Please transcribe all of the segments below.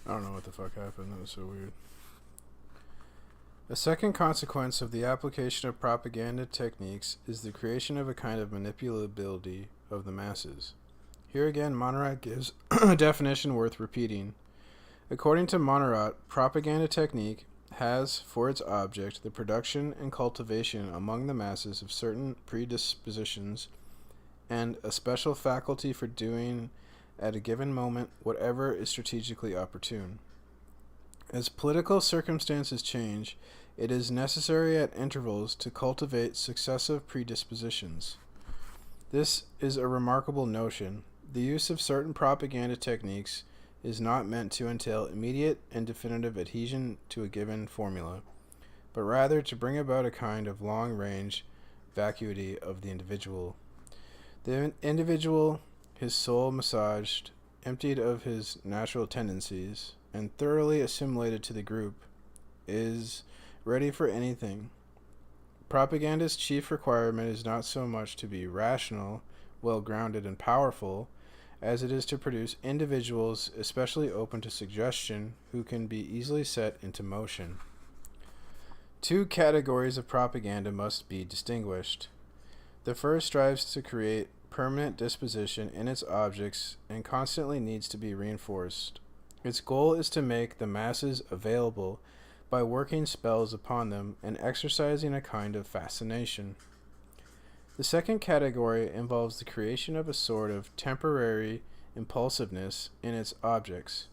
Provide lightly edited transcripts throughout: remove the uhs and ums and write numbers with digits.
I don't know what the fuck happened. That was so weird. A second consequence of the application of propaganda techniques is the creation of a kind of manipulability of the masses. Here again, Monnerat gives a definition worth repeating. According to Monnerat, propaganda technique has for its object the production and cultivation among the masses of certain predispositions and a special faculty for doing at a given moment whatever is strategically opportune. As political circumstances change, it is necessary at intervals to cultivate successive predispositions. This is a remarkable notion. The use of certain propaganda techniques is not meant to entail immediate and definitive adhesion to a given formula, but rather to bring about a kind of long-range vacuity of the individual. The individual, his soul massaged, emptied of his natural tendencies, and thoroughly assimilated to the group, is ready for anything. Propaganda's chief requirement is not so much to be rational, well-grounded, and powerful, as it is to produce individuals especially open to suggestion who can be easily set into motion. Two categories of propaganda must be distinguished. The first strives to create permanent disposition in its objects and constantly needs to be reinforced. Its goal is to make the masses available by working spells upon them and exercising a kind of fascination. The second category involves the creation of a sort of temporary impulsiveness in its objects.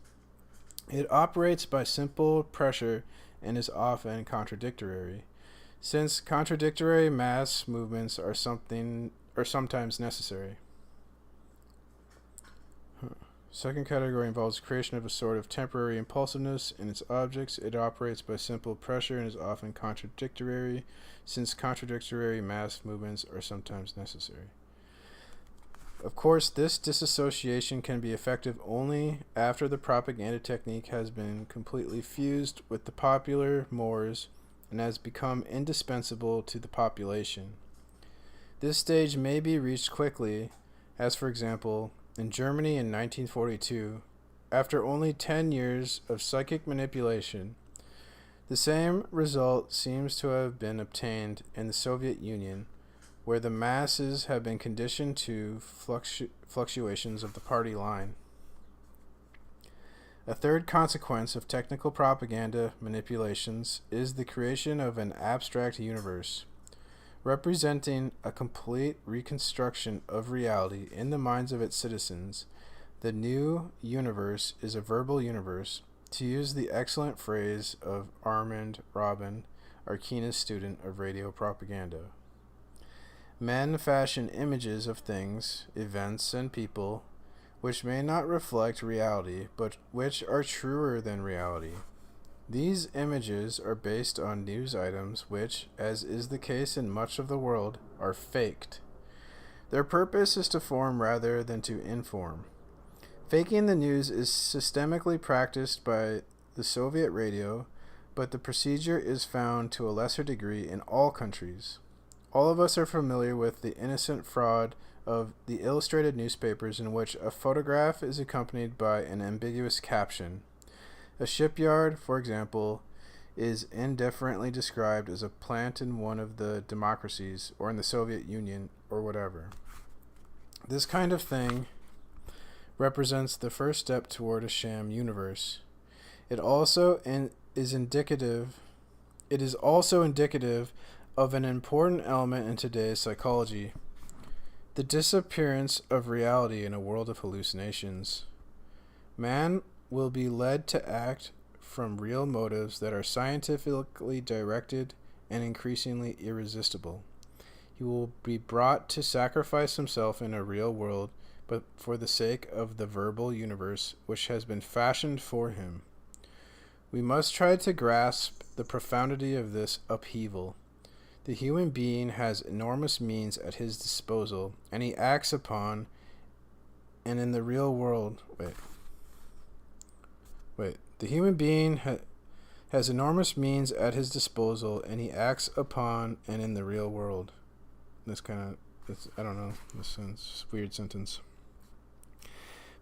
It operates by simple pressure and is often contradictory, since contradictory mass movements are sometimes necessary. Second category involves the creation of a sort of temporary impulsiveness in its objects. It operates by simple pressure and is often contradictory, since contradictory mass movements are sometimes necessary. Of course, this disassociation can be effective only after the propaganda technique has been completely fused with the popular mores and has become indispensable to the population. This stage may be reached quickly, as for example, in Germany in 1942, after only 10 years of psychic manipulation. The same result seems to have been obtained in the Soviet Union, where the masses have been conditioned to fluctuations of the party line. A third consequence of technical propaganda manipulations is the creation of an abstract universe, representing a complete reconstruction of reality in the minds of its citizens. The new universe is a verbal universe, to use the excellent phrase of Armand Robin, our keenest student of radio propaganda. Men fashion images of things, events, and people, which may not reflect reality, but which are truer than reality. These images are based on news items which, as is the case in much of the world, are faked. Their purpose is to form rather than to inform. Faking the news is systemically practiced by the Soviet radio, but the procedure is found to a lesser degree in all countries. All of us are familiar with the innocent fraud of the illustrated newspapers in which a photograph is accompanied by an ambiguous caption. A shipyard, for example, is indifferently described as a plant in one of the democracies or in the Soviet Union or whatever. This kind of thing represents the first step toward a sham universe. It is also indicative of an important element in today's psychology, the disappearance of reality in a world of hallucinations. Man will be led to act from real motives that are scientifically directed and increasingly irresistible. He will be brought to sacrifice himself in a real world, but for the sake of the verbal universe which has been fashioned for him. We must try to grasp the profundity of this upheaval. The human being has enormous means at his disposal, and he acts upon and in the real world. The human being has enormous means at his disposal, and he acts upon and in the real world. I don't know. This is a weird sentence.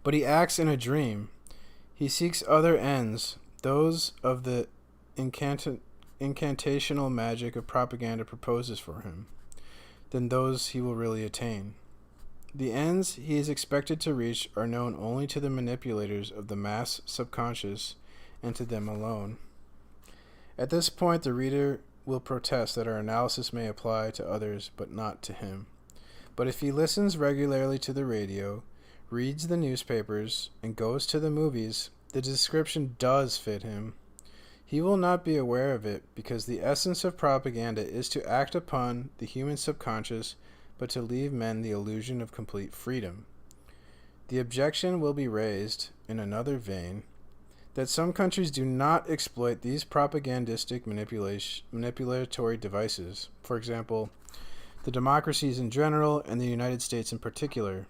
But he acts in a dream. He seeks other ends, those of the incantational magic of propaganda proposes for him, than those he will really attain. The ends he is expected to reach are known only to the manipulators of the mass subconscious and to them alone. At this point, the reader will protest that our analysis may apply to others, but not to him. But if he listens regularly to the radio, reads the newspapers, and goes to the movies, the description does fit him. He will not be aware of it because the essence of propaganda is to act upon the human subconscious, but to leave men the illusion of complete freedom. The objection will be raised, in another vein, that some countries do not exploit these propagandistic manipulatory devices. For example, the democracies in general and the United States in particular.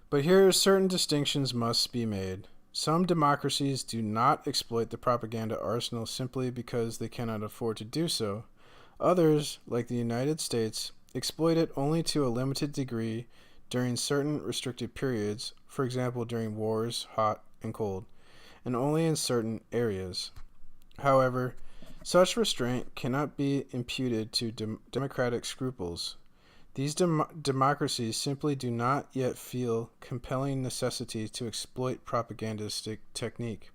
But here certain distinctions must be made. Some democracies do not exploit the propaganda arsenal simply because they cannot afford to do so. Others, like the United States, exploit it only to a limited degree during certain restricted periods, for example during wars, hot and cold, and only in certain areas. However, such restraint cannot be imputed to democratic scruples. These democracies simply do not yet feel compelling necessity to exploit propagandistic technique.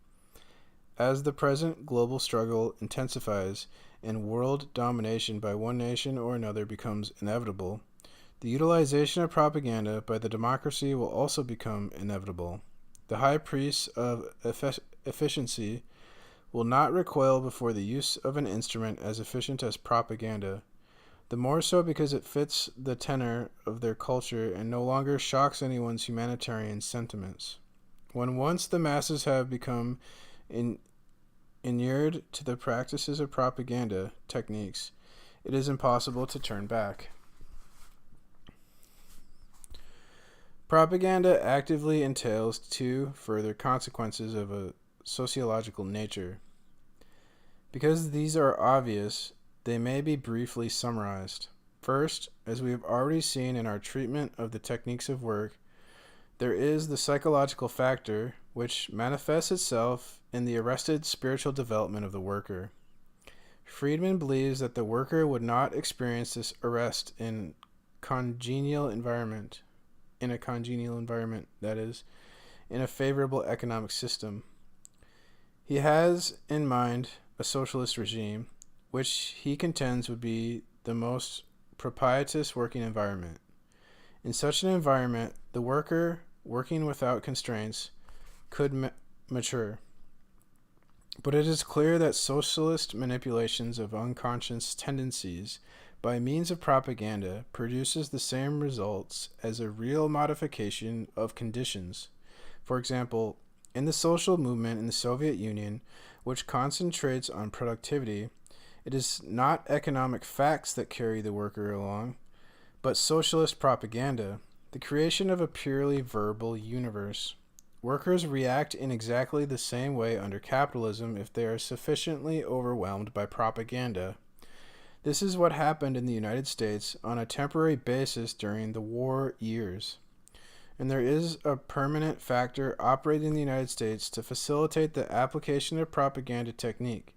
As the present global struggle intensifies and world domination by one nation or another becomes inevitable, the utilization of propaganda by the democracy will also become inevitable. The high priests of efficiency will not recoil before the use of an instrument as efficient as propaganda, the more so because it fits the tenor of their culture and no longer shocks anyone's humanitarian sentiments. When once the masses have become inured to the practices of propaganda techniques, it is impossible to turn back. Propaganda actively entails two further consequences of a sociological nature. Because these are obvious, they may be briefly summarized. First, as we have already seen in our treatment of the techniques of work, there is the psychological factor, which manifests itself in the arrested spiritual development of the worker. Friedman believes that the worker would not experience this arrest in a congenial environment, that is, in a favorable economic system. He has in mind a socialist regime, which he contends would be the most propitious working environment. In such an environment, the worker, working without constraints, could mature. But it is clear that socialist manipulations of unconscious tendencies by means of propaganda produces the same results as a real modification of conditions. For example, in the social movement in the Soviet Union, which concentrates on productivity, it is not economic facts that carry the worker along, but socialist propaganda, the creation of a purely verbal universe. Workers react in exactly the same way under capitalism if they are sufficiently overwhelmed by propaganda. This is what happened in the United States on a temporary basis during the war years. And there is a permanent factor operating in the United States to facilitate the application of propaganda technique,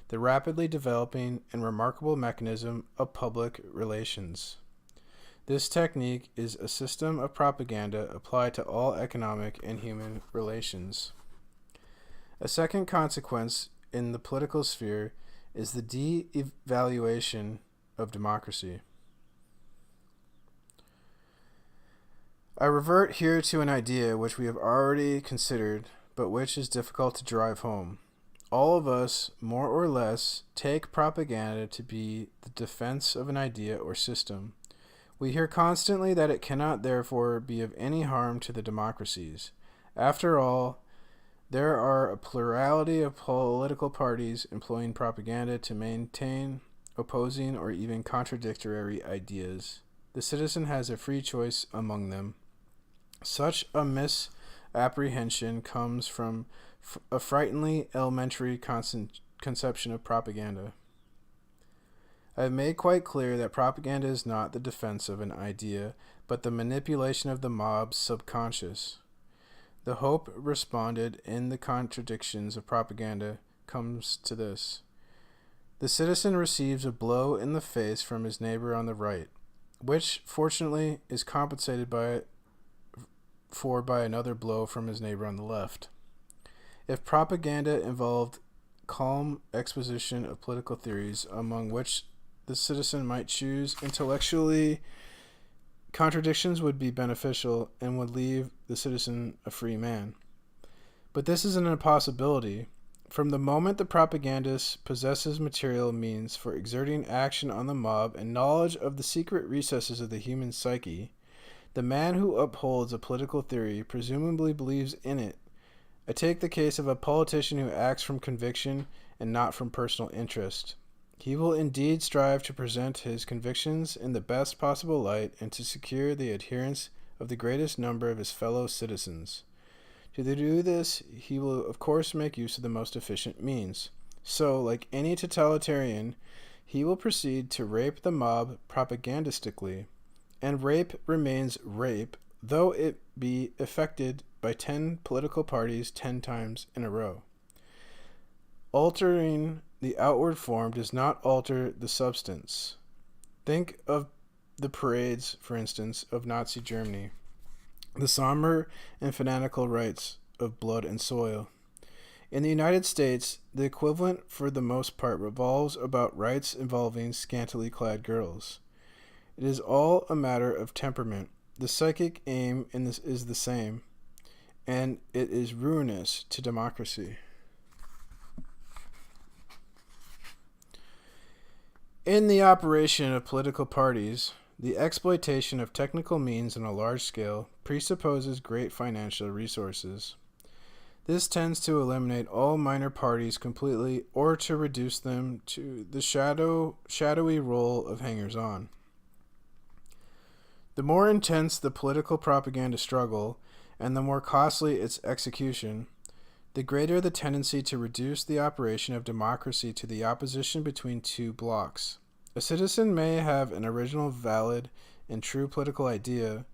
the rapidly developing and remarkable mechanism of public relations. This technique is a system of propaganda applied to all economic and human relations. A second consequence in the political sphere is the de-evaluation of democracy. I revert here to an idea which we have already considered, but which is difficult to drive home. All of us, more or less, take propaganda to be the defense of an idea or system. We hear constantly that it cannot therefore be of any harm to the democracies. After all, there are a plurality of political parties employing propaganda to maintain opposing or even contradictory ideas. The citizen has a free choice among them. Such a misapprehension comes from a frighteningly elementary conception of propaganda. I have made quite clear that propaganda is not the defense of an idea, but the manipulation of the mob's subconscious. The hope responded in the contradictions of propaganda comes to this. The citizen receives a blow in the face from his neighbor on the right, which, fortunately, is compensated by another blow from his neighbor on the left. If propaganda involved calm exposition of political theories among which the citizen might choose intellectually, contradictions would be beneficial and would leave the citizen a free man. But this is an impossibility. From the moment the propagandist possesses material means for exerting action on the mob and knowledge of the secret recesses of the human psyche, the man who upholds a political theory presumably believes in it. I take the case of a politician who acts from conviction and not from personal interest. He will indeed strive to present his convictions in the best possible light and to secure the adherence of the greatest number of his fellow citizens. To do this, he will of course make use of the most efficient means. So, like any totalitarian, he will proceed to rape the mob propagandistically. And rape remains rape, though it be effected by 10 political parties 10 times in a row. Altering the outward form does not alter the substance. Think of the parades, for instance, of Nazi Germany, the somber and fanatical rites of blood and soil. In the United States, the equivalent for the most part revolves about rites involving scantily clad girls. It is all a matter of temperament. The psychic aim in this is the same, and it is ruinous to democracy. In the operation of political parties, the exploitation of technical means on a large scale presupposes great financial resources. This tends to eliminate all minor parties completely or to reduce them to the shadowy role of hangers-on. The more intense the political propaganda struggle, and the more costly its execution, the greater the tendency to reduce the operation of democracy to the opposition between two blocks. A citizen may have an original, valid, and true political idea,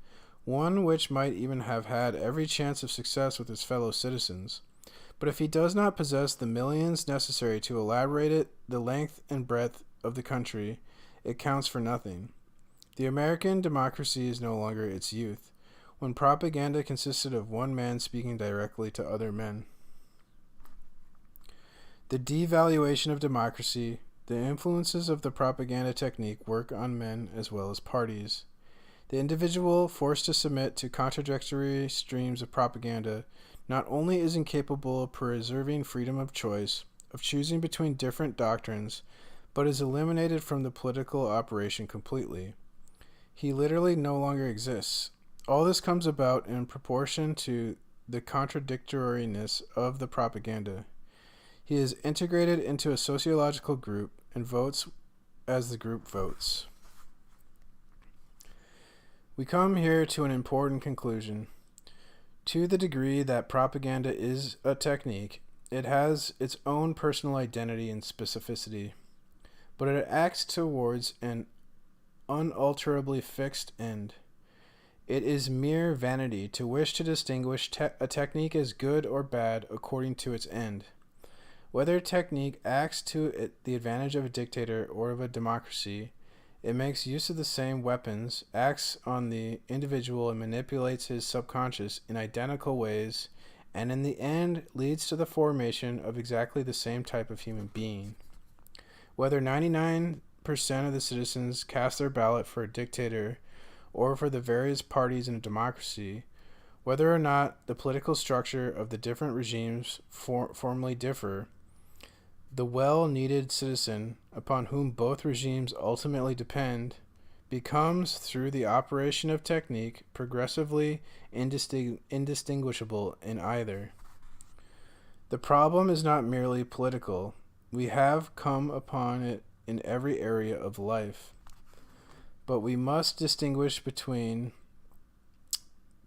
one which might even have had every chance of success with his fellow citizens. But if he does not possess the millions necessary to elaborate it the length and breadth of the country, it counts for nothing. The American democracy is no longer its youth, when propaganda consisted of one man speaking directly to other men. The devaluation of democracy, the influences of the propaganda technique work on men as well as parties. The individual, forced to submit to contradictory streams of propaganda, not only is incapable of preserving freedom of choice, of choosing between different doctrines, but is eliminated from the political operation completely. He literally no longer exists. All this comes about in proportion to the contradictoriness of the propaganda. He is integrated into a sociological group and votes as the group votes. We come here to an important conclusion. To the degree that propaganda is a technique, it has its own personal identity and specificity, but it acts towards an unalterably fixed end. It is mere vanity to wish to distinguish a technique as good or bad according to its end. Whether a technique acts to the advantage of a dictator or of a democracy, it makes use of the same weapons, acts on the individual, and manipulates his subconscious in identical ways, and in the end leads to the formation of exactly the same type of human being. Whether 99% of the citizens cast their ballot for a dictator or for the various parties in a democracy, whether or not the political structure of the different regimes formally differ, the well-needed citizen, upon whom both regimes ultimately depend, becomes, through the operation of technique, progressively indistinguishable in either. The problem is not merely political. We have come upon it in every area of life. But we must distinguish between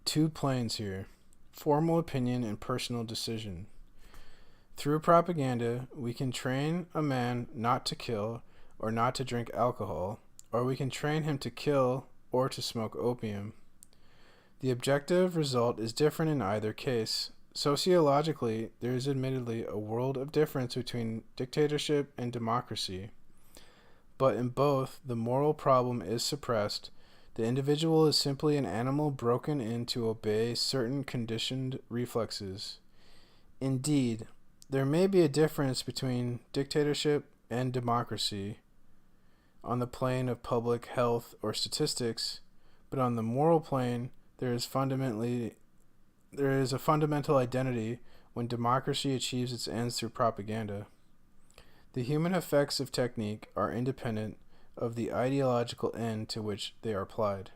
two planes here: formal opinion and personal decision. Through propaganda, we can train a man not to kill or not to drink alcohol, or we can train him to kill or to smoke opium. The objective result is different in either case. Sociologically, there is admittedly a world of difference between dictatorship and democracy. But in both, the moral problem is suppressed. The individual is simply an animal broken in to obey certain conditioned reflexes. Indeed, there may be a difference between dictatorship and democracy on the plane of public health or statistics, but on the moral plane, there is a fundamental identity when democracy achieves its ends through propaganda. The human effects of technique are independent of the ideological end to which they are applied.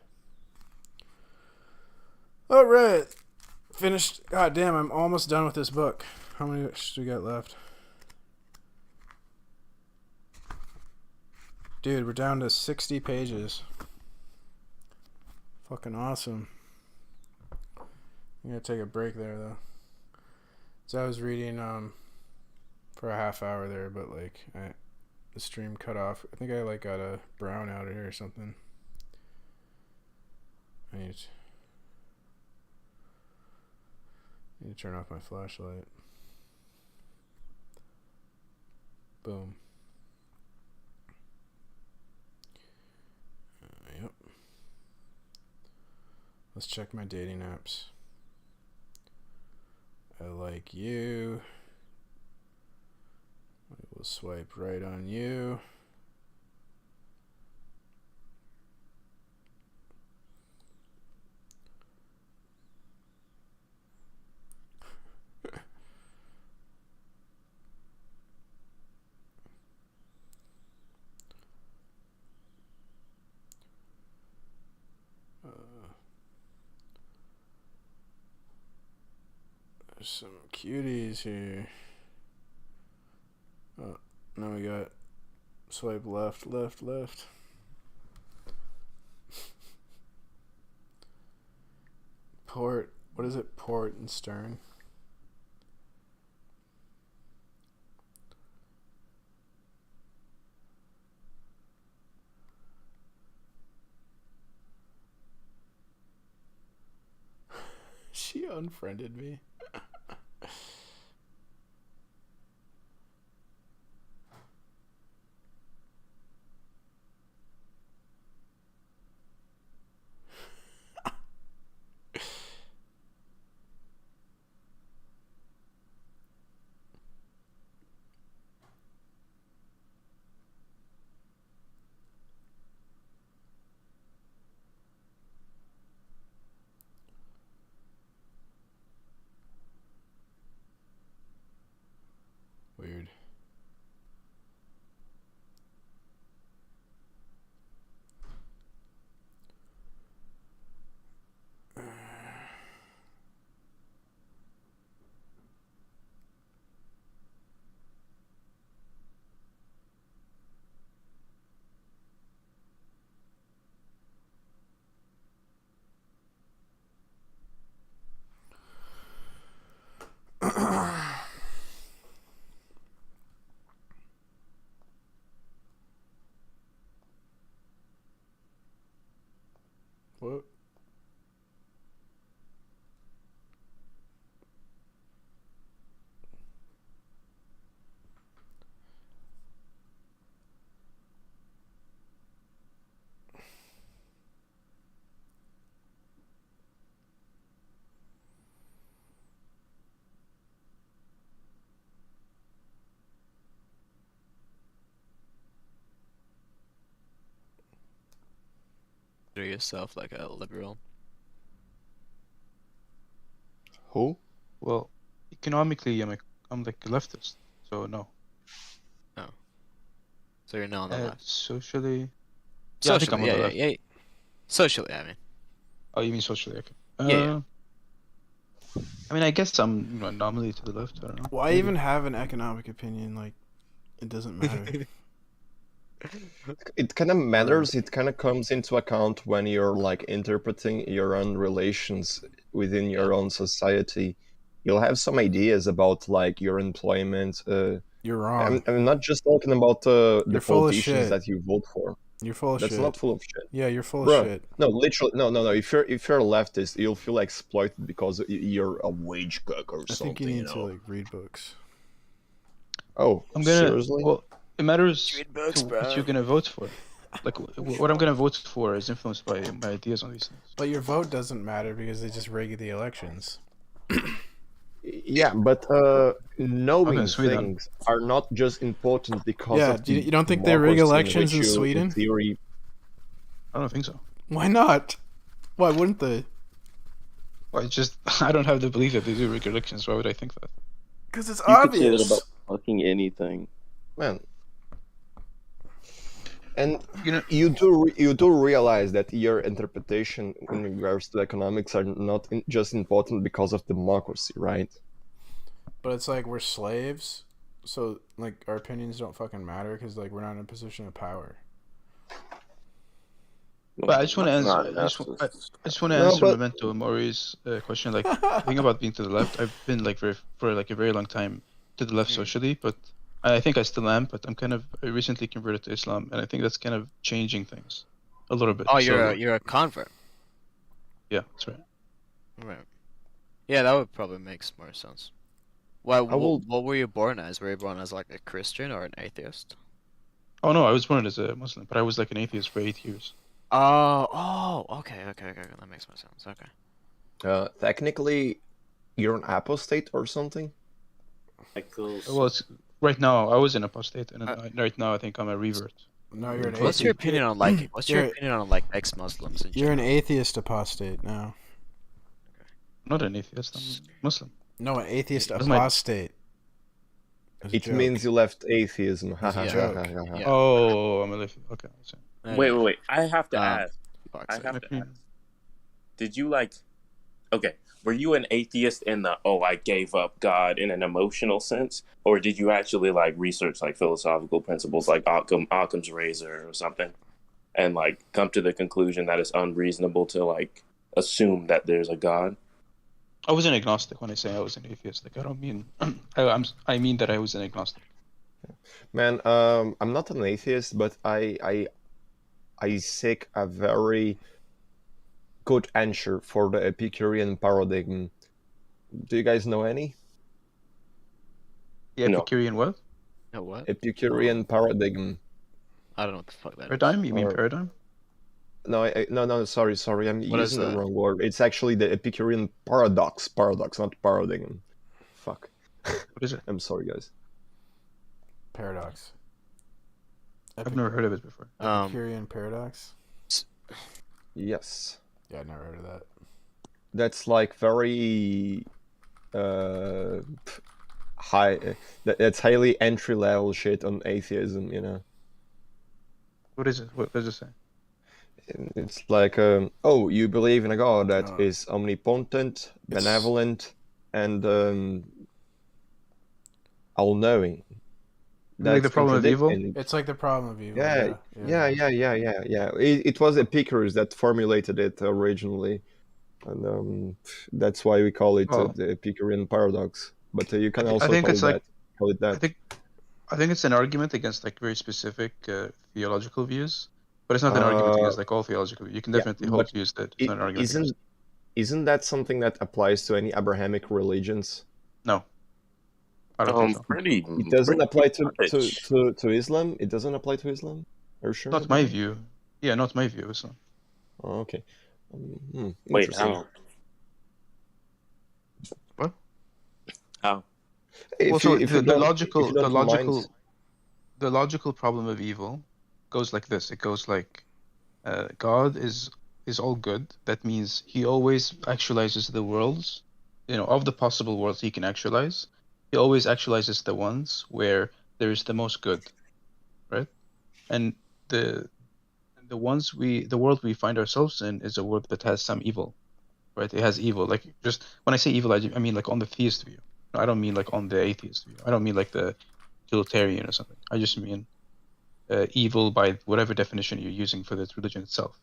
All right, finished. God damn, I'm almost done with this book. How many do we got left? Dude, we're down to 60 pages. Fucking awesome. I'm gonna take a break there though. So I was reading for a half hour there, but like the stream cut off. I think I like got a brown out of here or something. I need to turn off my flashlight. Boom. Yep. Let's check my dating apps. I like you. I will swipe right on you. There's some cuties here. Oh, now we got swipe left, left, left. Port, what is it? Port and stern. She unfriended me. Weird. What? Yourself like a liberal? Who? Well, economically, I'm like a leftist, so no. Oh, so you're not on the left. Socially, yeah, I think I'm on the left. Yeah. Socially, I mean. Oh, you mean socially? Okay. Yeah. I mean, I guess I'm anomaly to the left. I don't know. Why even have an economic opinion? Like, it doesn't matter. It kind of matters. It kind of comes into account when you're like interpreting your own relations within your own society. You'll have some ideas about like your employment. You're wrong. I'm not just talking about the You're full of politicians shit. that you vote for. You're full of That's shit. not full of shit. Yeah, you're full of Bro, shit. no, literally, no. If you're a leftist, you'll feel exploited because you're a wage cook or I something. think you need know? to like read books. Oh, I'm gonna. seriously? Well, it matters Read books, to bro. what you're gonna vote for. Like what I'm gonna vote for is influenced by my ideas on these things. But your vote doesn't matter because they just rig the elections. Yeah, but knowing Sweden. things are not just important because Yeah, of you don't think they rig democracy elections which in you, Sweden? theory. I don't think so. Why not? Why wouldn't they? Well, it's just I don't have the belief that they do rig elections. Why would I think that? Because it's You could say that obvious. about fucking anything. Man. And You know, you do realize that your interpretation in regards to economics are not just important because of democracy, right? But it's like we're slaves, so like our opinions don't fucking matter because like we're not in a position of power. but I just want to That's answer. not I just want to No, answer but- Memento Mori's question. Like, the thing about being to the left, I've been like for like a very long time to the left socially, but I think I still am. But I recently converted to Islam, and I think that's kind of changing things a little bit. Oh, So, you're a convert. yeah, that's right. Right. Yeah, that would probably make more sense. Why? will- What were you born as? Were you born as like a Christian or an atheist? Oh no, I was born as a Muslim, but I was like an atheist for 8 years. Oh, okay. That makes more sense. Okay. Technically, you're an apostate or something. Well, it's, right now I was an apostate, and right now I think I'm a revert. No, you're an What's your atheist. opinion on like? What's your You're- opinion on like ex-Muslims? In You're an general? atheist apostate now. I'm not an atheist. I'm Muslim. No, an atheist That's my- apostate. That's a It joke. means you left atheism. Ha, It's a ha, joke. ha, ha, ha. Yeah. Oh, I'm a left. Okay. I see. Wait. I have to Um, ask. Fuck's I sake. have to Okay. ask. Did you like? Okay, were you an atheist in the I gave up God in an emotional sense, or did you actually like research like philosophical principles like Occam's razor or something, and like come to the conclusion that it's unreasonable to like assume that there's a God? I was an agnostic when I say I was an atheist. Like I don't mean I mean that I was an agnostic. Man, I'm not an atheist, but I seek a very good answer for the Epicurean paradigm. Do you guys know any? The No. Epicurean what? No, what? Epicurean paradigm. I don't know what the fuck that is. Paradigm? You mean Or- paradigm? No, no, sorry. I'm What is using the that? wrong word. It's actually the Epicurean paradox, not paradigm. Fuck. What is it? I'm sorry, guys. Paradox. I've never heard of it before. Epicurean paradox. Yes. Yeah, I've never heard of that. That's like very high. That's highly entry level shit on atheism. What is it? What does it say? It's like, you believe in a god that No. is omnipotent, benevolent, and all-knowing. Like the problem of evil? It's like the problem of evil. Yeah. It was Epicurus that formulated it originally, and that's why we call it Oh. the Epicurean paradox. But you can I also think call it's it like- that. Call it that. I think it's an argument against like very specific theological views, but it's not an argument against like all theological views. You can yeah, definitely hold but views that it's not an argument against. Isn't that something that applies to any Abrahamic religions? No. I don't think so. Pretty. It doesn't apply to much. Islam. It doesn't apply to Islam. Are you sure? Not my view. Yeah, not my view. So. Oh, okay. Wait, Interesting. how? What? How? If Well, so you- if you the don't- logical, if you don't mind- the logical problem of evil goes like this. It goes like, God is all good. That means He always actualizes the worlds, of the possible worlds He can actualize. He always actualizes the ones where there is the most good, right? And the world we find ourselves in is a world that has some evil, right? It has evil. Like just when I say evil, I mean like on the theist view. I don't mean like on the atheist view. I don't mean like the utilitarian or something. I just mean evil by whatever definition you're using for this religion itself.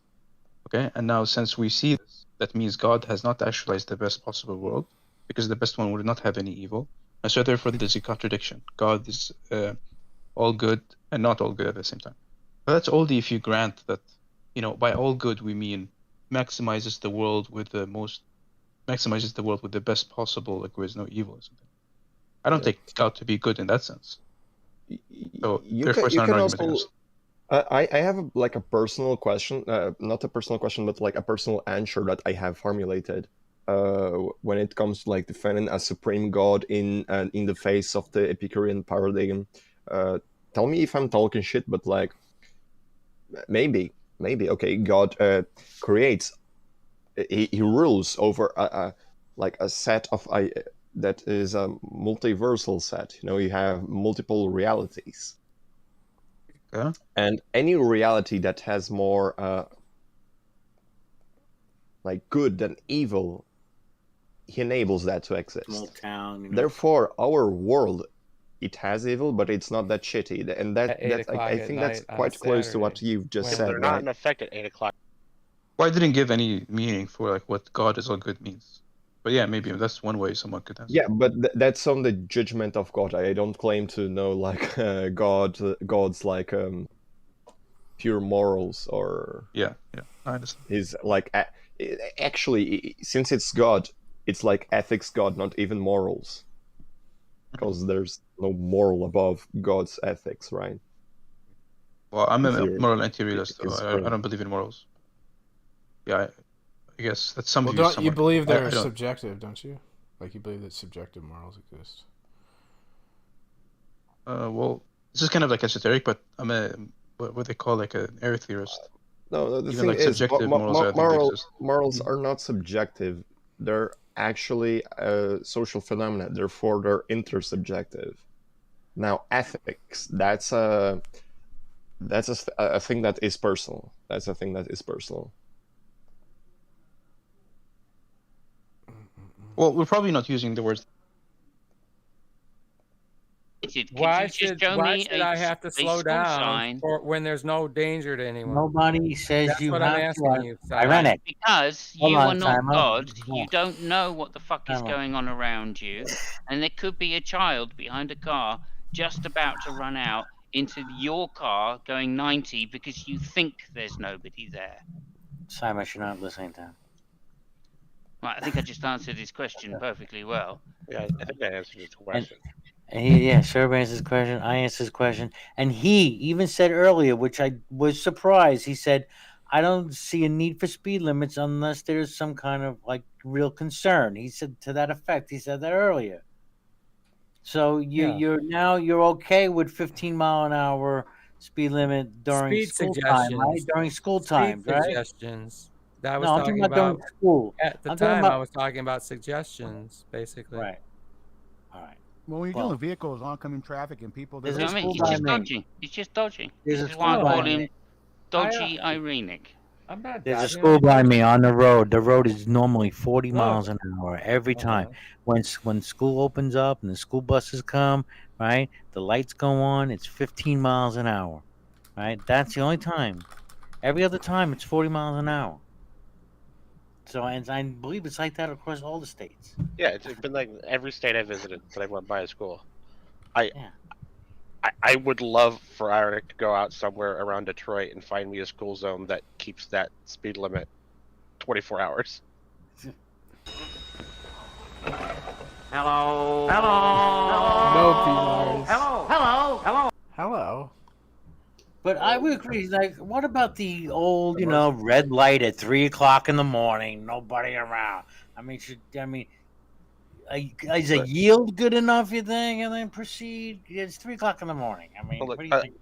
Okay? And now since we see this, that means God has not actualized the best possible world, because the best one would not have any evil. And so therefore there's a contradiction. God is all good and not all good at the same time. But that's only if you grant that, by all good we mean maximizes the world with the best possible, like where there's no evil or something. I don't take God to be good in that sense. So therefore, it's not an argument against. I have a personal question, not a personal question, but like a personal answer that I have formulated when it comes to like defending a supreme god in the face of the Epicurean paradigm. Tell me if I'm talking shit, but like maybe okay, God creates, he rules over a set of that is a multiversal set. You have multiple realities. Yeah. And any reality that has more good than evil, he enables that to exist. Small town. Therefore, our world, it has evil, but it's not that shitty. And At 8 o'clock I at think that's night on quite close to what Saturday, you've just when said, They're not right? in effect at 8 o'clock. Well, I didn't give any meaning for like what God is all good means. But yeah, maybe that's one way someone could answer. Yeah, but that's on the judgment of God. I don't claim to know like God's like pure morals or Yeah, I understand. his like actually, since it's God, it's like ethics God, not even morals, because there's no moral above God's ethics, right? Well, I'm a Theory moral anti-realist, is though. I don't believe in morals. Yeah, I guess that's some Well, views. don't you someone- believe I they're don't- subjective, don't you? Like you believe that subjective morals exist. Well, this is kind of like esoteric, but I'm what they call like an air theorist. No, the Even thing like is, subjective morals, I think they exist. morals are not subjective. They're actually social phenomena. Therefore, they're intersubjective. Now, ethics, that's a thing that is personal. That's a thing that is personal. Well, we're probably not using the words. why should I have to slow down when there's no danger to anyone? Nobody says That's you what have I'm asking to. you. Si. Ironic. Because Hold you on, are not time out. God. Yeah. You don't know what the fuck is Time out. going on around you. And there could be a child behind a car just about to run out into your car going 90 because you think there's nobody there. Simon, you're not listening to him. Right, I think I just answered his question perfectly well. Yeah, I think that answered his question. And Sherb answers his question. I answered his question. And he even said earlier, which I was surprised, he said, I don't see a need for speed limits unless there's some kind of like real concern. He said to that effect. He said that earlier. So you're okay with 15-mile-an-hour speed limit during Speed school time, right? suggestions. During school Speed time, right? suggestions. That was No, I'm talking talking about during school. at the I'm talking time. about- I was talking about suggestions, basically. Right. All right. Well, when you're Well, dealing with vehicles, oncoming traffic, and people, There's You know a what I mean? school He's just by me. dodging. He's just dodging. There's This a is why I school by call me. him dodgy Irenic. I'm not. There's a dodging school it. by me on the road. The road is normally 40 Look. miles an hour every time. Uh-huh. When school opens up and the school buses come, right? The lights go on. It's 15 miles an hour, right? That's the only time. Every other time, it's 40 miles an hour. So, and I believe it's like that across all the states. Yeah, it's been like every state I visited that I went by a school. Yeah. I would love for Eric to go out somewhere around Detroit and find me a school zone that keeps that speed limit 24 hours. Hello. No, P. Hello. Hello. But I would agree. Like, what about the old, red light at 3 o'clock in the morning, nobody around? Is a yield good enough, you think, and then proceed? It's 3 o'clock in the morning. Well, what do you think?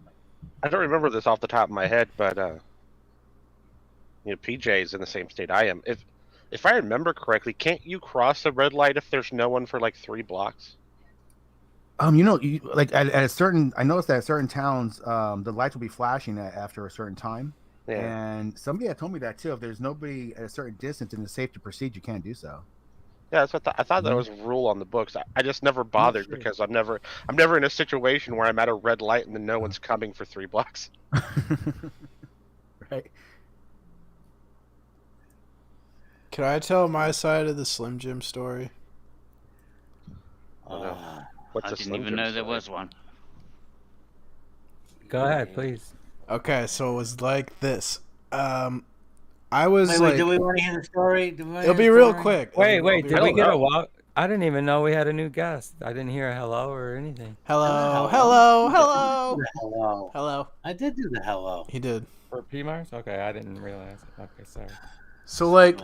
I don't remember this off the top of my head, but PJ is in the same state I am. If I remember correctly, can't you cross a red light if there's no one for like 3 blocks? like at a certain, I noticed that at certain towns, the lights will be flashing after a certain time. Yeah. And somebody had told me that too. If there's nobody at a certain distance and it's safe to proceed, you can't do so. Yeah, that's what I thought that was a rule on the books. I just never bothered because I'm never in a situation where I'm at a red light and then no one's coming for 3 blocks. Right. Can I tell my side of the Slim Jim story? What's I a didn't Slim even Jim know there story? was one. Go ahead, please. Okay, so it was like this. I was Wait, like, do we want to hear the story? it'll be real quick. Wait, It'll be did real we get quick. a walk? I didn't even know we had a new guest. I didn't hear a hello or anything. Hello. Hello. I did do the hello. He did. For PMARS? Okay, I didn't realize. Okay, sorry. So like,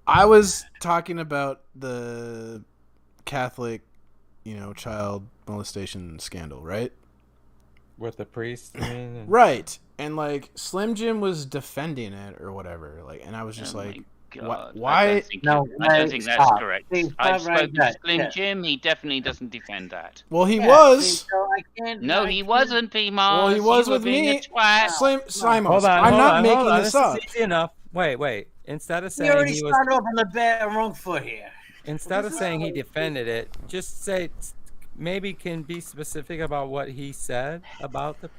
I was talking about the Catholic, child molestation scandal, right? With the priest, you mean? Right. And like Slim Jim was defending it or whatever, like, and I was just like, God, why? I don't think that's correct. I've spoken to Slim Jim. He definitely doesn't defend that. Well, he was. No, he wasn't, P-Mars. Well, he was You were with being me. a twat. Simon, Hold on, I'm not making hold on. this up. Is easy enough. Wait. Instead of We saying already he was, started off on the wrong foot here. instead of saying he defended it, just say maybe can be specific about what he said about the.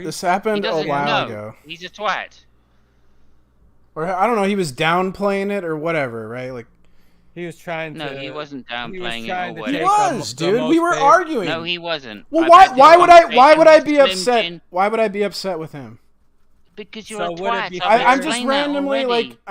This happened a while ago. He's a twat. Or I don't know, he was downplaying it or whatever, right? Like he was trying to. No, he wasn't downplaying it or whatever. He was, dude. We were arguing. No, he wasn't. Well, why would I be upset? Why would I be upset with him? Because you're a twat. I'm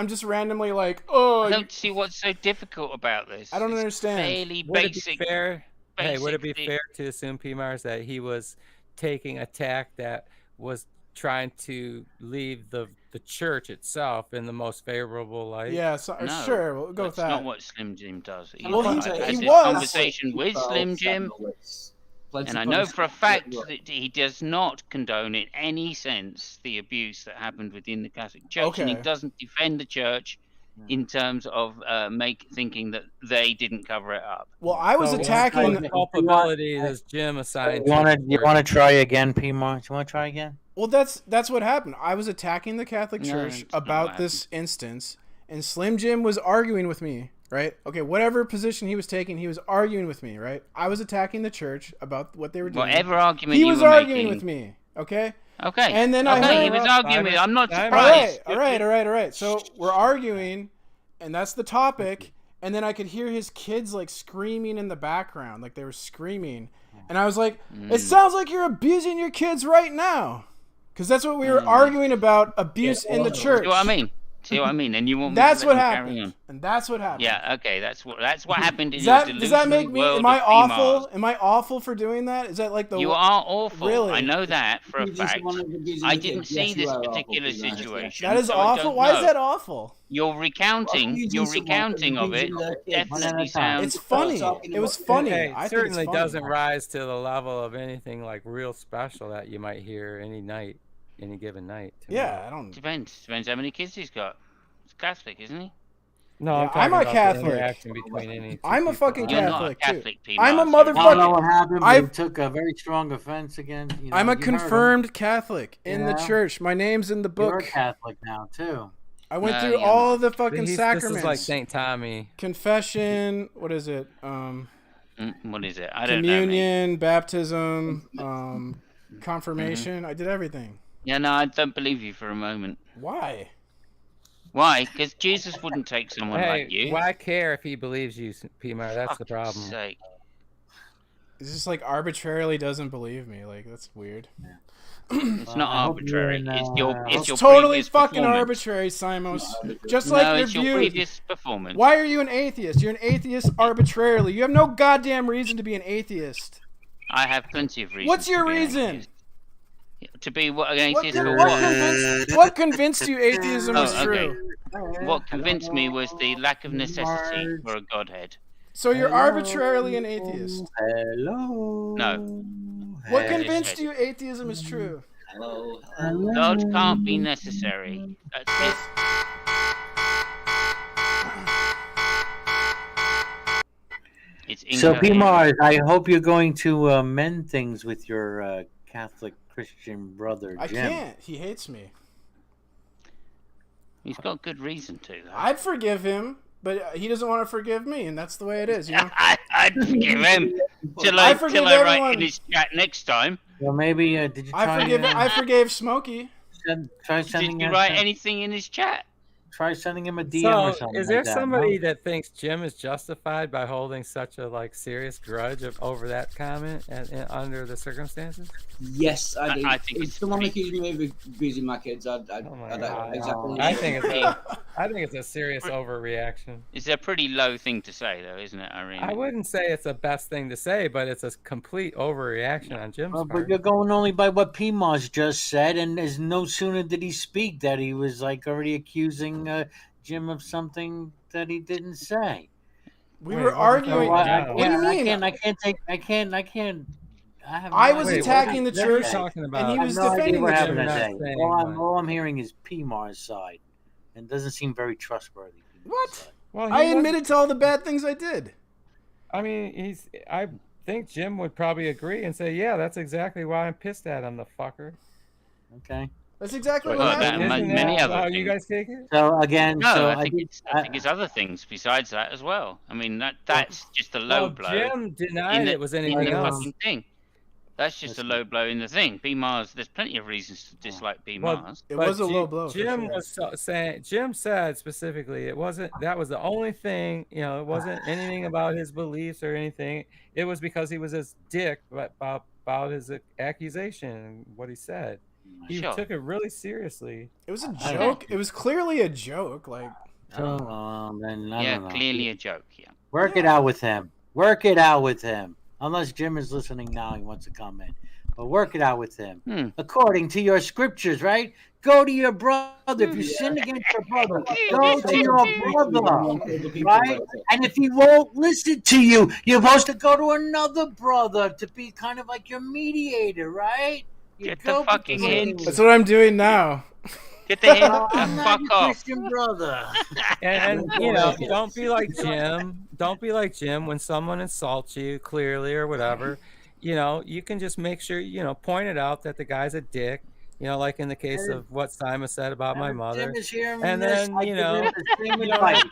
just randomly like, oh. I don't see what's so difficult about this. I don't understand. Fairly Would basic. it be fair? Hey, would it be basic fair to assume, PMARS, that he was taking a tack that was trying to leave the church itself in the most favorable light? Yeah, sure, we'll go with that. That's not what Slim Jim does. Well, he I had this was. conversation with Slim Jim, and I know for a fact that he does not condone in any sense the abuse that happened within the Catholic Church, and he Okay. doesn't defend the Church in terms of thinking that they didn't cover it up. Well, I was attacking What culpability is Jim assigned? You want to try again, PMARS? You want to try again? Well, that's what happened. I was attacking the Catholic No, Church it's not about what this instance, and Slim Jim was arguing with me, right? Okay, whatever position he was taking, he was arguing with me, right? I was attacking the church about what they were doing. Whatever argument he you was were arguing making. with me, okay? Okay. And then I okay, heard, he was arguing with. I'm not surprised. All right. So we're arguing, and that's the topic. And then I could hear his kids like screaming in the background, like they were screaming. And I was like, "It sounds like you're abusing your kids right now," because that's what we were arguing about, abuse in the church. See what I mean? See what I mean? And you want me That's to what let him carry happened. on. And that's what happened. Yeah. Okay. That's what happened in Does your that delusional make me? world Am I of awful? PMARS. Am I awful for doing that? Is that like the? You are awful. Really? I know that for a You just fact. wanted to abuse I the didn't kids. see Yes, you this are awful, particular to be honest. situation. That is so I awful. don't Why know. is that awful? Your recounting You just of wanted to it abuse the kids. definitely sounds. It's funny. It was funny. Hey, I it think certainly it's funny. doesn't rise to the level of anything like real special that you might hear any given night. to me. Yeah, I don't. Depends how many kids he's got. He's Catholic, isn't he? No, Yeah, I'm talking I'm a about the Catholic. interaction between any two I'm a people. fucking You're not a Catholic too. Catholic, P. I'm a Mars. I don't know what motherfucking. happened. But I- he took a very strong offense again. You know, I'm a you heard him. confirmed Catholic in the Yeah. church. My name's in the You're a book. Catholic now too. I went No, through you're all not. the fucking This sacraments. is like St. Tommy. Confession. What is it? What is it? I don't know. Mate. Communion, baptism, confirmation. I did everything. Yeah, no, I don't believe you for a moment. Why? Why? Because Jesus wouldn't take someone Hey, like you. why care if he believes you, PMAR? That's the Fuck's problem. sake. It's just like arbitrarily doesn't believe me. Like that's weird. It's not I hope you're arbitrary. in, It's your It's your totally previous fucking performance. arbitrary, Simos. Just No, like your it's your views. previous performance. Why are you an atheist? You're an atheist arbitrarily. You have no goddamn reason to be an atheist. I have plenty of reasons. What's your to be an reason? atheist. To be an What, atheist for what convinced you atheism Oh, was okay. true? What convinced me was the lack of necessity for a godhead. So you're arbitrarily an atheist. Hello. No. What Hey. convinced you atheism is true? Hello. God can't be necessary. That's it. It's So, incoherent. PMARS, I hope you're going to mend things with your Catholic Christian brother, Jim. I can't. He hates me. He's got good reason to. Though. I'd forgive him, but he doesn't want to forgive me, and that's the way it is, you know? I'd forgive him till I I forgive write everyone. in his chat next time. Well, maybe did you try? I forgave Smokey. Try Did sending you us write anything in his chat? Try sending him a DM or So, something. is there like that, somebody no? that thinks Jim is justified by holding such a serious grudge over that comment and under the circumstances? Yes, I do. I think If it's someone pretty- accused me of abusing my kids, I'd Oh my I'd God. exactly. I think it's a serious overreaction. It's a pretty low thing to say, though, isn't it, Irene? I wouldn't say it's the best thing to say, but it's a complete overreaction on Jim's Well, part. but you're going only by what PMOS just said, and as no sooner did he speak that he was already accusing Jim of something that he didn't say. We Wait, were what arguing. the I, hell? What do you mean? I can't. I have I no was idea attacking what the you're church, saying. talking and about. he I was have no idea defending what the happened church. that day. saying, All I'm hearing is PMAR's side, and it doesn't seem very trustworthy. What? Side. Well, I admitted to all the bad things I did. I mean, I think Jim would probably agree and say, "Yeah, that's exactly why I'm pissed at him, the fucker." Okay. That's exactly Well, what happened. that- Isn't many that other how you things. guys take it? So again, No, so I think did- it's other things besides that as well. I mean, that's just a low Well, blow. Jim denied it was in anything the else. fucking thing. That's just a low blow in the thing. B Mars, there's plenty of reasons to dislike B Mars. It But was a low blow. for Jim sure. was saying. Jim said specifically, it wasn't. That was the only thing. It wasn't anything about his beliefs or anything. It was because he was a dick about his accusation, what he said. He Sure. took it really seriously. It was a I don't joke. It was clearly a joke. Like, So then I Yeah, don't know. clearly a joke. Yeah. Work it out with him. Work it out with him. Unless Jim is listening now, he wants to comment. But work it out with him. According to your scriptures, right? Go to your brother. If you sin against your brother, go to your brother. Right? And if he won't listen to you, you're supposed to go to another brother to be kind of like your mediator, right? You Get go the fucking between- hint. that's what I'm doing now. Get the hint. Well, I'm not Fuck your off. Christian brother. And don't be like Jim. Don't be like Jim when someone insults you clearly or whatever. You can just make sure, point it out that the guy's a dick. Like in the case of what Simon said about my mother. Jim is hearing And this, then, I you give know, him the same You don't, advice.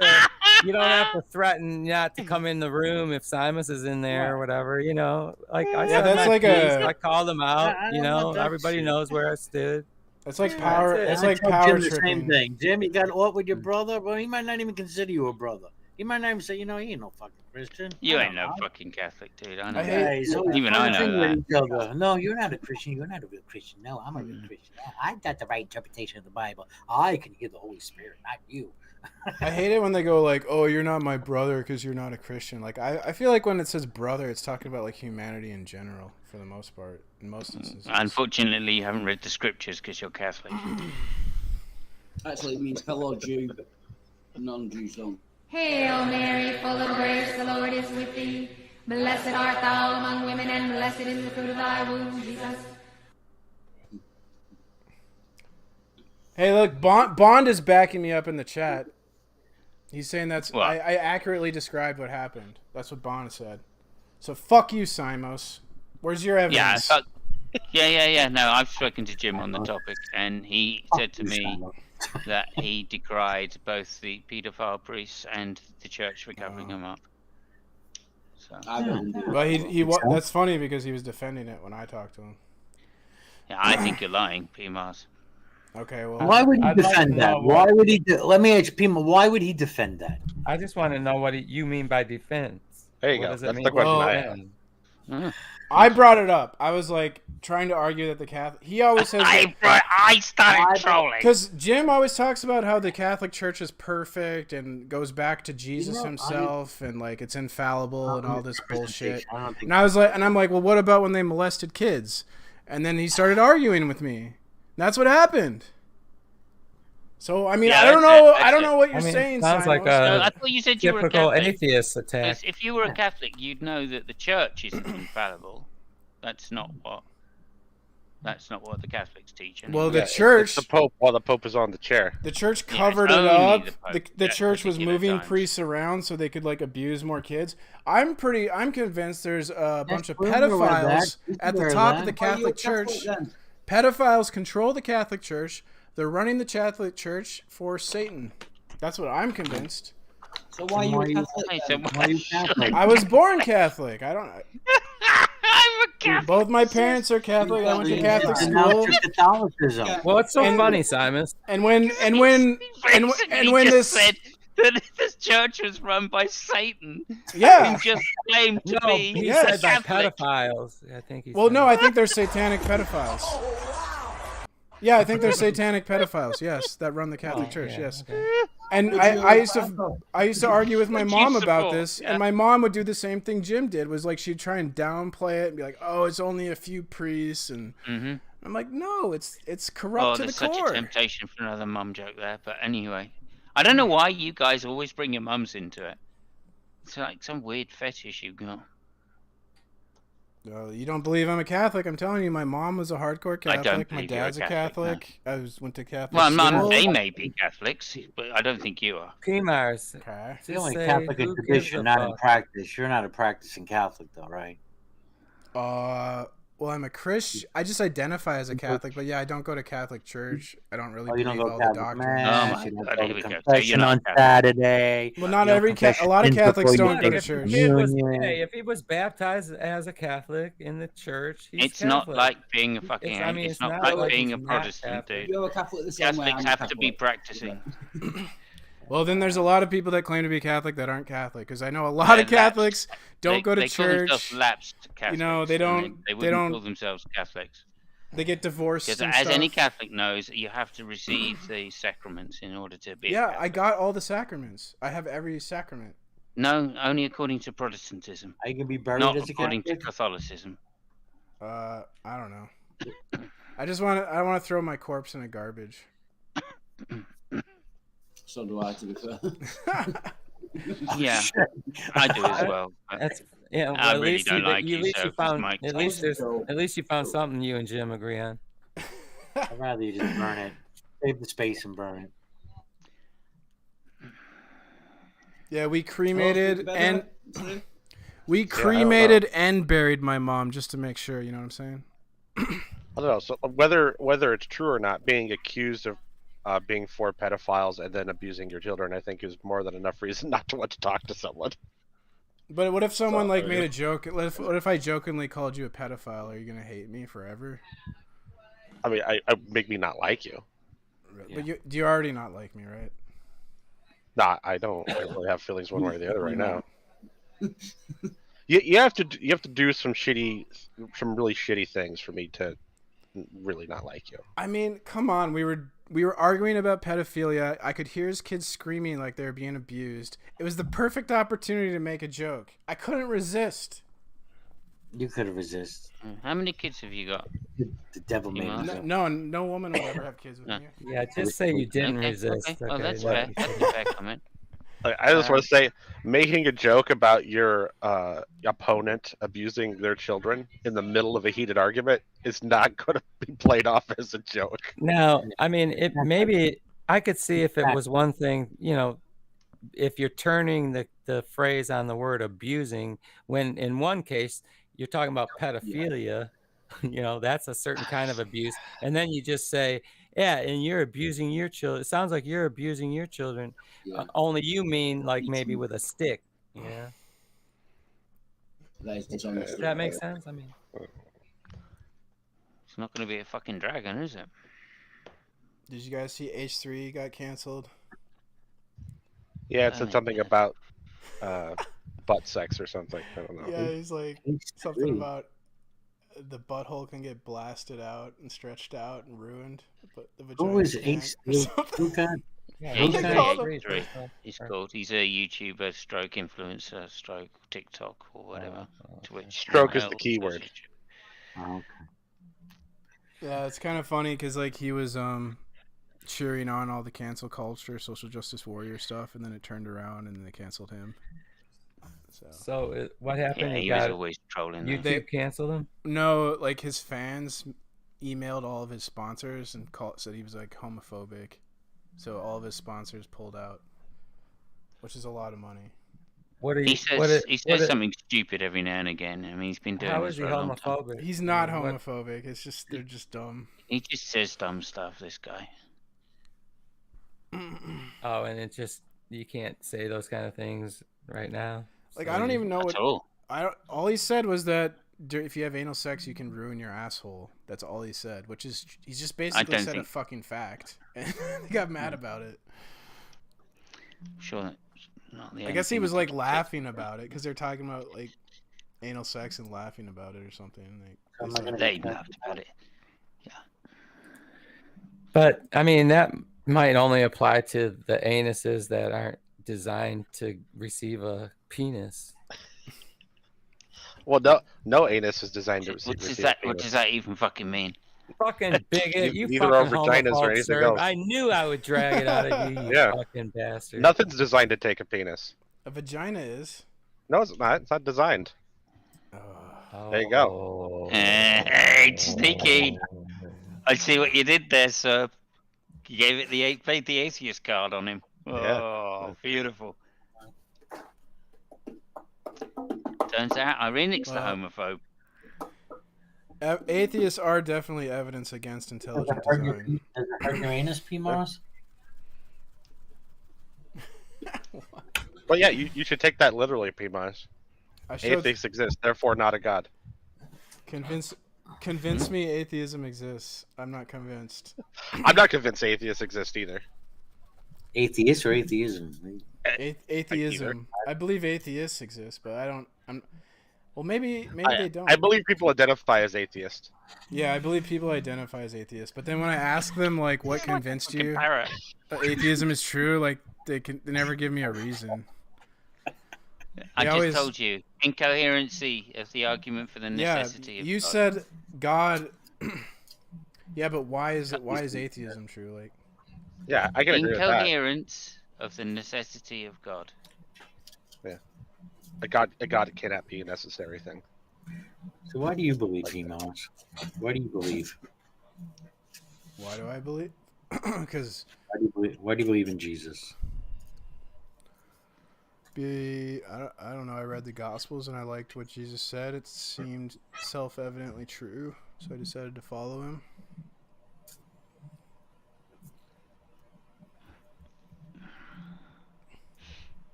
you don't have to threaten not to come in the room if Simus is in there or whatever. Like I Yeah, said, that's my like piece, a- I called him out. I don't know if that's- Everybody knows where I stood. It's like power. that's it. It's I like told power Jim the tripping. same thing. Jim, you got aught with your brother? Well, he might not even consider you a brother. He might not even say, he ain't no fucking Christian. You I ain't don't no know. fucking Catholic, dude. I know. I hate- Yeah, he's always Even I know fighting that. with each other. No, you're not a Christian. You're not a real Christian. No, I'm a real Christian. I got the right interpretation of the Bible. I can hear the Holy Spirit, not you. I hate it when they go like, "Oh, you're not my brother because you're not a Christian." Like, I feel like when it says brother, it's talking about like humanity in general, for the most part, in most instances. Unfortunately, you haven't read the scriptures because you're Catholic. Actually, it means hello, Jew. Non-Jews don't. Hail Mary, full of grace, the Lord is with thee. Blessed art thou among women, and blessed is the fruit of thy womb, Jesus. Hey, look, Bond is backing me up in the chat. He's saying that's What? I accurately described what happened. That's what Bond said. So fuck you, Simos. Where's your Yeah, evidence? yeah. No, I've spoken to Jim on the topic, and he said to me that he decried both the paedophile priests and the church for covering him up. So Well, that's funny because he was defending it when I talked to him. yeah, I think you're lying, PMARS. Okay, well, Why would he I'd like defend to that? know Why would he? Let me ask Pima. Why would he defend that? I just want to know what you mean by defense. There you What go. does it That's mean the question by I have. defense? I brought it up. I was like trying to argue that the Catholic. He always says I started trolling. because Jim always talks about how the Catholic Church is perfect and goes back to Jesus himself and like it's infallible and all this bullshit. And I was like, and I'm like, well, what about when they molested kids? And then he started arguing with me. That's what happened. So I mean, Yeah, I don't that's know. it, I don't that's know what you're I mean, saying. sounds like Simon. I thought you said you were a typical Catholic. atheist attack. 'Cause if you were a Catholic, you'd know that the church isn't infallible. That's not what the Catholics teach. Anyway. Well, the It's church. the Pope while the Pope is on the chair. The church Yeah, covered it's it only up. the Pope The at church was particular moving times. priests around so they could like abuse more kids. I'm convinced there's a bunch of we're aware of pedophiles that. at the We're top aware of the of Are you a Catholic Church. Catholic then? Pedophiles control the Catholic Church. They're running the Catholic Church for Satan. That's what I'm convinced. So why are you a Catholic Hey, then? so Why are you Catholic? I was born Catholic. I don't. I'm a Catholic. Both my parents are Catholic. I went to Catholic school. Catholicism. What's so funny, Simon? And when Basically just this said that this church was run by Satan. Yeah. Who just claimed to No, be he Yes. said by Catholic. pedophiles. I think he well, said. no, I think they're satanic pedophiles. Yeah, I think they're satanic pedophiles. Yes, that run the Catholic Church. yeah, Yes. okay. And I used to argue with my Which mom you about support, this, yeah. and my mom would do the same thing Jim did. Was like she'd try and downplay it and be like, "Oh, it's only a few priests," and Mm-hmm. I'm like, "No, it's Oh, corrupt to the there's such core." a temptation for another mum joke there. But anyway, I don't know why you guys always bring your mums into it. It's like some weird fetish you've got. You don't believe I'm a Catholic? I'm telling you, my mom was a hardcore I don't Catholic. My believe you're a dad's a Catholic, no. Catholic. Went to Catholic Well, school. they may be Catholics, but I don't think you are. P-Mars. Okay. You're only say, Catholic in who gives tradition, a not in fuck? practice. You're not a practicing Catholic, though, right? Well, I'm a Christian. I just identify as a Catholic, but yeah, I don't go to Catholic church. I don't really Oh, you believe don't go all Catholic the doctrines. mass. Oh You my don't God, go here to we go. So you're confession not on Catholic. Saturday. Well, not You don't every confess a lot of your sins Catholics before you don't go to take church. If he was baptized as a Catholic in the church, he's It's not Catholic. like being a fucking. It's- I mean, it's it's not not like like being he's a not Protestant, Catholic. dude. You're a Catholic the same way Catholics I'm a have to be Catholic. practicing. Well, then there's a lot of people that claim to be Catholic that aren't Catholic, because I know a lot of They're Catholics don't they, go to they call themselves church. lapsed Catholics. You know, they and don't. They They wouldn't call don't. themselves Catholics. They get divorced Because and as any stuff. Catholic knows, you have to receive the sacraments in order to be. a Yeah, I Catholic. got all the sacraments. I have every sacrament. No, only according to Protestantism. Are you gonna be buried Not as a according to Catholic? Catholicism. I don't know. I just want to. I want to throw my corpse in a garbage. So do I, to be fair. Yeah, I do as well. but That's yeah. Well, I at really least don't you, like you, you, at least so you it's found Mike. at least you found something you and Jim agree on. I'd rather you just burn it. Save the space and burn it. Yeah, we cremated better, and today? we don't know. cremated and buried my mom just to make sure. You know what I'm saying? I don't know. So whether it's true or not, being accused of being for pedophiles and then abusing your children, I think, is more than enough reason not to want to talk to someone. But what if someone like I made mean- a joke? What if I jokingly called you a pedophile? Are you gonna hate me forever? I mean, I make me not like you. But you already not like me, right? Nah, I don't really have feelings one way or the other right now. You have to do some really shitty things for me to really not like you. I mean, come on. We were arguing about pedophilia. I could hear his kids screaming like they were being abused. It was the perfect opportunity to make a joke. I couldn't resist. You could have resisted. How many kids have you got? The devil made No, me. No woman will ever have kids with No. me. Yeah, just say you didn't Okay, resist. okay. Oh, that's that- fair. That's a fair comment. I just want to say, making a joke about your opponent abusing their children in the middle of a heated argument is not going to be played off as a joke. Now, I mean, it maybe I could see if it was one thing, you know, if you're turning the phrase on the word abusing, when in one case you're talking about pedophilia, you know, that's a certain kind of abuse, and then you just say, yeah, and you're abusing your children. It sounds like you're abusing your children. Yeah. Only you mean like maybe with a stick. Yeah. That is Does dishonest. that make sense? I mean, It's not going to be a fucking dragon, is it? Did you guys see H3 got canceled? Yeah, it said something about butt sex or something. I don't know. Yeah, he's like something about the butthole can get blasted out and stretched out and ruined, but the vagina Who is can't, or H3? something. Who got? yeah, What they call them? H3. He's called. He's a YouTuber, stroke influencer, stroke TikTok or whatever. Twitch. Stroke is the else, key word. YouTube. Oh, okay. Yeah, it's kind of funny because like he was cheering on all the cancel culture, social justice warrior stuff, and then it turned around and they canceled him. So what happened? Yeah, He he was got always trolling. YouTube them. canceled him. No, like his fans emailed all of his sponsors and said he was like homophobic, so all of his sponsors pulled out, which is a lot of money. What are you? He says something stupid every now and again. I mean, he's been doing How this is he for a long time. homophobic? He's not What- homophobic. It's just they're just dumb. He just says dumb stuff. This guy. Oh, and it just you can't say those kind of things right now. Like So I don't you- even know what At all. all he said was that if you have anal sex, you can ruin your asshole. That's all he said, which is he's just basically said a fucking fact, and he got mad about it. Sure. That's not the I guess he only was thing like to laughing about it because they're talking about like anal sex and laughing about it or something. Like, They laughed about it. But I mean, that might only apply to the anuses that aren't designed to receive a penis. Well, no anus is designed to receive. What does that even fucking mean? Fucking bigot, you Neither fucking are vaginas or homophobe, anything sir. else. I knew I would drag it out of you, you Yeah. fucking bastard. Nothing's designed to take a penis. a vagina is. No, it's not. It's not designed. There you go. Hey, sneaky. I see what you did there, sir. You gave it played the atheist card on him. Oh, beautiful. Turns out Irenic's the homophobe. Atheists are definitely evidence against intelligent design. Does it hurt your anus, PMOS? But yeah, you should take that literally, P-Mars. Atheists exist, therefore not a god. Convince me atheism exists. I'm not convinced. I'm not convinced atheists exist either. Atheist or atheism? Atheism. I believe atheists exist, but I don't. Well, maybe they don't. I believe people identify as atheist. Yeah, I believe people identify as atheists, but then when I ask them like what convinced you that atheism is true, like they never give me a reason. I just told you incoherency of the argument for the necessity of you God. said God. Yeah, but why is atheism true? Like, yeah, I can agree with that. Incoherence of the necessity of God. Yeah, a god cannot be a necessary thing. So why do you believe, PMOS? Why do you believe? Why do I believe? Because why do you believe in Jesus? I don't know. I read the Gospels and I liked what Jesus said. It seemed self-evidently true, so I decided to follow him.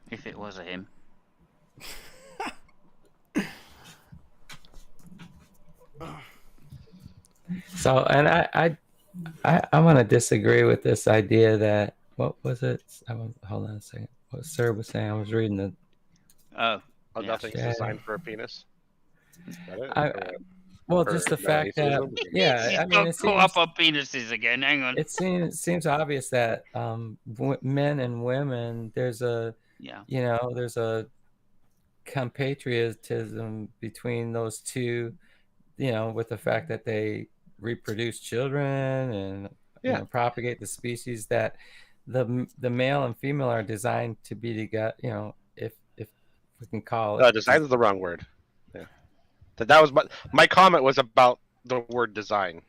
If it was a him. So, and I want to disagree with this idea that, what was it? Hold on a second. What Sir was saying, I was reading the. Nothing's designed for a penis. Is that it? Well, just the fact that, yeah, I mean, it caught up on penises again. Hang on. It seems obvious that men and women, there's a compatriotism between those two, with the fact that they reproduce children and propagate the species, that the male and female are designed to be together. If we can call it. Design is the wrong word. Yeah, that was my comment was about the word design.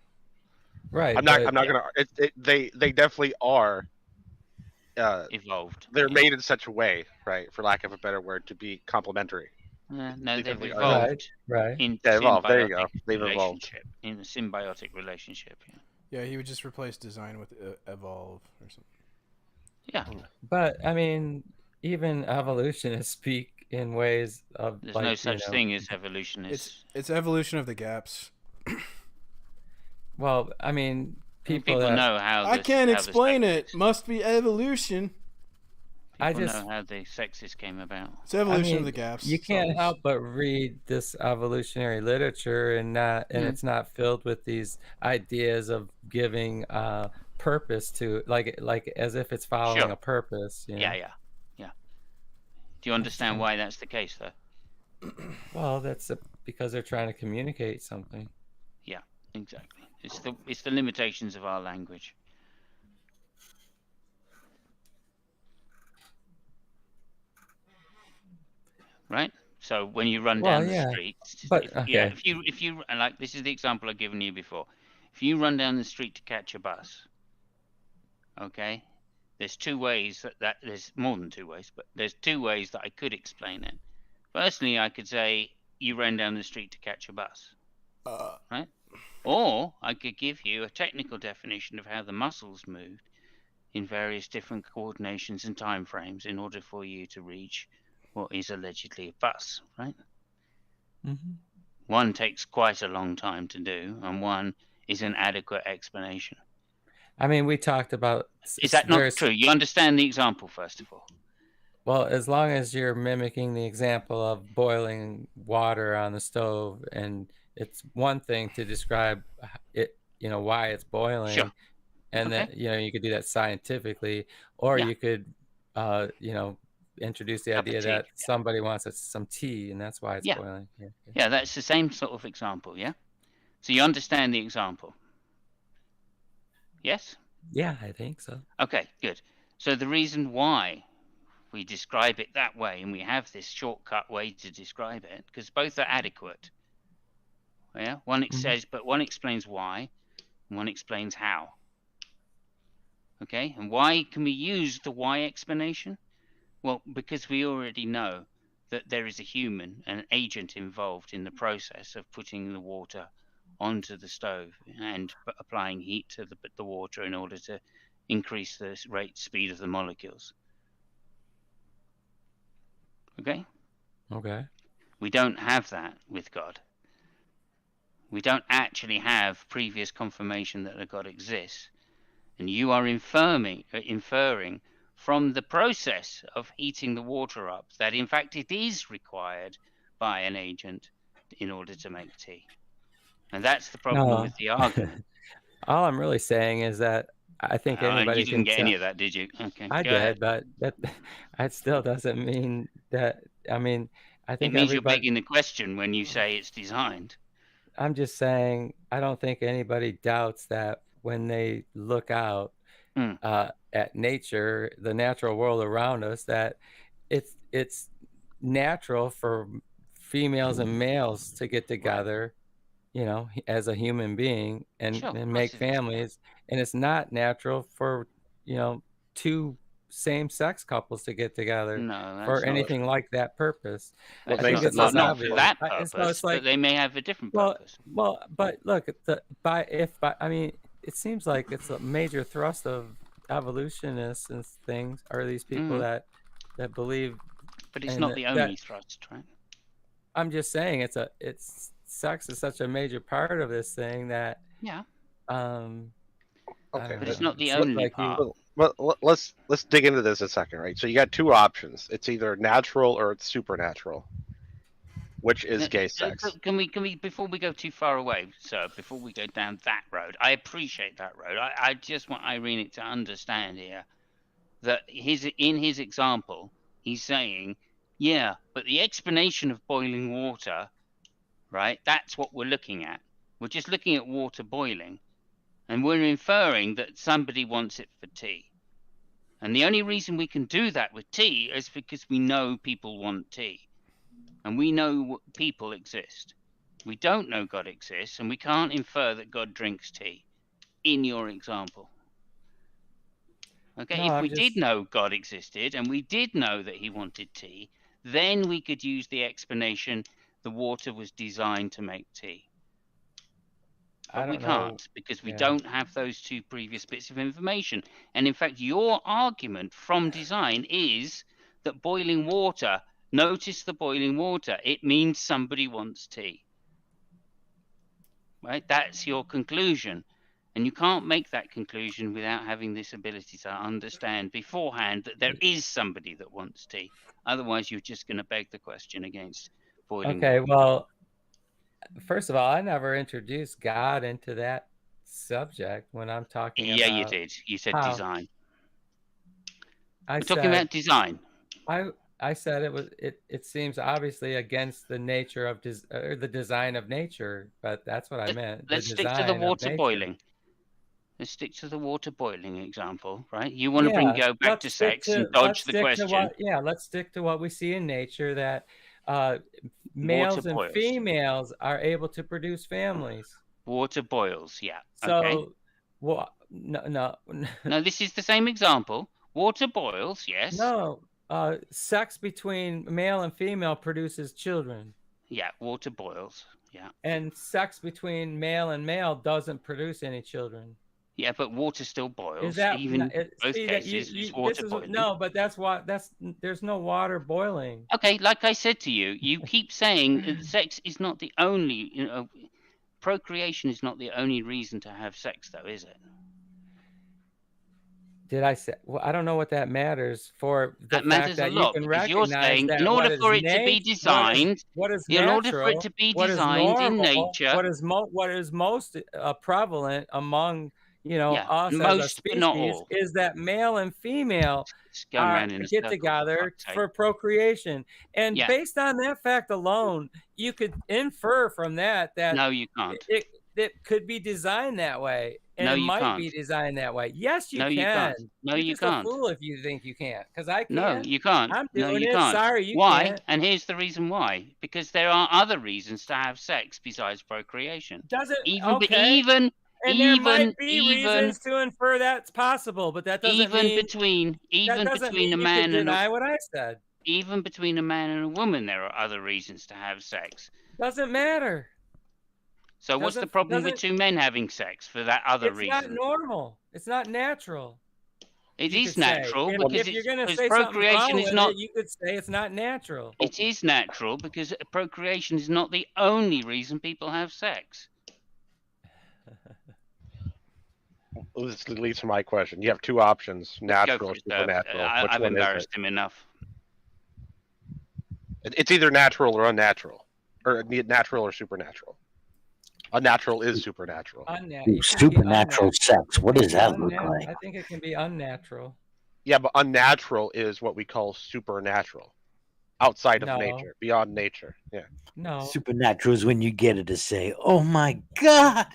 Right. I'm not gonna. They definitely are. Evolved. They're made in such a way, right, for lack of a better word, to be complementary. No, they've evolved. Right. They evolved. There you go. They've evolved. In a symbiotic relationship. Yeah, he would just replace design with evolve or something. Yeah. But I mean, even evolutionists speak in ways of. There's no such thing as evolutionists. It's evolution of the gaps. Well, I mean, people know how. I can't explain it. Must be evolution. People know how the sexes came about. It's evolution of the gaps. You can't help but read this evolutionary literature, and it's not filled with these ideas of giving purpose to, like as if it's following a purpose. Yeah. Do you understand why that's the case, though? Well, that's because they're trying to communicate something. Yeah, exactly. It's the limitations of our language. Right? So when you run down the streets, if you like, this is the example I've given you before. If you run down the street to catch a bus, okay, there's two ways that there's more than two ways, but there's two ways that I could explain it. Firstly, I could say you ran down the street to catch a bus, right? Or I could give you a technical definition of how the muscles moved in various different coordinations and time frames in order for you to reach what is allegedly a bus, right? Mm-hmm. One takes quite a long time to do, and one is an adequate explanation. I mean, we talked about. Is that not true? You understand the example, first of all? Well, as long as you're mimicking the example of boiling water on the stove, and it's one thing to describe it, why it's boiling, Sure. and Okay. that, you could do that scientifically, or Yeah. you could, introduce the Cup of idea tea, that somebody wants some tea, and that's why it's Yeah. boiling. Yeah. Yeah, that's the same sort of example, yeah? So you understand the example? Yes? Yeah, I think so. Okay, good. So the reason why we describe it that way, and we have this shortcut way to describe it, because both are adequate. Yeah, one says, but one explains why, and one explains how. Okay, and why can we use the why explanation? Well, because we already know that there is a human, an agent involved in the process of putting the water onto the stove and applying heat to the water in order to increase the speed of the molecules. Okay? Okay. We don't have that with God. We don't actually have previous confirmation that a God exists. And you are inferring from the process of heating the water up that in fact it is required by an agent in order to make tea. And that's the problem No. with the argument. All I'm really saying is that I think anybody you didn't can get tell. any of that, did you? Okay. I go did, ahead. but that still doesn't mean that. I mean, I It think means you're everybody. begging the question when you say it's designed. I'm just saying I don't think anybody doubts that when they look out at nature, the natural world around us, that it's natural for females and males to get together, as a human being and Sure, of make course it is. families, and it's not natural for two same-sex couples to get together No, for that's not anything true. like that purpose. What I makes think it it's not just not obvious. for that And so purpose, it's like, but they may have a different well, purpose. but look, I mean, it seems like it's a major thrust of evolutionists and things are these people that believe. But it's in not the that- only thrust, right? I'm just saying it's sex is such a major part of this thing that Yeah. Okay, But it's not the It seems only like you- part. Well, let's dig into this a second, right? So you got two options. It's either natural or it's supernatural. Which is gay sex? Can we before we go too far away, sir, before we go down that road, I appreciate that road. I just want Irene to understand here that in his example, he's saying, yeah, but the explanation of boiling water, right? That's what we're looking at. We're just looking at water boiling, and we're inferring that somebody wants it for tea. And the only reason we can do that with tea is because we know people want tea. And we know people exist. We don't know God exists, and we can't infer that God drinks tea in your example. Okay, No, if I'm we just- did know God existed and we did know that he wanted tea, then we could use the explanation the water was designed to make tea. I But we don't know. can't because we Yeah. don't have those two previous bits of information. And in fact, your argument from design is that boiling water, notice the boiling water, it means somebody wants tea. Right? That's your conclusion. And you can't make that conclusion without having this ability to understand beforehand that there is somebody that wants tea. Otherwise, you're just going to beg the question against boiling Okay, water. well, first of all, I never introduced God into that subject when I'm talking Yeah, about. you did. You said how. design. I We're talking said- about design. I said it seems obviously against the nature of the design of nature, but that's what I meant. Let's stick to the water boiling. Let's stick to the water boiling example, right? You want to go back to sex and dodge the question. Let's stick to what we see in nature, that males and boils. females are able to produce families. Water boils, yeah. So, Okay. what? No. No, this is the same example. Water boils, yes. No, sex between male and female produces children, Yeah, water boils, yeah. and sex between male and male doesn't produce any children. Yeah, but water still boils. Is that even both see, that cases you, is water this is boiling. no, but that's there's no water boiling. Okay, like I said to you, you keep saying that sex is not the only, procreation is not the only reason to have sex, though, is it? Did I say? Well, I don't know what that matters for the That fact matters that a you lot can because you're recognize saying that in order what is for it to be designed, what is in order for it natural, to be what is designed in normal, nature, what is most prevalent among yeah, us as a most but not species all. is that male and female It's going round in a get circle, together for fuck's sake. for procreation, and Yeah. based on that fact alone, you could infer from that No, you can't. it could be designed that way. And No, it you might can't. be designed that way. Yes, you No, can. you can't. No, You're you just can't. a fool if you think you can't. Because I can. No, you can't. I'm No, doing you it. can't. Sorry, you Why? can't. And here's the reason why. Because there are other reasons to have sex besides procreation. Doesn't Even, okay. And there might be even reasons to infer that's possible, but that doesn't even mean between that doesn't mean a you man can and deny what I said. even between a man and a woman, there are other reasons to have sex. Doesn't matter. So what's the problem with two men having sex for that other It's reason? not normal. It's not natural. It you is could say. natural If, because if you're going to because say something wrong procreation is with not. it, you could say it's not natural. It is natural because procreation is not the only reason people have sex. This leads to my question. You have two options: natural Go or for it, supernatural. Which I've one is embarrassed it? him enough. It's either natural or unnatural, or natural or supernatural. Unnatural is supernatural. Supernatural sex. What does that look like? I think it can be unnatural. Yeah, but unnatural is what we call supernatural, outside of No. nature, beyond nature. Yeah. No. Supernatural is when you get it to say, "Oh my God."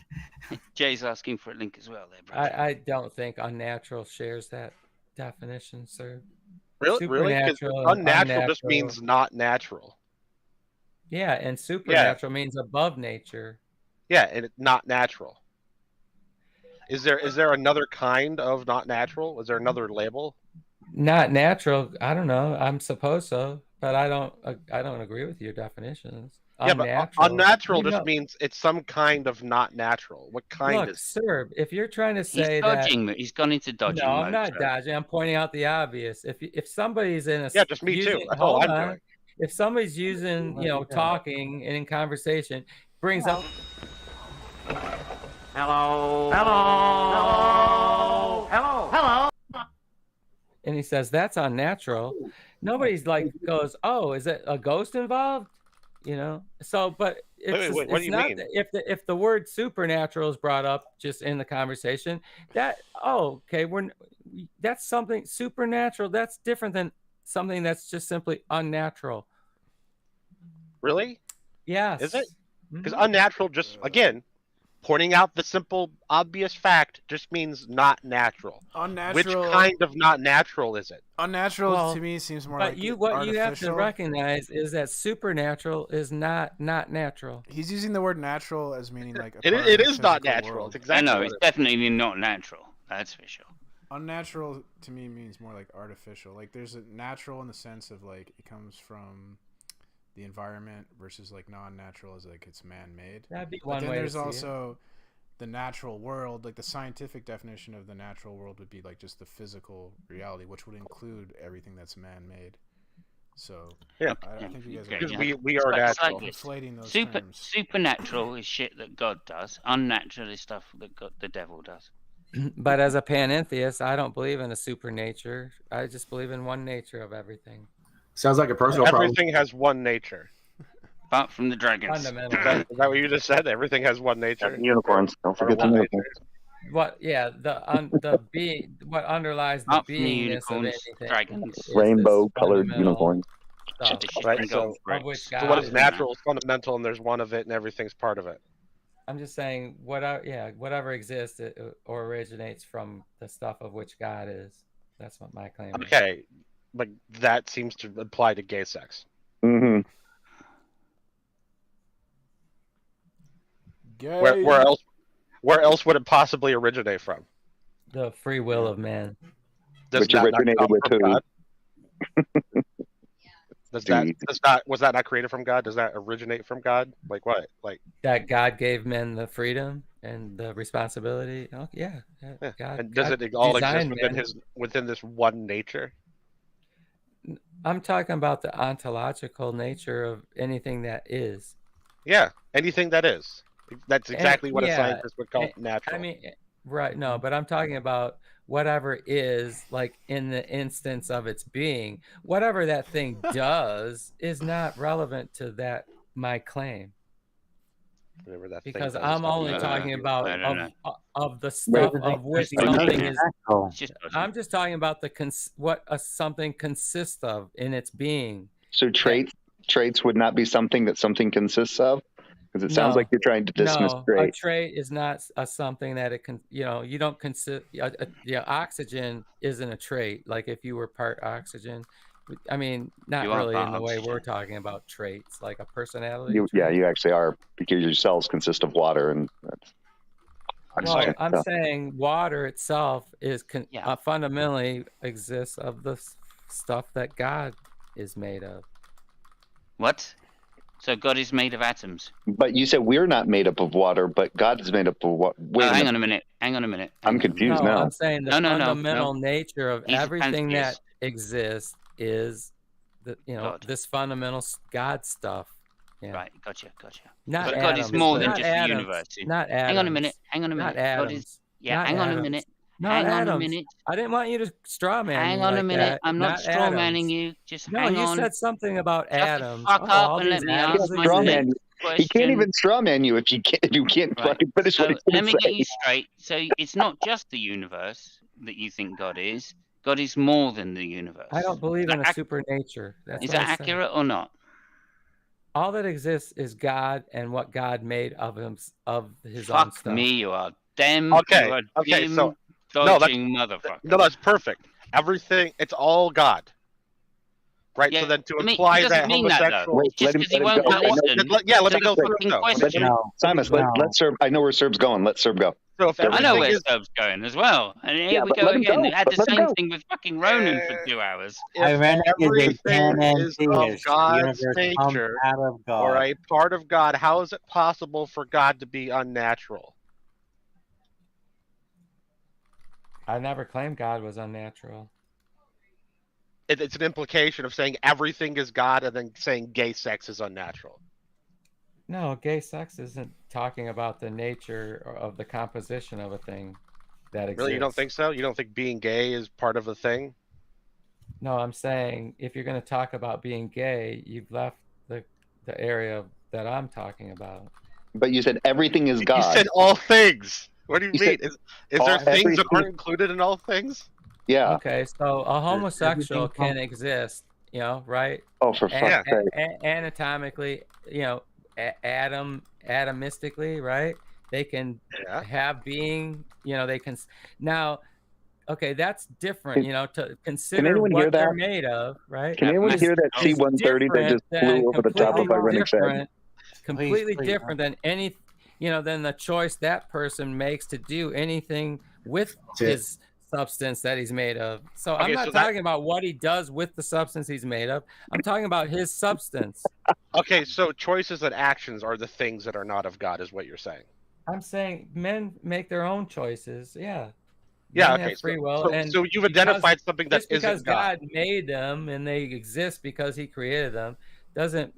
Jay's asking for a link as well, there, brother. I don't think unnatural shares that definition, sir. Really? 'Cause Supernatural and unnatural just unnatural. means not natural. Yeah, and supernatural means above nature. Yeah, and it's not natural. Is there another kind of not natural? Is there another label? Not natural. I don't know. I'm suppose so, but I don't agree with your definitions. Yeah, but unnatural You just know- means it's some kind of not natural. What kind Look, is? sir, if you're trying to say He's dodging. He's gone into dodging no, mode. I'm not sir. dodging. I'm pointing out the obvious. If somebody's in a Yeah, just me too. using- That's all hold I'm on. doing. If somebody's using, talking and in conversation brings up. Hello. Hello. Hello. Hello. And he says that's unnatural. Nobody's like goes, oh, is it a ghost involved? So, but it's, wait, what it's do you not mean? if the word supernatural is brought up just in the conversation, that's something supernatural. That's different than something that's just simply unnatural. Really? Yes. Is it? Mm-hmm. Because unnatural just again pointing out the simple obvious fact just means not natural. Unnatural. Which kind of not natural is it? Unnatural Well, to me seems more But like what you have to artificial. recognize is that supernatural is not natural. He's using the word natural as meaning like It part of the is not physical natural. world. It's exactly. No, what it's it is. definitely not natural. That's for sure. Unnatural to me means more like artificial. Like there's a natural in the sense of like it comes from the environment versus like non-natural as like it's man-made. That'd be But one then way to there's see it. also the natural world. Like the scientific definition of the natural world would be like just the physical reality, which would include everything that's man-made. So Yeah. I think you guys are Because we are It's natural. like this. conflating those terms. Supernatural is shit that God does. Unnatural is stuff that the devil does. But as a panentheist, I don't believe in a supernature. I just believe in one nature of everything. Sounds like a personal problem. Everything has one nature. Apart from the dragons. Fundamental. Is that what you just said? Everything has one nature. Unicorns. Don't forget the unicorns. What? Yeah, the being. What underlies the Apart from the beingness of unicorns, anything? dragons. is this Rainbow-colored fundamental unicorns. stuff Right. So, of which so God what is is. natural is fundamental, and there's one of it, and everything's part of it. I'm just saying, whatever exists or originates from the stuff of which God is. That's what my claim is. Okay, but that seems to apply to gay sex. Mm-hmm. Gay. Where else would it possibly originate from? The free will of man. Does Which that not originated come with from who? God? Was See, that not created from God? Does that originate from God? Like what? Like That God gave men the freedom and the responsibility. Oh yeah, yeah. God. And does God it all exist designed within men. within this one nature? I'm talking about the ontological nature of anything that is. Yeah, anything that is. That's exactly what a yeah, scientist would call and- natural. I mean, right? No, but I'm talking about whatever is, like in the instance of its being. Whatever that thing does is not relevant to that my claim. Whatever that thing Because does, I'm that only means- talking about I don't of the stuff of which something is. It's just I'm just talking about what something consists of in its being. so traits would not be something that something consists of, because it sounds No. like you're trying to dismiss No, a traits. trait is not something that it can. You don't consider. Yeah, oxygen isn't a trait. Like if you were part oxygen, I mean, not You are really in part the way we're oxygen. talking about traits, like a personality. You actually are, because your cells consist of water, and that's Well, oxygen. I'm So, saying water itself is Yeah. fundamentally exists of the stuff that God is made of. What? So God is made of atoms. but you said we're not made up of water, but God is made up of what? Wait, Oh, hang on a minute. Hang on a minute. I'm confused No, now. I'm saying the No. fundamental nature of He's a everything that pantheist. exists is the God. this fundamental God stuff. Yeah. Right, gotcha. Not But God is atoms, more than not just the atoms, universe. Not atoms. Hang on a minute. Not God atoms. is. Yeah, Not hang on a atoms. minute. Not Hang on a atoms. minute. I didn't want you to straw man Hang me on a like minute. that. I'm not straw manning atoms. you. Just No, hang you on. said something about Shut the atoms. fuck up all and let these me atoms ask my Straw exist. man you. question. He can't even straw man you if you can't Right. fucking finish So what he's let going me to get say. you straight. So it's not just the universe that you think God is. God is more than the universe. I don't believe in a Is supernature. That's Is what that I said. accurate or not? All that exists is God and what God made of him, of his own Fuck stuff. me, you are damn. Okay, You are okay, dim so no, that's dodging motherfucker. no, that's perfect. Everything, it's all God, right? Yeah, So then to I mean, imply it doesn't that mean that, though. homosexual, Wait, Just let him because he go. won't I know- listen. yeah, let to me go the through fucking it, though. Let me, question. Simus, let Serb. I know where Serb's going. Let Serb go. so if I know everything where is, Stubbs going as well. And here Yeah, we but go let him again. go. They had But the let him same go. thing with fucking Ronan for 2 hours. if Ironic is a everything is of panentheist. The God's universe comes nature out of God. or a part of God, how is it possible for God to be unnatural? I never claimed God was unnatural. It's an implication of saying everything is God and then saying gay sex is unnatural. No, gay sex isn't talking about the nature of the composition of a thing that exists. Really, you don't think so? You don't think being gay is part of a thing? No, I'm saying if you're going to talk about being gay, you've left the area that I'm talking about. But you said everything is You God. said all things. What do you You mean? said Is all- there things that everything- aren't included in all things? Yeah. Okay, so a homosexual everything can exist, right? Oh, for fuck's sake. Anatomically, atomistically, right? They can Yeah. have being, they can now. Okay, that's different, Can- to consider anyone hear what they're that? made of, right? Can anyone hear that is C-130 that just different flew over the than top of Irenic's head? different- completely please, different than any, than the choice that person makes to do anything with his substance that he's made of. So I'm Okay, not so that- talking about what he does with the substance he's made of. I'm talking about his substance. Okay, so choices and actions are the things that are not of God, is what you're saying. I'm saying men make their own choices. Yeah. Yeah, Men okay. have free So, will, so, and so you've because- identified something that just because isn't God. God made them and they exist because He created them doesn't,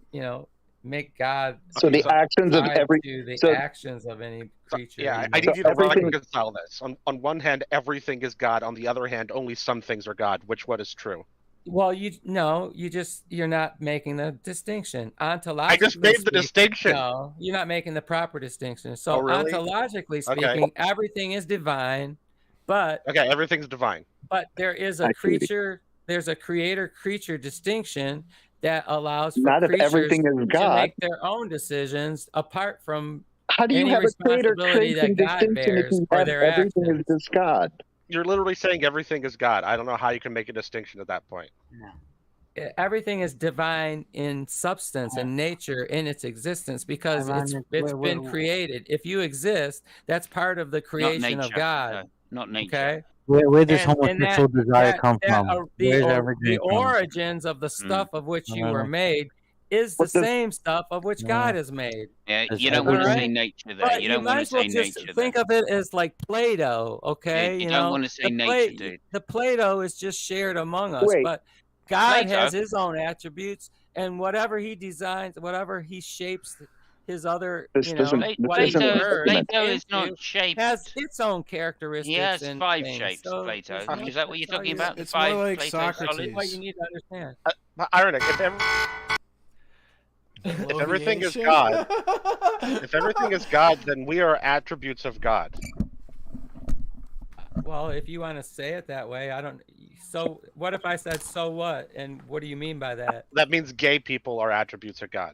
make God. So the actions of tied every to the so actions of any creature. Yeah, he I need made. you to everything- reconcile this. On one hand, everything is God. On the other hand, only some things are God. What is true? Well, you're not making the distinction. Ontologically, I just made the distinction. No, you're not making the proper distinction. So, Oh, really? ontologically Okay. speaking, everything is divine, but Okay, everything's divine. there is I a see. creature. There's a creator-creature distinction that allows for Not if creatures everything is to God. make their own decisions apart from How do you any have a creator responsibility trait and that God distinction if bears you for have their everything actions. is just God? You're literally saying everything is God. I don't know how you can make a distinction at that point. Everything is divine in substance and nature in its existence because it's Ironic. been created. If you exist, that's part of the Not creation nature. of God. No, not nature. Okay, Where does And homosexual desire come that from? Where's everything the from? origins of the stuff of which you were made is the What does- same stuff of which God is made. Yeah, Does you don't want to everything- say nature there. But You don't might want to as well say just nature think there. of it as like Play-Doh, okay? you You don't know, want to say the nature, dude. The Play-Doh is just shared among us, Wait. but God Play-Doh? has his own attributes, and whatever he designs, whatever he shapes his other, This you know, doesn't- Play- this what he isn't Play-Doh, converts Play-Doh is into not shaped. has its own characteristics. He has and 5 things. shapes, So Plato. there's Is that what you're that's all talking you- about? It's 5 more like Plato Socrates. solids? What you need to understand. Ironic. If everything is God, if everything is God, then we are attributes of God. Well, if you want to say it that way, I don't. So, what if I said, "So what?" And what do you mean by that? That means gay people are attributes of God.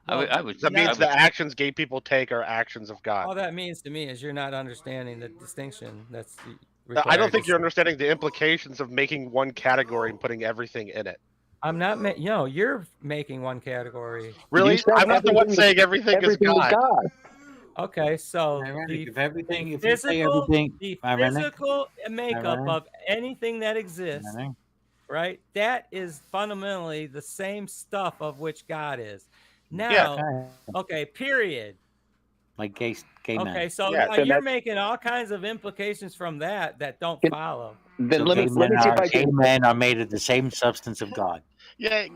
I would. That means the actions gay people take are actions of All God. that means to me is you're not understanding the distinction. That's. I don't think you're understanding the implications of making one category and putting everything in it. I'm not. You're making one category. Really? said I'm not the one everything is- saying everything is God. Okay, so Ironic. the If you say physical, everything, the ironic. physical makeup Ironic. of anything that exists, Ironic. right? That is fundamentally the same stuff of which God is. Now, Yeah. okay, period. Like gay men. Okay, so Yeah, now then you're that's- making all kinds of implications from that don't Can- follow. Then So let me gay see men if I gay can. men are made of the same substance of God. Yeah,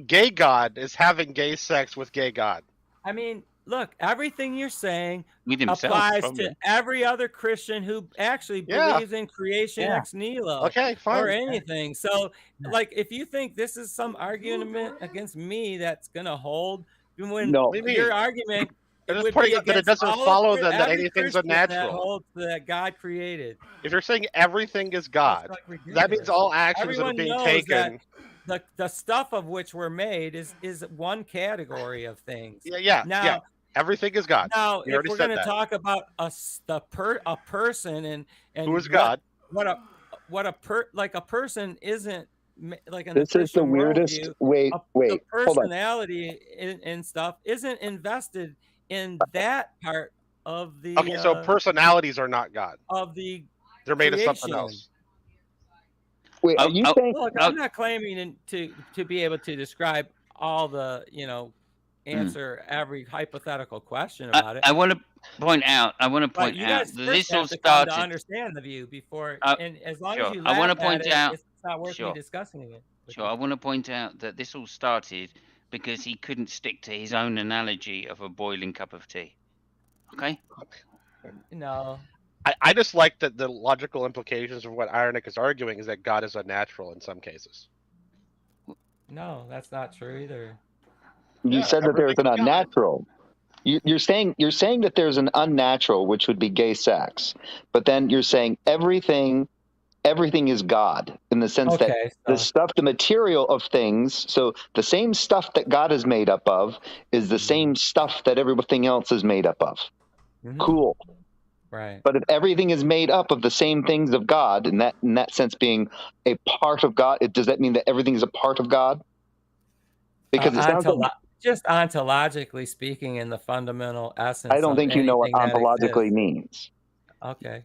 gay God is having gay sex with gay God. I mean, look, everything you're saying With himself, applies probably. to every other Christian who actually Yeah. believes in creation Yeah. ex nihilo. Okay, fine. Or anything. So, like, if you think this is some argument against me that's gonna hold, when No. What do you mean? your argument I'm just would pointing be out that it against doesn't all of follow the- then that every anything's Christian that unnatural. holds that God created. If you're saying everything is God, That's like that means all actions Everyone that are being knows taken. that the stuff of which we're made is one category of things. Yeah. Now, Everything is God. Now, You if already we're said going to that. talk about a person and Who is God? what a person isn't like in This the is the Christian weirdest. worldview, Wait, the hold on. personality and stuff isn't invested in that part of the Okay, so personalities are not God. of the They're made of something creation. else. Wait, are you saying? Look, I'm not claiming to be able to describe all the answer every hypothetical question about it. I want to point out. But you guys that first this all have to come to started. understand the view before, Uh, and as long sure. as you I wanna laugh at point it, out- it's not worth sure. me discussing it. with Sure, you. I want to point out that this all started because he couldn't stick to his own analogy of a boiling cup of tea. Okay. No, I just like that the logical implications of what Ironic is arguing is that God is unnatural in some cases. no, that's not true either. You Yeah, said that there's an everything's God. unnatural. You're saying that there's an unnatural, which would be gay sex, but then you're saying everything is God in the sense that Okay, the so stuff, the material of things. So the same stuff that God is made up of is the same stuff that everything else is made up of. Mhm. Cool. right. But if everything is made up of the same things of God, in that sense being a part of God, does that mean that everything is a part of God? Because it sounds like Just ontologically speaking, in the fundamental essence. I don't of think you know what anything that ontologically exists. means. Okay.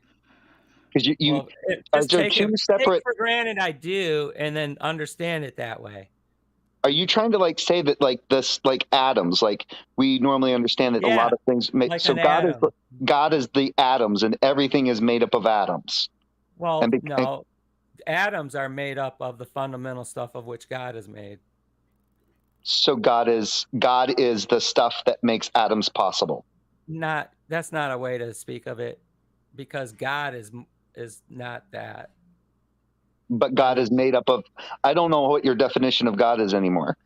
Because you Well, are just there take two it separate? take for granted I do, and then understand it that way. Are you trying to say that like atoms, like we normally understand that a Yeah, lot of things make like so an God atom. is the atoms and everything is made up of atoms. Well, And no, atoms are made up of the fundamental stuff of which God is made. So God is the stuff that makes atoms possible. That's not a way to speak of it, because God is not that. But God is made up of. I don't know what your definition of God is anymore,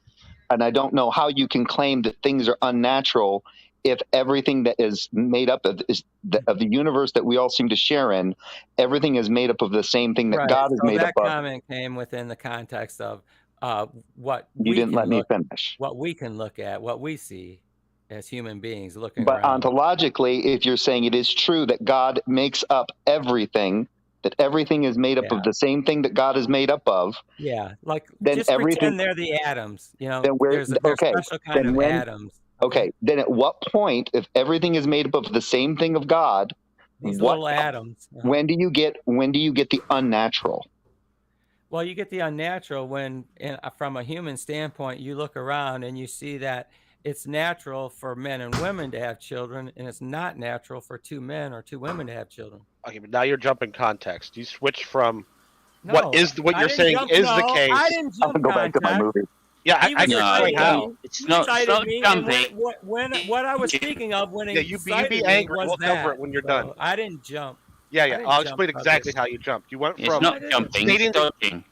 and I don't know how you can claim that things are unnatural if everything that is made up of the universe that we all seem to share in, everything is made up of the same thing that Right. God is So made that up of. comment came within the context of what You we didn't can let me look, finish. what we can look at, what we see as human beings looking But around. ontologically, if you're saying it is true that God makes up everything, that everything is made up Yeah. of the same thing that God is made up of, Yeah, like then just everything. pretend they're the atoms. Then where? There's Okay. special kind Then of when? atoms. Okay. Then at what point, if everything is made up of the same thing of God, These What? little atoms. When do you get the unnatural? Well, you get the unnatural when, from a human standpoint, you look around and you see that it's natural for men and women to have children, and it's not natural for two men or two women to have children. Okay, but now you're jumping context. You switch from No, what I you're didn't saying jump- is no, the case. I didn't I'm jump gonna go back to my contact. movie. Yeah, He I was can No, explain citing how. me. It's He not cited me, and jumping. what I was speaking of when he Yeah, you be cited me angry. was We'll that. cover it when you're So done. I didn't jump. Yeah, I yeah. didn't I'll jump explain on exactly this. how you jumped. You went It's from not jumping, stating it's dodging.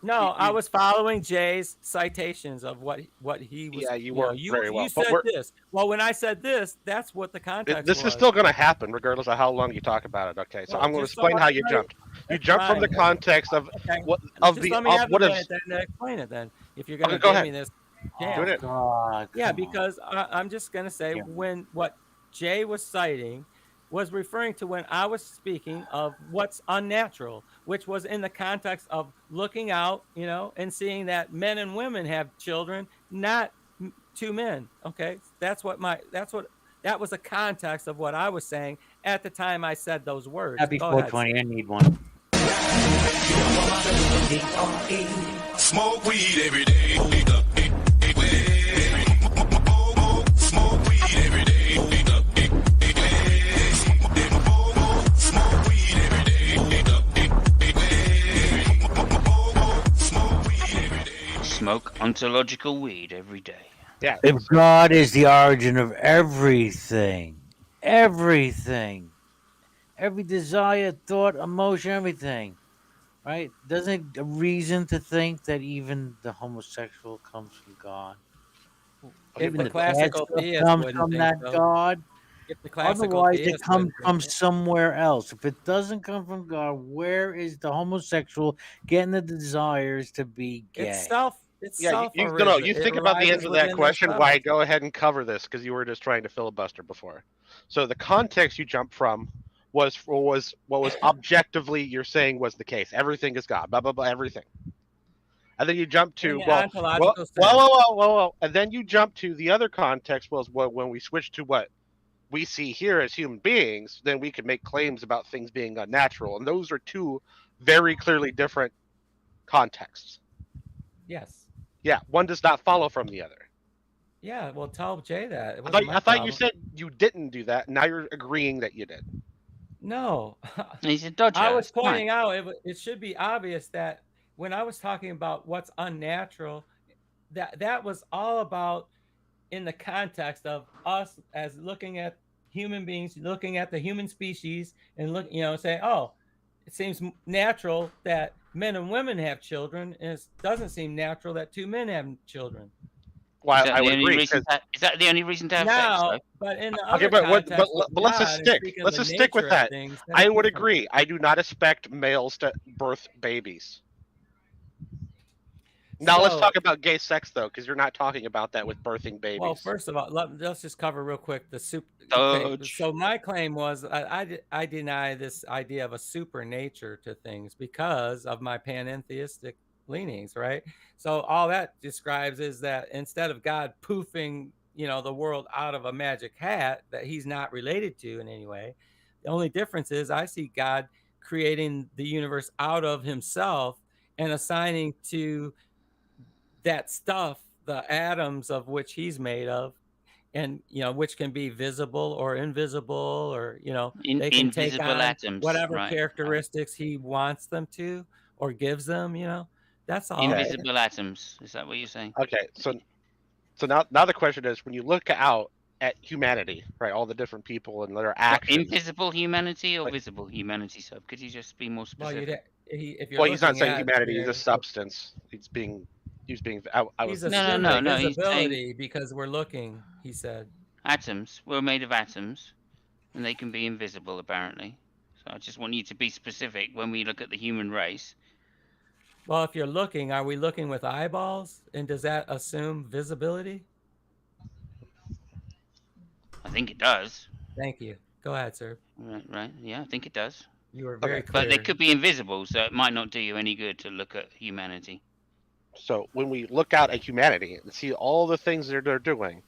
No, I was following Jay's citations of what he was. Yeah, you weren't you, very well, You but said we're- this. Well, when I said this, that's what the context This was. is still going to happen regardless of how long you talk about it. Okay, so Well, I'm going to just so explain I how you know- jumped. You That's jumped from the fine. context of Okay. what of Just the let me of have what a is. minute then to explain it. Then, if you're going to Okay, go give ahead. me this. Do chance. it. God, Yeah, come on. because I'm just going to say Yeah. when what Jay was citing was referring to when I was speaking of what's unnatural, which was in the context of looking out, and seeing that men and women have children, not two men. Okay, that was the context of what I was saying at the time I said those words. Happy Go ahead. 420. I need one. Smoke weed every day. Smoke weed every day. Smoke ontological weed every day. Yeah. If God is the origin of everything, every desire, thought, emotion, everything, right? Doesn't a reason to think that even the homosexual comes from God? If Even the the classical bad stuff theist comes wouldn't from think that so. God. If the classical Otherwise, it theist comes wouldn't from think somewhere else. If it doesn't come from God, where is the homosexual getting the desires to be gay? It's self. It's Yeah, self. you think about the answer to that question. Why go ahead and cover this? Because you were just trying to filibuster before. So the context you jumped from was what was objectively you're saying was the case. Everything is God. Blah blah blah. Everything. And then you jump to well, and then you jump to the other context was when we switch to what we see here as human beings, then we can make claims about things being unnatural, and those are two very clearly different contexts. Yes. Yeah, one does not follow from the other. Yeah. Well, tell Jay that. It I wasn't my thought you problem. said you didn't do that. Now you're agreeing that you did. No. He's a dodger. I was Come on. pointing out it should be obvious that when I was talking about what's unnatural, that was all about in the context of us as looking at human beings, looking at the human species, and saying, oh, it seems natural that men and women have children, and it doesn't seem natural that two men have children. Well, Is that I the would only agree. reason is that the only reason to have Now, sex? but in the Okay, other but context with let's just God and stick. speaking of Let's the just stick with nature of that. things, I that's would different. agree. I do not expect males to birth babies. Now let's So- talk about gay sex though, because you're not talking about that with birthing babies. Well, first of all, let's just cover real quick the super. Dodge. So my claim was I deny this idea of a super nature to things because of my panentheistic leanings, right? So all that describes is that instead of God poofing, the world out of a magic hat that he's not related to in any way, the only difference is I see God creating the universe out of himself and assigning to that stuff the atoms of which he's made of, and which can be visible or invisible, or they can take Invisible on atoms, whatever right, characteristics he wants them to or gives them. That's all. Invisible atoms. Is that what you're saying? Okay, so now the question is, when you look out at humanity, right, all the different people and their actions. Invisible humanity or visible humanity? So could you just be more Well, specific? if you're Well, he's not looking saying at humanity is a there's- substance. He's being. I was. He's a No, he's visibility because we're looking. He said. Atoms. We're made of atoms, and they can be invisible apparently. So I just want you to be specific when we look at the human race. Well, if you're looking, are we looking with eyeballs, and does that assume visibility? I think it does. Thank you. Go ahead, sir. Right. Yeah, I think it does. You were very clear. But they could be invisible, so it might not do you any good to look at humanity. So when we look out at humanity and see all the things that they're doing,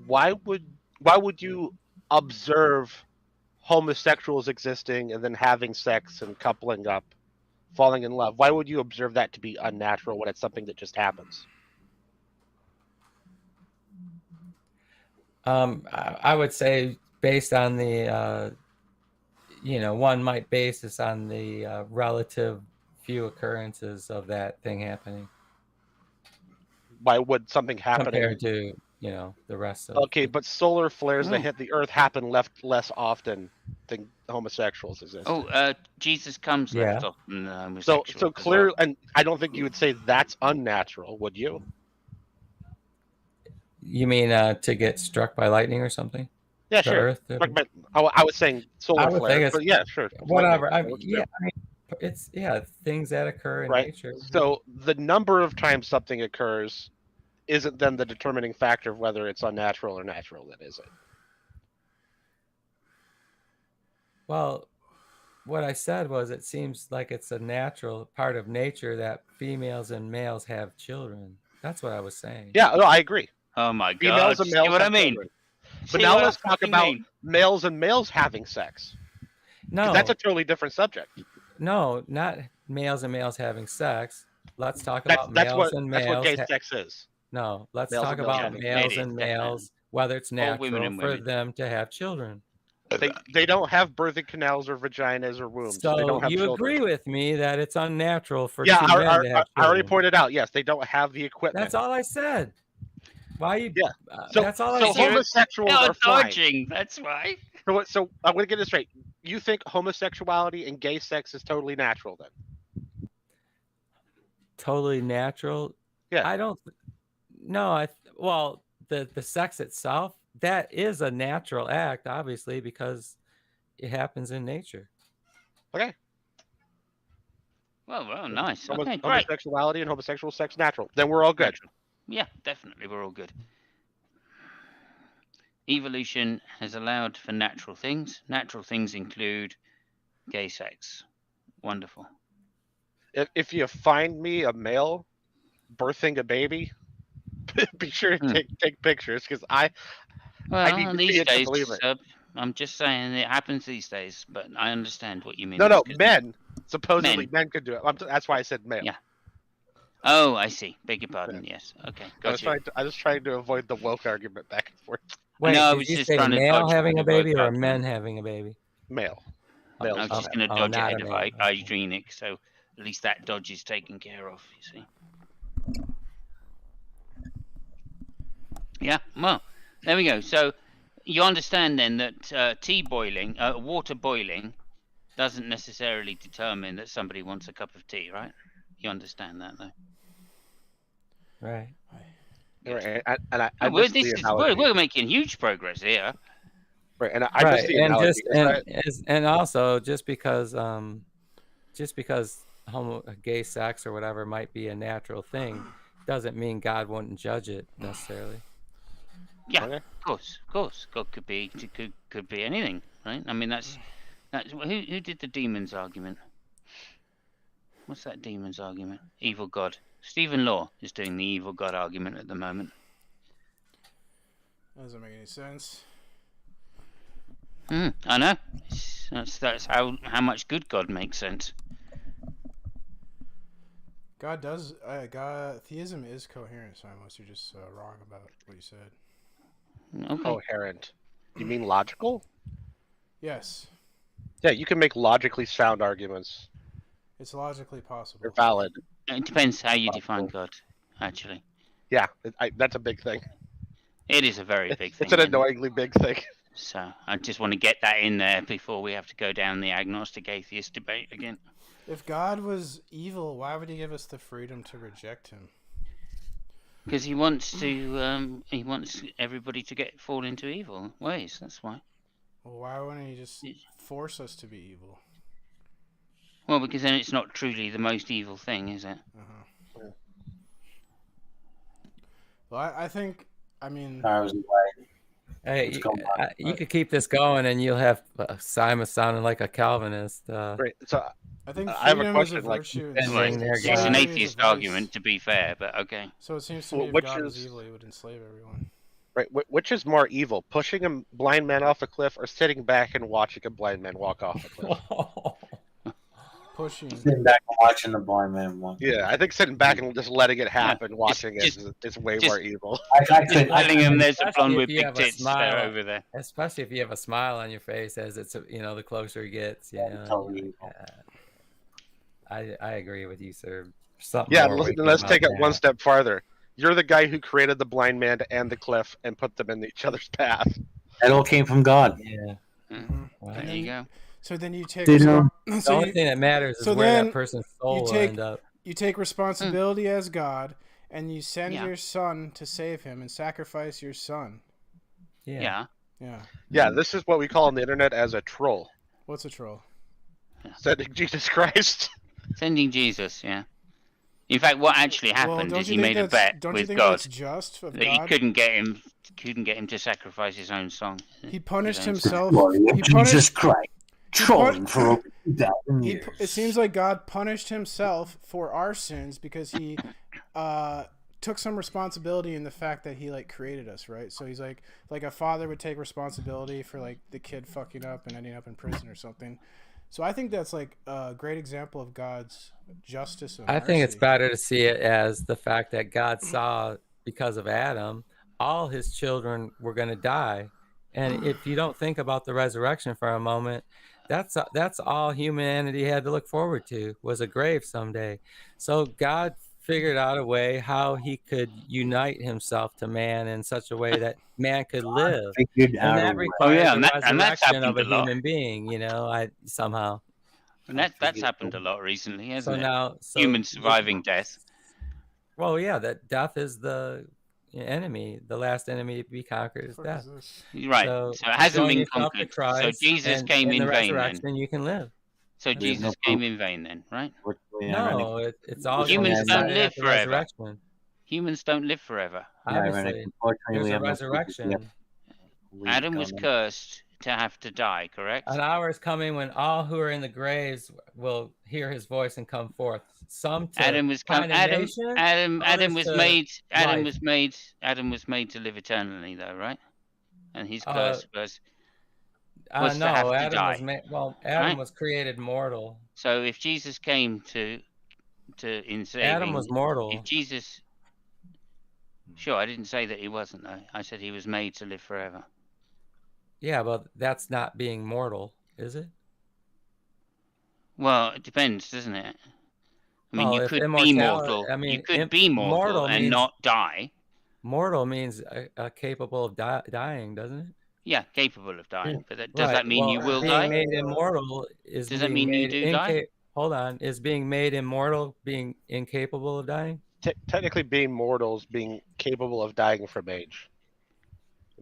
why would you observe homosexuals existing and then having sex and coupling up, falling in love. Why would you observe that to be unnatural when it's something that just happens? I would say based on the, one might base this on the relative few occurrences of that thing happening. Why would something happen compared to the rest of? Okay, but solar flares that hit the Earth happen less often than homosexuals exist. Oh, Jesus comes left off than the So homosexual. clear, and I don't think you would say that's unnatural, would you? You mean to get struck by lightning or something? Yeah, The sure. Earth, But I was saying solar I would think flares, it's but yeah, sure. whatever. Lightning, It's things that occur in right. nature. So the number of times something occurs isn't then the determining factor of whether it's unnatural or natural, then, is it? Well, what I said was it seems like it's a natural part of nature that females and males have children. That's what I was saying. Yeah, no, I agree. Oh my Females God! and males See what I have mean? children. But See now what I let's talk fucking about mean? males and males having sex. 'Cause No, that's a totally different subject. no, not males and males having sex. Let's talk That's about that's males what and that's males. what gay sex is. No, let's Males talk and males about having males sex. and It is, males, whether it's All women natural and for women. them to have children. They don't have birthing canals or vaginas or wombs. They So don't have you children. agree with me that it's unnatural for Yeah, two men to have children. I already pointed out. Yes, they don't have the equipment. That's all I said. Why you? Yeah. So, that's all I so said. homosexuals You're are fine. dodging. That's why. So I'm going to get this straight. You think homosexuality and gay sex is totally natural then? Totally natural. Yeah. I don't. No, well, the sex itself, that is a natural act, obviously, because it happens in nature. Okay. Well, nice. Homo- Okay, great. homosexuality and homosexual sex natural. Then we're all good. Yeah, definitely, we're all good. Evolution has allowed for natural things. Natural things include gay sex. Wonderful. If you find me a male birthing a baby, be sure to take pictures because I need Well, to see these it to days, believe it. I'm just saying it happens these days, but I understand what you mean. No, because- men. Supposedly men could do it. That's why I said male. Yeah. Oh, I see. Beg your pardon. Yes. Okay. I was Got you. trying to avoid the woke argument back and forth. Wait, No, I did was you just say trying to male dodge having a the woke baby or argument. men having a baby? Male. I was just going to Oh, dodge not ahead a of male. hygienic, so at least that dodge is taken care of, you see. Yeah, well, there we go. So you understand then that water boiling doesn't necessarily determine that somebody wants a cup of tea, right? You understand that, though? Right. Right, and I We're, missed the analogy. we're making huge progress here. Right, and I missed the and analogy. and also just because gay sex or whatever might be a natural thing doesn't mean God wouldn't judge it necessarily. Yeah, of course. God could be anything, right? I mean, that's who did the demons argument? What's that demons argument? Evil God. Stephen Law is doing the evil God argument at the moment. That doesn't make any sense. I know. That's how much good God makes sense. God theism is coherent, so unless you're just wrong about what you said. Okay. Coherent. You mean logical? Yes, Yeah, you can make logically sound arguments. it's logically possible. They're valid. It depends how you define God, actually. Yeah, that's a big thing. It is a very big thing. It's an isn't it? annoyingly big thing. So I just want to get that in there before we have to go down the agnostic atheist debate again. If God was evil, why would he give us the freedom to reject him? Because he wants everybody to fall into evil ways. That's why. Well, why wouldn't he just force us to be evil? Well, because then it's not truly the most evil thing, is it? Well, I think, I mean... Hey, you could keep this going, and you'll have Simon sounding like a Calvinist. Right. So I think I have a freedom is question. virtue. It's an atheist argument, to be fair, but okay. So it seems to me if Which God was is- evil, he would enslave everyone. Right. Which is more evil, pushing a blind man off a cliff or sitting back and watching a blind man walk off a cliff? Pushing. Sitting back and watching the blind man walk. Yeah, I think sitting back and just letting it happen, watching it is way more evil. I couldn't. Telling him there's a Especially blonde if with you big have a tits smile. there over there. Especially if you have a smile on your face as it's the closer he gets. Totally. I agree with you, sir. Something Yeah, more wicked let's about take it that. one step farther. You're the guy who created the blind man and the cliff and put them in each other's path. That all came from God. Yeah. There you go. So then you take. The only thing that matters is so where then that person's soul you will take, end up. You take responsibility as God, and you send Yeah. your son to save him and sacrifice your son. Yeah. Yeah. Yeah, this is what we call on the internet as a troll. What's a troll? Sending Jesus Christ. Sending Jesus, yeah. In fact, what actually happened don't is you he think made a that's- bet don't you with think God that's just of that he God? couldn't get him to sacrifice his own son. He punished His own himself. son. He punished, Jesus Christ. he Trolling pun- for over 2,000 he years. it seems like God punished himself for our sins because he took some responsibility in the fact that he like created us, right? So he's like a father would take responsibility for like the kid fucking up and ending up in prison or something. So I think that's like a great example of God's justice and I think it's mercy. better to see it as the fact that God saw, because of Adam, all his children were going to die. And if you don't think about the resurrection for a moment, that's all humanity had to look forward to, was a grave someday. So God figured out a way how he could unite himself to man in such a way that man could live. Figured And out that a way. requires yeah, the and that's resurrection of happened a a lot. human being, somehow. And that's happened a lot recently, hasn't So it? now, Humans surviving death. Well, yeah, that death is the enemy. The last enemy to be conquered is death. Right. So it hasn't join been yourself to conquered. So Christ, Jesus and came in in the vain then. resurrection, you can live. So Jesus came in vain then, right? No, it's all Humans gonna don't be live at the forever. resurrection. Humans don't live forever. Obviously, there's a resurrection. Adam was cursed to have to die, correct? An hour is coming when all who are in the graves will hear his voice and come forth. Some to Adam was condemnation, Adam others was to made life. Adam was made to live eternally though, right? And his curse was to have no, to Adam die. was Adam right? was created mortal. So if Jesus came to in saving, Adam was mortal. If Jesus, sure, I didn't say that he wasn't though. I said he was made to live forever. Yeah, but that's not being mortal, is it? Well, it depends, doesn't it? I mean, Well, you if could be immortality- mortal. I mean, you could be mortal and means- not die. Mortal means capable of dying, doesn't it? Yeah, capable of dying. But does Right, that mean you will being die? made immortal is Does that being mean you made do die? Hold on, is being made immortal being incapable of dying? Technically, being mortal is being capable of dying from age.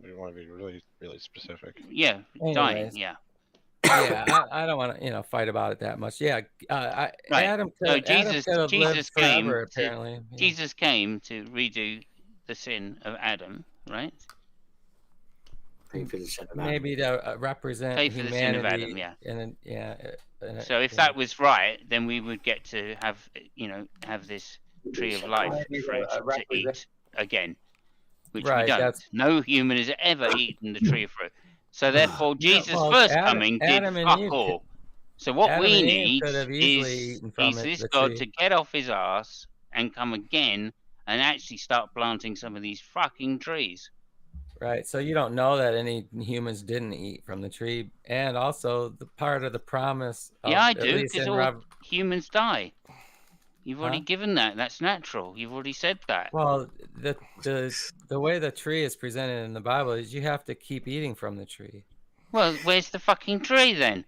We want to be really, really specific. Yeah, dying. Anyways. Yeah. Yeah, I don't want to fight about it that much. Yeah, Right. Adam So could, Adam Jesus, could have Jesus lived came. forever, apparently. Yeah. Jesus came to redo the sin of Adam, right? Pay for the sin of Maybe to represent Pay for the sin humanity. of Adam, yeah. And So if that was right, then we would get to have, have this tree of life fruit to eat again, which Right, we don't. that's- No human has ever eaten the tree of fruit. So therefore, Jesus' well, first Adam- coming did Adam and fuck Eve all. So what Adam we and Eve need could have easily is eaten from it, this the God tree. to get off his ass and come again and actually start planting some of these fucking trees. Right. So you don't know that any humans didn't eat from the tree, and also the part of the promise. Yeah, I at do, least because in all humans die. You've already Huh? given that. That's natural. You've already said that. Well, the way the tree is presented in the Bible is you have to keep eating from the tree. Well, where's the fucking tree then?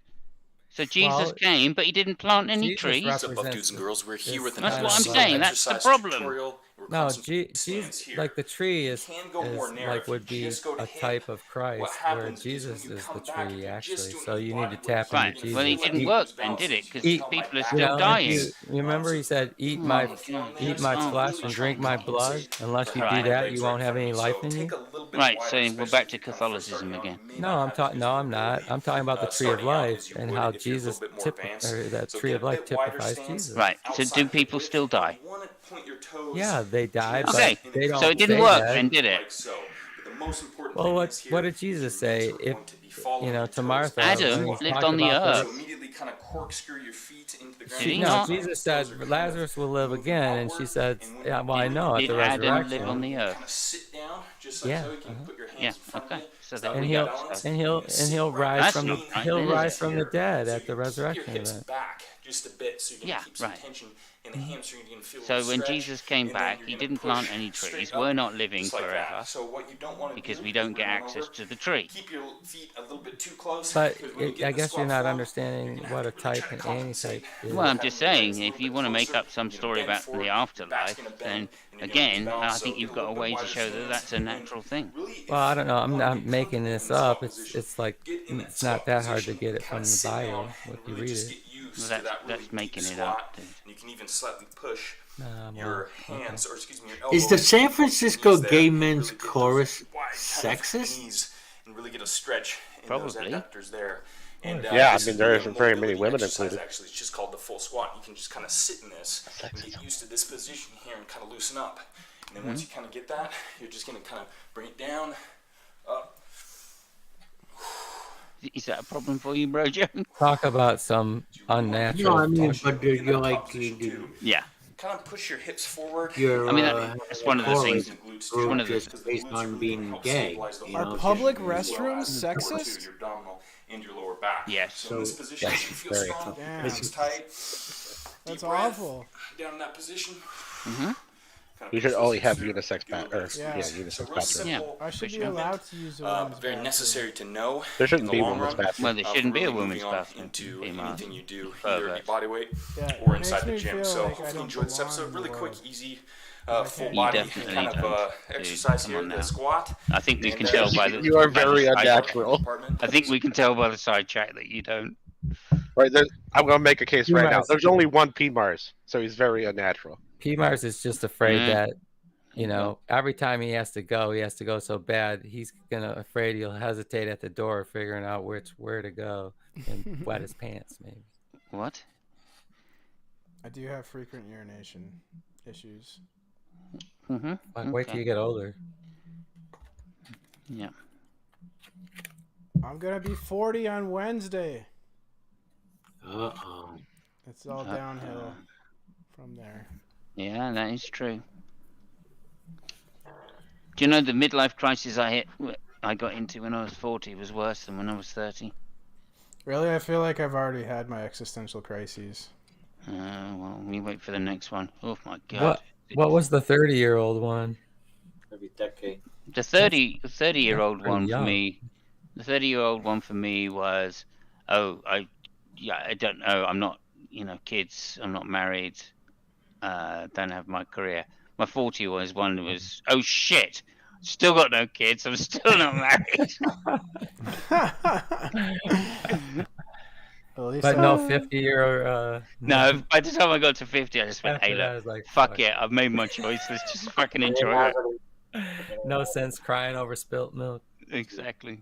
So Jesus Well, came, but he didn't plant any Jesus trees. What's up, buff dudes and girls? We're here with That's another what I'm slow saying. That's the exercise problem. tutorial. We're No, concentrating stands here. like the tree is Can go more narrow. like If you would be just go to a hip, type of Christ, where happens is Jesus when you is come the back, if tree you're actually. just doing So you need to body tap Right. into Jesus. Well, it didn't Eat- work then, did it? Because eat- people are you still know, if dying. you remember he said, "Eat my flesh and drink my blood." Unless you do Right. that, you won't have any life in you. Right. So we're back to Catholicism again. No, I'm talking. No, I'm not. I'm talking about the tree of life and how Jesus that tree of life typifies Jesus. Right. So do people still die? Yeah, they die, Okay. but they don't. So it didn't say work that. then, did it? most important Well, thing what is here what did Jesus say? If to Martha, Adam when he lived talked on the about So earth. immediately kind of corkscrew your feet into the ground. Did he no, not? Jesus said Lazarus will live again, and she said, "Yeah, well, I know at Did the Adam resurrection." live on the earth? Kind of sit down, just like Yeah, so. You can put your hands Yeah. in front Okay. of you. So there and we he'll go. So he'll rise That's from the not right he'll then, is rise it? from the dead So at the you're gonna keep your resurrection hips event. back just a bit, so you're gonna Yeah, keep some right. tension in the hamstring. You're gonna feel a So little when stretch, Jesus came and then back, you're he gonna didn't push plant any straight trees. up, We're not living just like forever that. So what you don't want to because do we is don't get run access over. to the tree. Keep your feet a little bit too close. But 'cause when you get I in the guess you're squat not form, understanding what a type and anti-type is. Well, I'm just saying, if you want to make up some story about the afterlife, then again, I think you've got a way to show that that's a natural thing. Well, I don't know. I'm not making this up. It's like it's not that hard to get it from the Bible if you read it. Well, that's making it up. Dude. And you can even slightly push Well, your hands, okay. or excuse me, your elbows. Is the San Francisco there, Gay and Men's really get those Chorus wide kind of sexist? knees and really get a stretch in those Probably. adductors there. And, Yeah, I this mean, is there the isn't very many mobility women exercise, included. Actually, it's just called the full squat. You can just kind of sit in this and get used to this position here and kind of loosen up. And then once you kind of get that, you're just going to kind of bring it down, up. Is that a problem for you, bro, Joe? Talk about some unnatural. No, I mean, fucking- but you're like Yeah. Kind of push your hips forward. you're I mean, that's one of the things. chorus One group of the just based on being gay. You Are know, public just- restrooms sexist? Your abdominal and your lower back. Yes. So in this position, yes, you feel very. strong, Damn. hands tight. That's Deep breath, awful. Down in that position. Mm-hmm. Kind of You should push only those have hips unisex through. bath, or Yeah. yeah, So unisex real bathroom. simple. I should be movement. allowed to use a Very women's bathroom. necessary to know. There shouldn't in be the long women's run, bathroom. Well, there shouldn't be a really women's moving on bathroom. into Female. anything you do, Pervert. either your body weight Yeah, or it inside makes the me gym. feel So like I hopefully you don't enjoyed this belong episode. in the Really quick, world. easy, I full can't- body You definitely kind of don't, exercise Come here, on the now. squat. I think we And, can tell by the. You are by the very side- unnatural. I think we can tell by the side chat that you don't. Right, I'm going to make a case right now. Mars. There's only one P Mars, so he's very unnatural. P. Mars is just afraid Mm. that, every time he has to go so bad, he's afraid he'll hesitate at the door, figuring out where to go and wet his pants, maybe. What? I do have frequent urination issues. Mm-hmm. Wait till you get older. Yeah. I'm gonna be 40 on Wednesday. Uh-oh. It's all downhill from there. Yeah, that is true. Do you know the midlife crisis I got into when I was 40 was worse than when I was 30? Really, I feel like I've already had my existential crises. Well, we wait for the next one. Oh my god. What was the 30-year-old one? Every decade. The 30-year-old Pretty one for young. me. The 30-year-old one for me was, I don't know. I'm not, kids. I'm not married. Don't have my career. My 40 was one that was, oh shit, still got no kids. I'm still not married. But no 50-year. No, by the time I got to 50, I just went, hey, After that, I look, was like, fuck it. I've made my choice. Let's just fucking enjoy it. No sense crying over spilt milk. Exactly.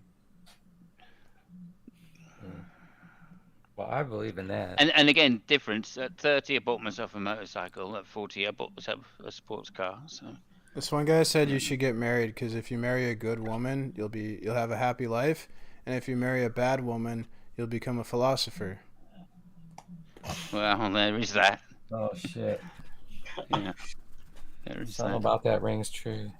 Well, I believe in that. And again, difference. At 30, I bought myself a motorcycle. At 40, I bought myself a sports car. So This one guy said you should get married because if you marry a good woman, you'll have a happy life, and if you marry a bad woman, you'll become a philosopher. well, there is that. Oh shit! Yeah, there is Something that. about that rings true.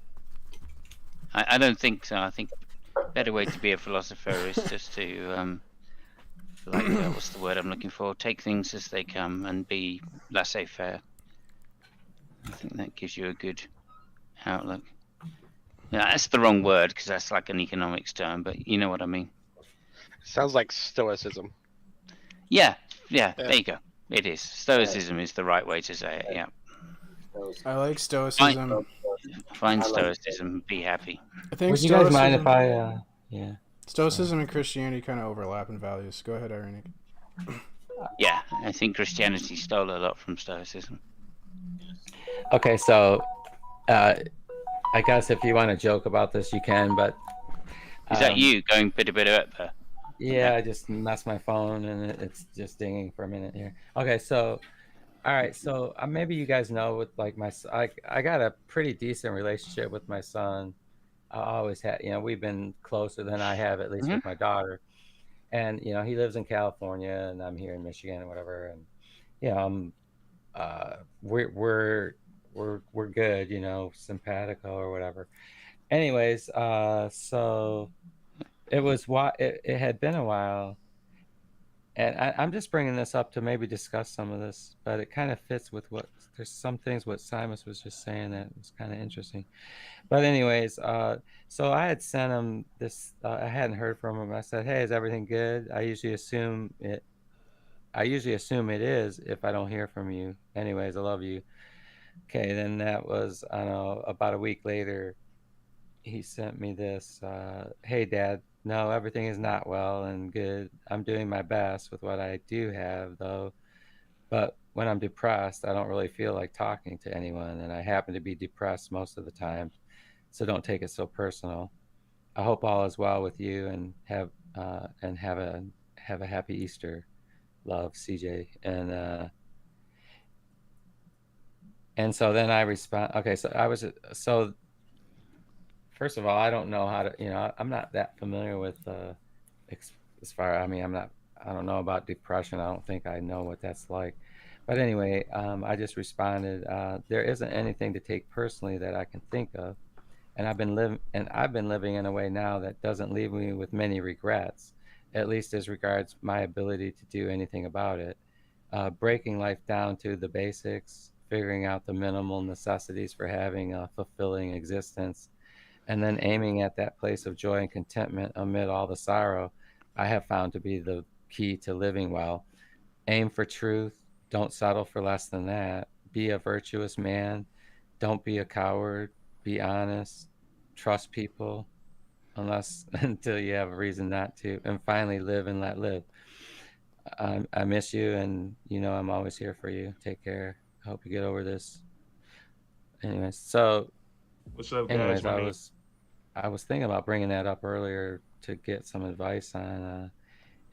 I don't think so. I think a better way to be a philosopher is just to what's the word I'm looking for? Take things as they come and be laissez-faire. I think that gives you a good outlook. Yeah, that's the wrong word because that's like an economics term, but you know what I mean. Sounds like stoicism. Yeah, there you go. It is. Stoicism is the right way to say it, yeah. I like stoicism. Find stoicism, be happy. I think Would you guys mind if stoicism- yeah. Stoicism and Christianity kind of overlap in values. Go ahead, Irene. Yeah, I think Christianity stole a lot from Stoicism. Okay, so I guess if you want to joke about this, you can. But Is that you going bit up there? Yeah, I just messed my phone and it's just dinging for a minute here. Okay, so all right, so maybe you guys know with like I got a pretty decent relationship with my son, I always had, we've been closer than I have, at least with my daughter. And, he lives in California and I'm here in Michigan or whatever. And, we're good, simpatico or whatever. Anyways, so it was it had been a while. And I'm just bringing this up to maybe discuss some of this, but it kind of fits with there's some things what Simus was just saying that was kind of interesting. But anyways, so I had sent him this. I hadn't heard from him. I said, "Hey, is everything good?" I usually assume it is if I don't hear from you. Anyways, I love you. Okay, then that was, I don't know, about a week later, he sent me this. Hey, Dad. No, everything is not well and good. I'm doing my best with what I do have, though. But when I'm depressed, I don't really feel like talking to anyone, and I happen to be depressed most of the time. So don't take it so personal. I hope all is well with you, and have a happy Easter. Love, CJ. And so then I respond. Okay, so first of all, I don't know how to, I'm not that familiar with as far. I don't know about depression. I don't think I know what that's like. But anyway, I just responded. There isn't anything to take personally that I can think of, and I've been living in a way now that doesn't leave me with many regrets, at least as regards my ability to do anything about it. Breaking life down to the basics, figuring out the minimal necessities for having a fulfilling existence, and then aiming at that place of joy and contentment amid all the sorrow, I have found to be the key to living well. Aim for truth. Don't settle for less than that. Be a virtuous man. Don't be a coward. Be honest. Trust people until you have a reason not to. And finally, live and let live. I miss you, and I'm always here for you. Take care. I hope you get over this. Anyways, so what's up, guys? I was thinking about bringing that up earlier to get some advice on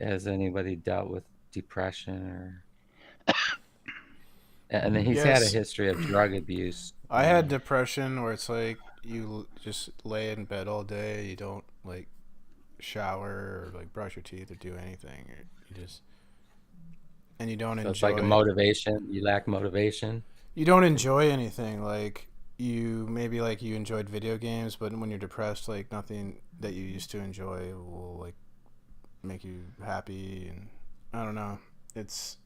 has anybody dealt with depression or and then he's had a history of drug abuse. I had depression where it's like you just lay in bed all day, you don't like shower or like brush your teeth or do anything, or you don't enjoy. It's like a motivation. You lack motivation. You don't enjoy anything. Like you enjoyed video games, but when you're depressed, like nothing that you used to enjoy will like make you happy. And I don't know. It's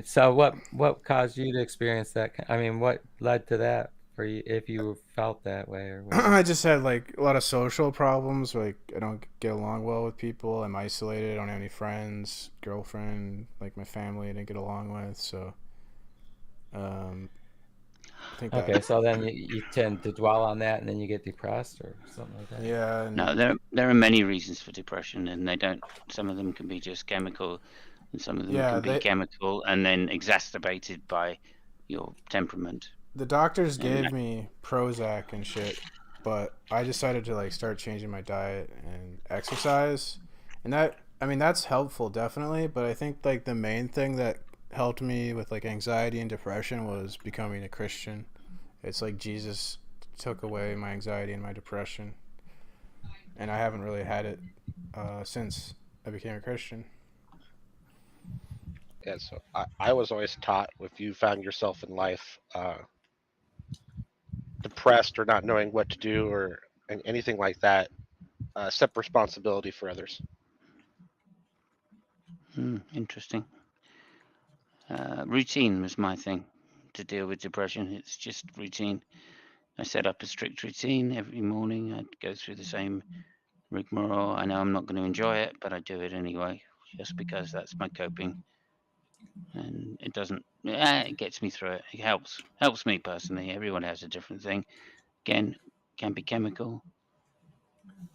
so what caused you to experience that? I mean, what led to that for you, if you felt that way? Or I just had like a lot of social problems. Like I don't get along well with people. I'm isolated. I don't have any friends, girlfriend, like my family I didn't get along with. So I think okay, so then you tend to dwell on that, and then you get depressed or something like that. Yeah. No, there are many reasons for depression, and they don't. Some of them can be just chemical, and some of them can be chemical and then exacerbated by your temperament. The doctors gave me Prozac and shit, but I decided to like start changing my diet and exercise, and that's helpful definitely. But I think like the main thing that helped me with like anxiety and depression was becoming a Christian. It's like Jesus took away my anxiety and my depression, and I haven't really had it since I became a Christian. Yeah, so I was always taught if you found yourself in life depressed or not knowing what to do or anything like that, accept responsibility for others. Interesting. Routine was my thing to deal with depression. It's just routine. I set up a strict routine every morning. I'd go through the same rigmarole. I know I'm not going to enjoy it, but I do it anyway, just because that's my coping. And it doesn't. It gets me through it. It helps me personally. Everyone has a different thing. Again, can be chemical.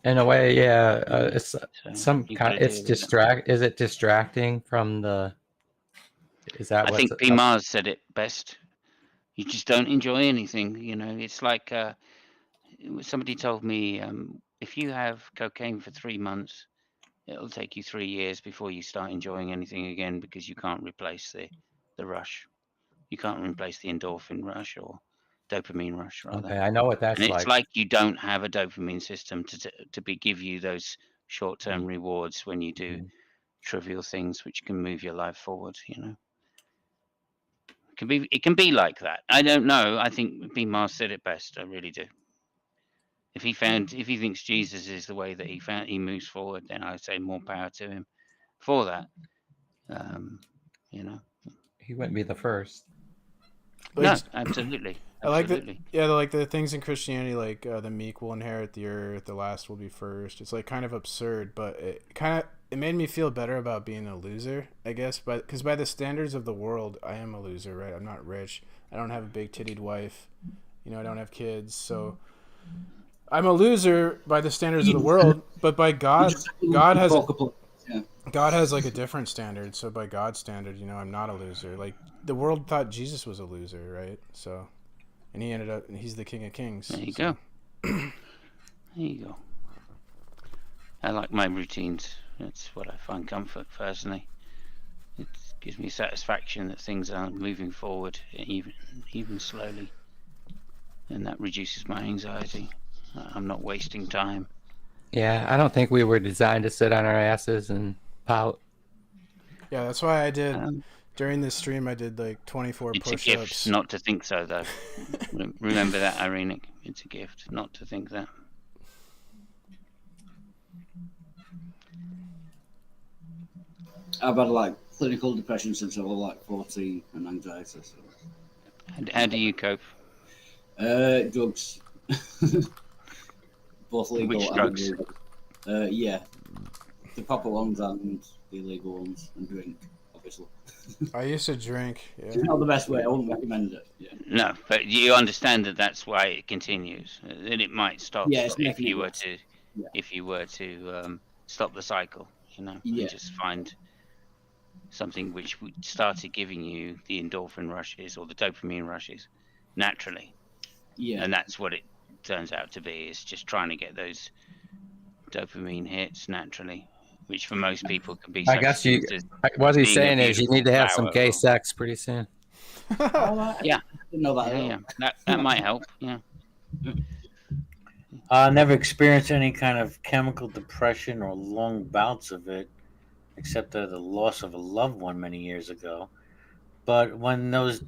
In a way, yeah. It's some kind. It's Is it distracting from the? Is that? I think P. Mars said it best. You just don't enjoy anything. It's like somebody told me if you have cocaine for 3 months, it'll take you 3 years before you start enjoying anything again, because you can't replace the rush. You can't replace the endorphin rush or dopamine rush rather. Okay, I know what that's And it's like. like you don't have a dopamine system to give you those short-term rewards when you do trivial things which can move your life forward. You know, it can be like that. I don't know. I think B. Mars said it best. I really do. If he thinks Jesus is the way that he moves forward, then I would say more power to him for that. You know, He wouldn't be the first. no, absolutely. I like Absolutely. like the things in Christianity, like the meek will inherit the earth, the last will be first. It's like kind of absurd, but it made me feel better about being a loser, I guess. But because by the standards of the world, I am a loser, right? I'm not rich. I don't have a big tittied wife. You know, I don't have kids, so I'm a loser by the standards of the world. But by God has like a different standard. So by God's standard, you know, I'm not a loser. Like the world thought Jesus was a loser, right? So. And he ended up, and he's the King of Kings. There you go. There you go. I like my routines. That's what I find comfort personally. It gives me satisfaction that things are moving forward, even slowly, and that reduces my anxiety. I'm not wasting time. Yeah, I don't think we were designed to sit on our asses and pout. Yeah, that's why I did. During this stream, I did like 24 It's push-ups. a gift not to think so, though. Remember that, Irenic. It's a gift not to think that. I've had like clinical depression since I was like 14 and anxiety. So. How do you cope? Drugs. Both legal Which and drugs? illegal. Yeah, the proper ones and the illegal ones, and drink, obviously. I used to drink. Yeah. It's not the best way. I wouldn't recommend it. Yeah. No, but you understand that that's why it continues. That it might stop Yeah, it's if you definitely- were to stop the cycle. You know, Yeah. and just find something which started giving you the endorphin rushes or the dopamine rushes naturally. Yeah. And that's what it turns out to be. Is just trying to get those dopamine hits naturally, which for most people can be. I guess you. substituted What he's being a saying is you need to have some flower gay or- sex pretty soon. Yeah, didn't know that. at all. yeah. That might help. Yeah. I never experienced any kind of chemical depression or long bouts of it, except the loss of a loved one many years ago. But when those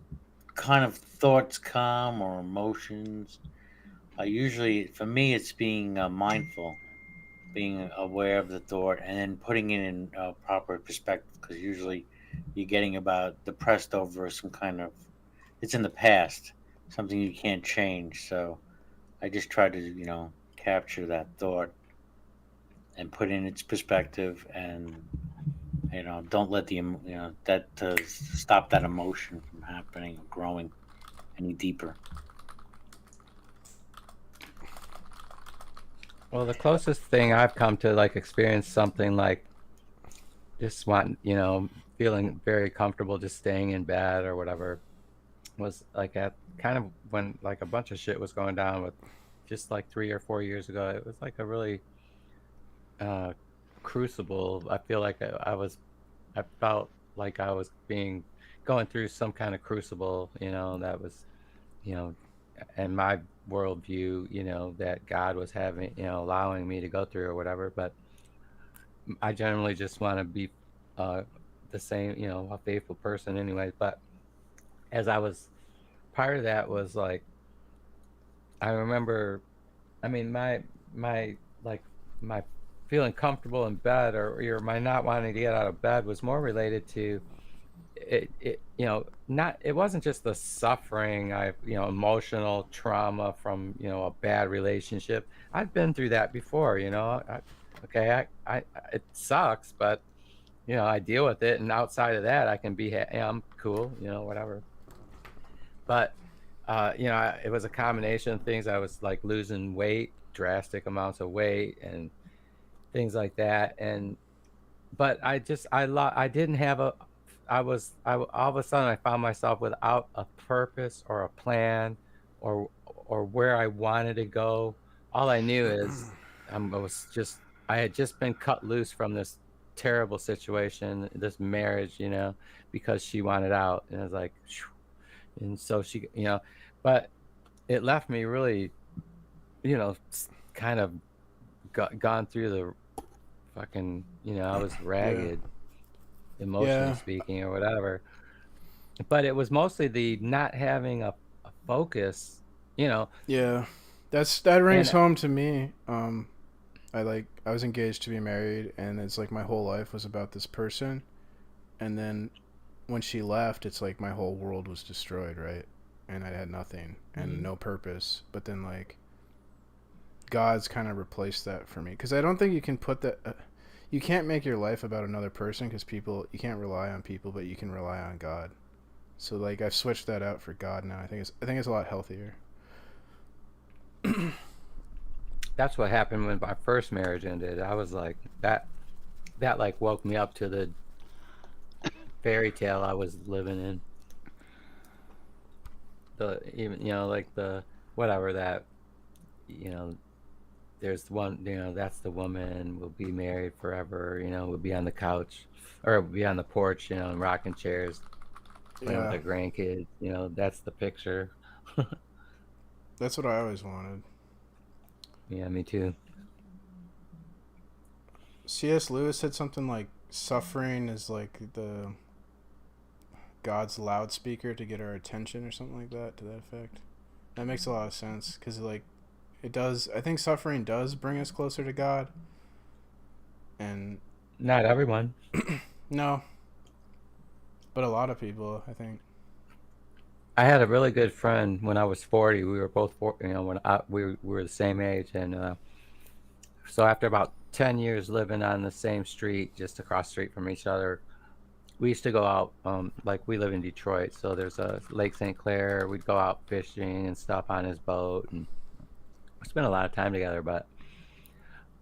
kind of thoughts come or emotions, usually for me it's being mindful, being aware of the thought, and then putting it in proper perspective. Because usually you're getting about depressed over some kind of, it's in the past, something you can't change. So I just try to, capture that thought and put in its perspective, and don't let that stop that emotion from happening or growing any deeper. Well, the closest thing I've come to like experience something like just feeling very comfortable just staying in bed or whatever was like at kind of when like a bunch of shit was going down with just like 3 or 4 years ago. It was like a really crucible. I feel like I felt like I was going through some kind of crucible, that was, in my worldview, that God was having, allowing me to go through or whatever. But I generally just want to be the same, a faithful person anyway. But as I was, part of that was like, I remember, my feeling comfortable in bed or my not wanting to get out of bed was more related to it wasn't just the suffering, emotional trauma from, a bad relationship. I've been through that before, it sucks, but, I deal with it. And outside of that, I can be, I'm cool, whatever. But, it was a combination of things. I was like losing weight, drastic amounts of weight and things like that. But all of a sudden I found myself without a purpose or a plan or where I wanted to go. All I knew is I had just been cut loose from this terrible situation, this marriage, because she wanted out. And I was like, phew. And so she, but it left me really, you know, kind of gone through the fucking, you know, I was ragged, emotionally Yeah. speaking, or whatever. But it was mostly the not having a focus, you know. Yeah, that rings And home to me. I was engaged to be married, and it's like my whole life was about this person, and then when she left, it's like my whole world was destroyed, right? And I had nothing and no purpose. But then like God's kind of replaced that for me, because I don't think you can put that. You can't make your life about another person, because you can't rely on people, but you can rely on God. So like I've switched that out for God now. I think it's a lot healthier. that's what happened when my first marriage ended. I was like that like woke me up to the fairy tale I was living in. Even, you know, like the whatever that, you know, there's one, you know, that's the woman, we'll be married forever, you know, we'll be on the couch or we'll be on the porch, you know, in rocking chairs, playing with Yeah. the grandkids, you know, that's the picture. That's what I always wanted. Yeah, me too. C.S. Lewis said something like suffering is like the God's loudspeaker to get our attention, or something like that, to that effect. That makes a lot of sense, because like it does. I think suffering does bring us closer to God. And Not everyone. no, but a lot of people, I think. I had a really good friend when I was 40. We were both, you know, when we were the same age, and so after about 10 years living on the same street, just across the street from each other, we used to go out. Like we live in Detroit, so there's a Lake St. Clair. We'd go out fishing and stuff on his boat, and we spent a lot of time together. But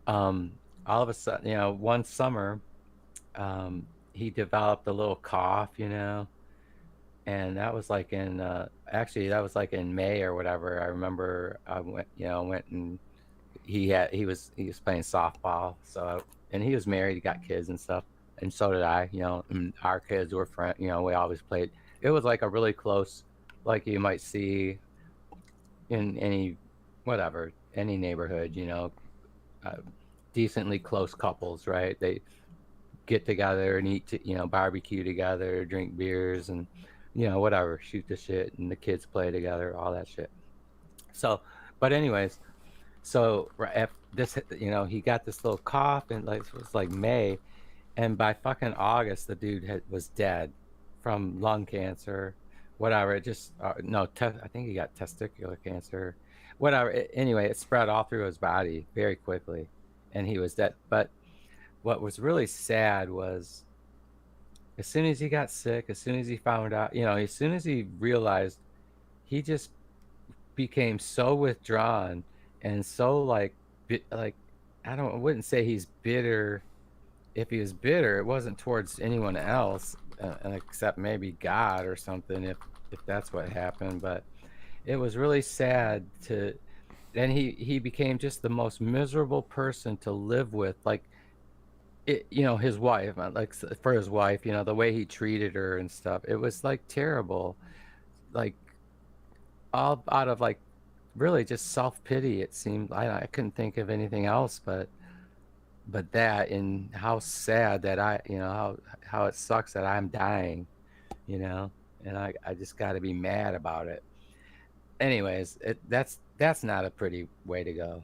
all of a sudden, you know, one summer, he developed a little cough, you know. And that was like in actually that was like in May or whatever. I remember I went and he was playing softball. So, and he was married, he got kids and stuff, and so did I. You know, and our kids were friends. You know, we always played. It was like a really close, like you might see in any neighborhood. You know, decently close couples, right? They get together and eat, you know, barbecue together, drink beers, and you know, whatever, shoot the shit, and the kids play together, all that shit. So, but anyways, so after this, you know, he got this little cough, and like it was like May, and by fucking August, the dude was dead from lung cancer, whatever. It just no, I think he got testicular cancer, whatever. Anyway, it spread all through his body very quickly, and he was dead. But what was really sad was, as soon as he got sick, as soon as he found out, you know, as soon as he realized, he just became so withdrawn and so like I wouldn't say he's bitter. If he was bitter, it wasn't towards anyone else, except maybe God or something, if that's what happened. But it was really sad to. Then he became just the most miserable person to live with, like. You know, his wife, like for his wife, you know, the way he treated her and stuff, it was like terrible, like all out of like really just self-pity. It seemed I couldn't think of anything else but that, and how sad that you know, how it sucks that I'm dying, you know, and I just got to be mad about it. Anyways, that's not a pretty way to go.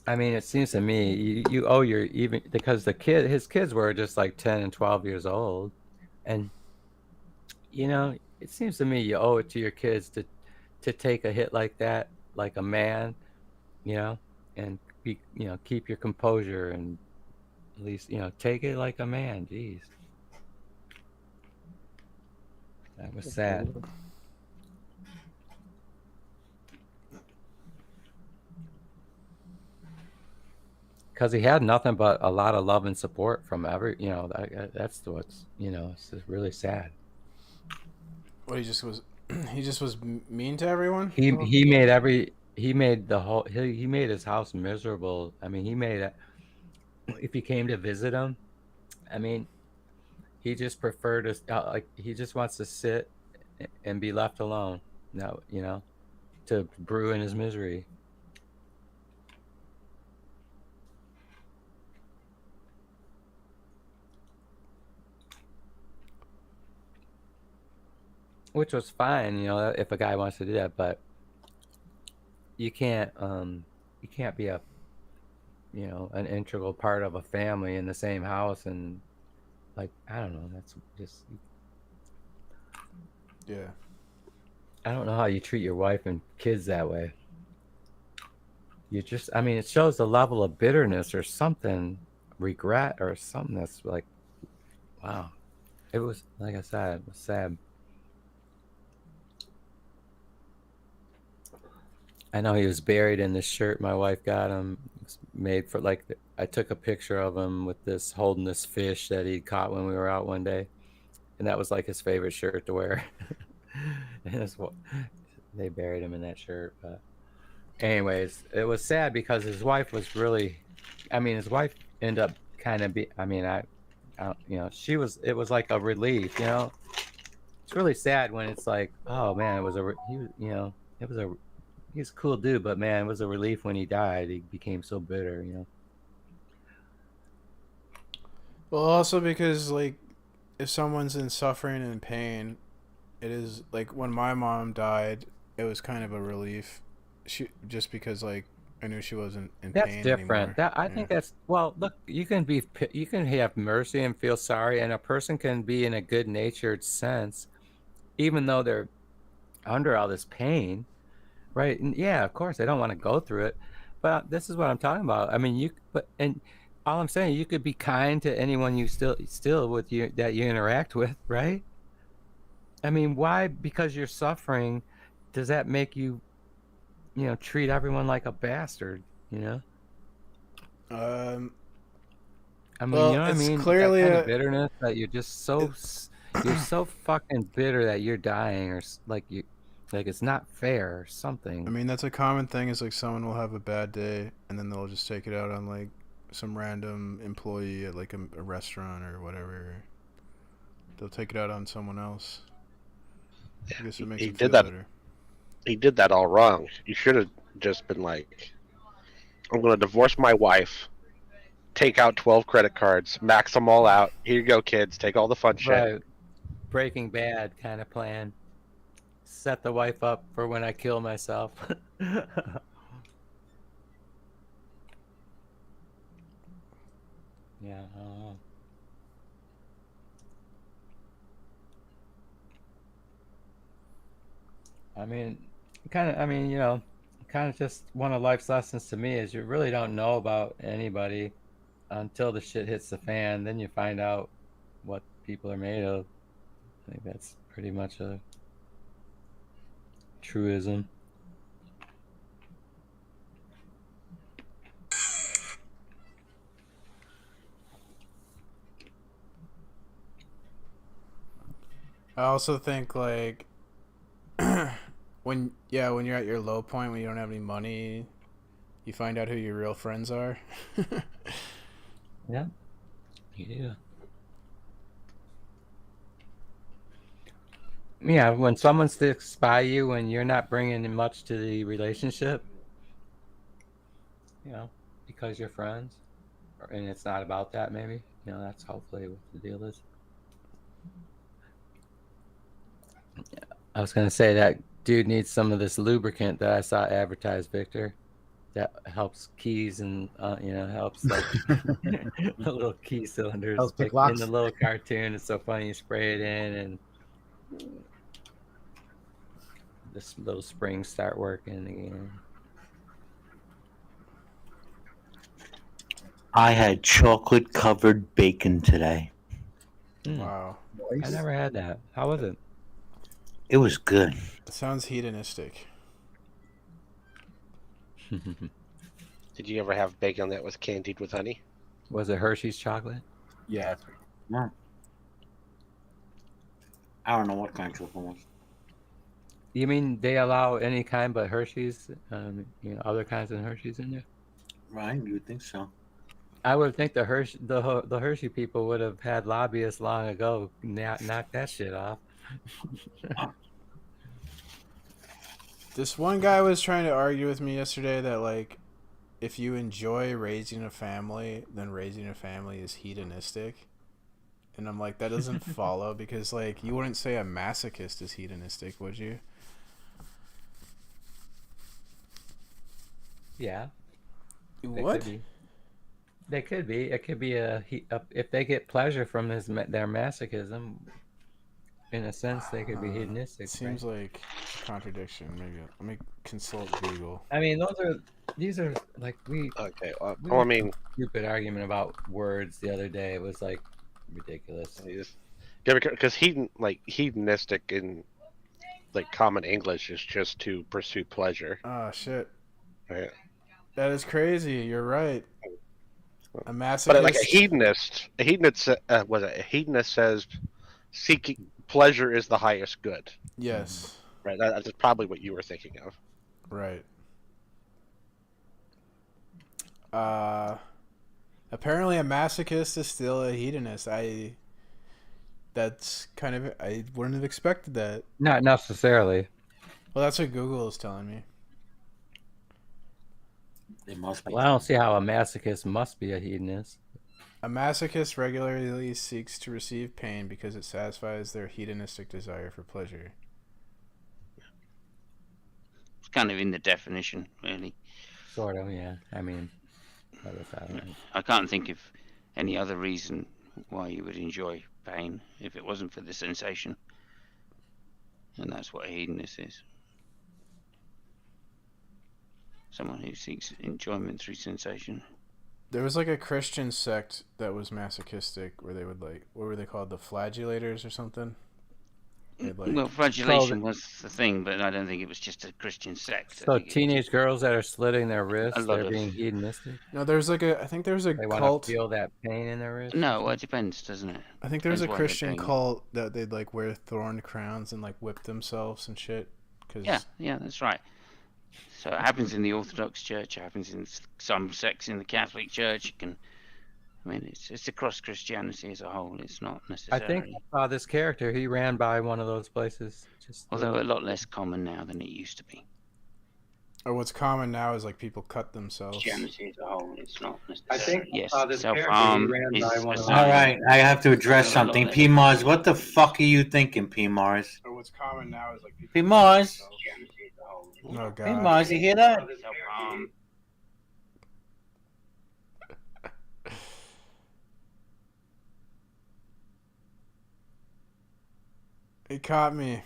I mean, it seems to me you owe your, even because his kids were just like 10 and 12 years old, and you know, it seems to me you owe it to your kids to take a hit like that, like a man, you know, and be, you know, keep your composure, and at least, you know, take it like a man. Jeez, that was sad. Because he had nothing but a lot of love and support from you know, that's what's, you know, it's just really sad. Well, he just was He just was mean to everyone. He made the whole he made his house miserable. I mean, he made it. If you came to visit him, I mean, he just preferred to like he just wants to sit and be left alone. Now, to brew in his misery. Which was fine, if a guy wants to do that, but you can't be an integral part of a family in the same house and I don't know, that's just Yeah. I don't know how you treat your wife and kids that way. It shows a level of bitterness or something, regret or something that's like, wow. It was, like I said, it was sad. I know he was buried in this shirt my wife got him. It's made for I took a picture of him with holding this fish that he caught when we were out one day, and that was like his favorite shirt to wear. And they buried him in that shirt. But anyways, it was sad because his wife was really, his wife ended up kind of it was like a relief. It's really sad when it's like, oh man, he's a cool dude, but man, it was a relief when he died. He became so bitter, Well, also because if someone's in suffering and pain, it is like when my mom died, it was kind of a relief. Just because I knew she wasn't in that's pain different. anymore. I think that's look. You can have mercy and feel sorry, and a person can be in a good-natured sense, even though they're under all this pain. Right. And yeah, of course, I don't want to go through it. But this is what I'm talking about. And all I'm saying, you could be kind to anyone you still with you that you interact with, right? Why? Because you're suffering, does that make you, treat everyone like a bastard, Well, it's clearly that kind of bitterness that you're just you're so fucking bitter that you're dying, or like it's not fair or something. That's a common thing is someone will have a bad day and then they'll just take it out on some random employee at a restaurant or whatever. They'll take it out on someone else. I guess it makes them feel better. He did that all wrong. You should have just been like, I'm going to divorce my wife, take out 12 credit cards, max them all out. Here you go, kids. Take all the fun shit. Right. Breaking Bad kind of plan. Set the wife up for when I kill myself. Yeah, I don't know. Kind of just one of life's lessons to me is you really don't know about anybody until the shit hits the fan. Then you find out what people are made of. I think that's pretty much a truism. I also think when you're at your low point, when you don't have any money, you find out who your real friends are. Yeah, you do. Yeah, when someone sticks by you when you're not bringing much to the relationship, because you're friends, and it's not about that, maybe, that's hopefully what the deal is. I was going to say that dude needs some of this lubricant that I saw advertised, Victor, that helps keys and, helps the little key cylinders. Helps pick in locks. the little cartoon, it's so funny. You spray it in and this little springs start working again. I had chocolate covered bacon today. Wow. I never had that. How was it? It was good. It sounds hedonistic. Did you ever have bacon that was candied with honey? Was it Hershey's chocolate? Yeah. No. I don't know what kind of chocolate was. You mean they allow any kind but Hershey's? Other kinds of Hershey's in there? Right, you would think so. I would think the Hershey people would have had lobbyists long ago knock that shit off. This one guy was trying to argue with me yesterday that, like, if you enjoy raising a family, then raising a family is hedonistic. And I'm like, that doesn't follow, because, like, you wouldn't say a masochist is hedonistic, would you? Yeah. What? They could be. It could be if they get pleasure from their masochism. In a sense, they could be hedonistic. Seems like a contradiction. Maybe let me consult Google. I mean, these are like we. Okay. we Well, I had mean, a stupid argument about words the other day. It was like ridiculous. because hedonistic in like common English is just to pursue pleasure. Oh shit. Right. That is crazy. You're right. A masochist. But like a hedonist says seeking pleasure is the highest good. Yes. Right. That's probably what you were thinking of. Right. Apparently a masochist is still a hedonist. I wouldn't have expected that. Not necessarily. Well, that's what Google is telling me. They must be. Well, I don't see how a masochist must be a hedonist. A masochist regularly seeks to receive pain because it satisfies their hedonistic desire for pleasure. It's kind of in the definition, really. Sort of, yeah. I mean, I can't think of any other reason why you would enjoy pain if it wasn't for the sensation. And that's what a hedonist is. Someone who seeks enjoyment through sensation. There was like a Christian sect that was masochistic where they would like, what were they called? The flagellators or something? Well, flagellation was the thing, but I don't think it was just a Christian sect. So teenage girls that are slitting their wrists, they're being hedonistic? No, there's like I think there's a They cult. want to feel that pain in their wrist? No, well, it depends, doesn't it? I think there's a Depends why they're Christian doing it. cult that they'd like wear thorned crowns and like whip themselves and shit. Cause... Yeah, that's right. So it happens in the Orthodox Church. It happens in some sects in the Catholic Church. It's across Christianity as a whole. It's not I necessarily. think I saw this character. He ran by one of those places. Although a lot less common now than it used to be. Or what's common now is like people cut themselves. Christianity as a whole, it's not I think yes, this self-harm character is ran by one of All right, I have to address A lot something. less. P Mars, what the fuck are you thinking, P Mars? Or what's common now is like people. P Mars, Oh god. P Mars, you hear that? Self-harm. He caught me.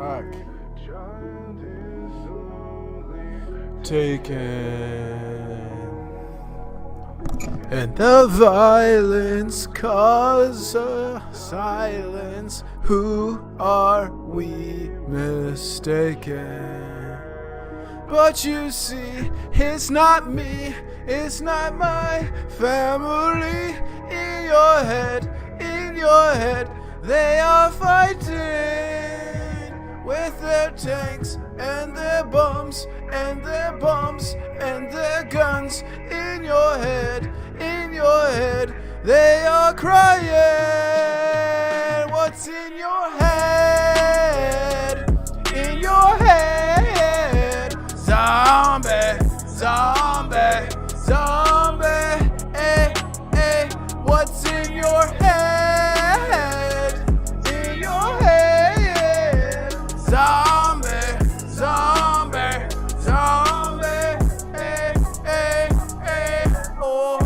Fuck. Taken. And the violence cause silence. Who are we mistaken? But you see, it's not me, it's not my family. In your head, they are fighting with their tanks and their bombs and their bombs and their guns. In your head, they are crying. What's in your head? In your head, zombie, zombie, zombie. Hey, hey, what's in your head? In your head, zombie, zombie, zombie. Hey, hey, hey, oh.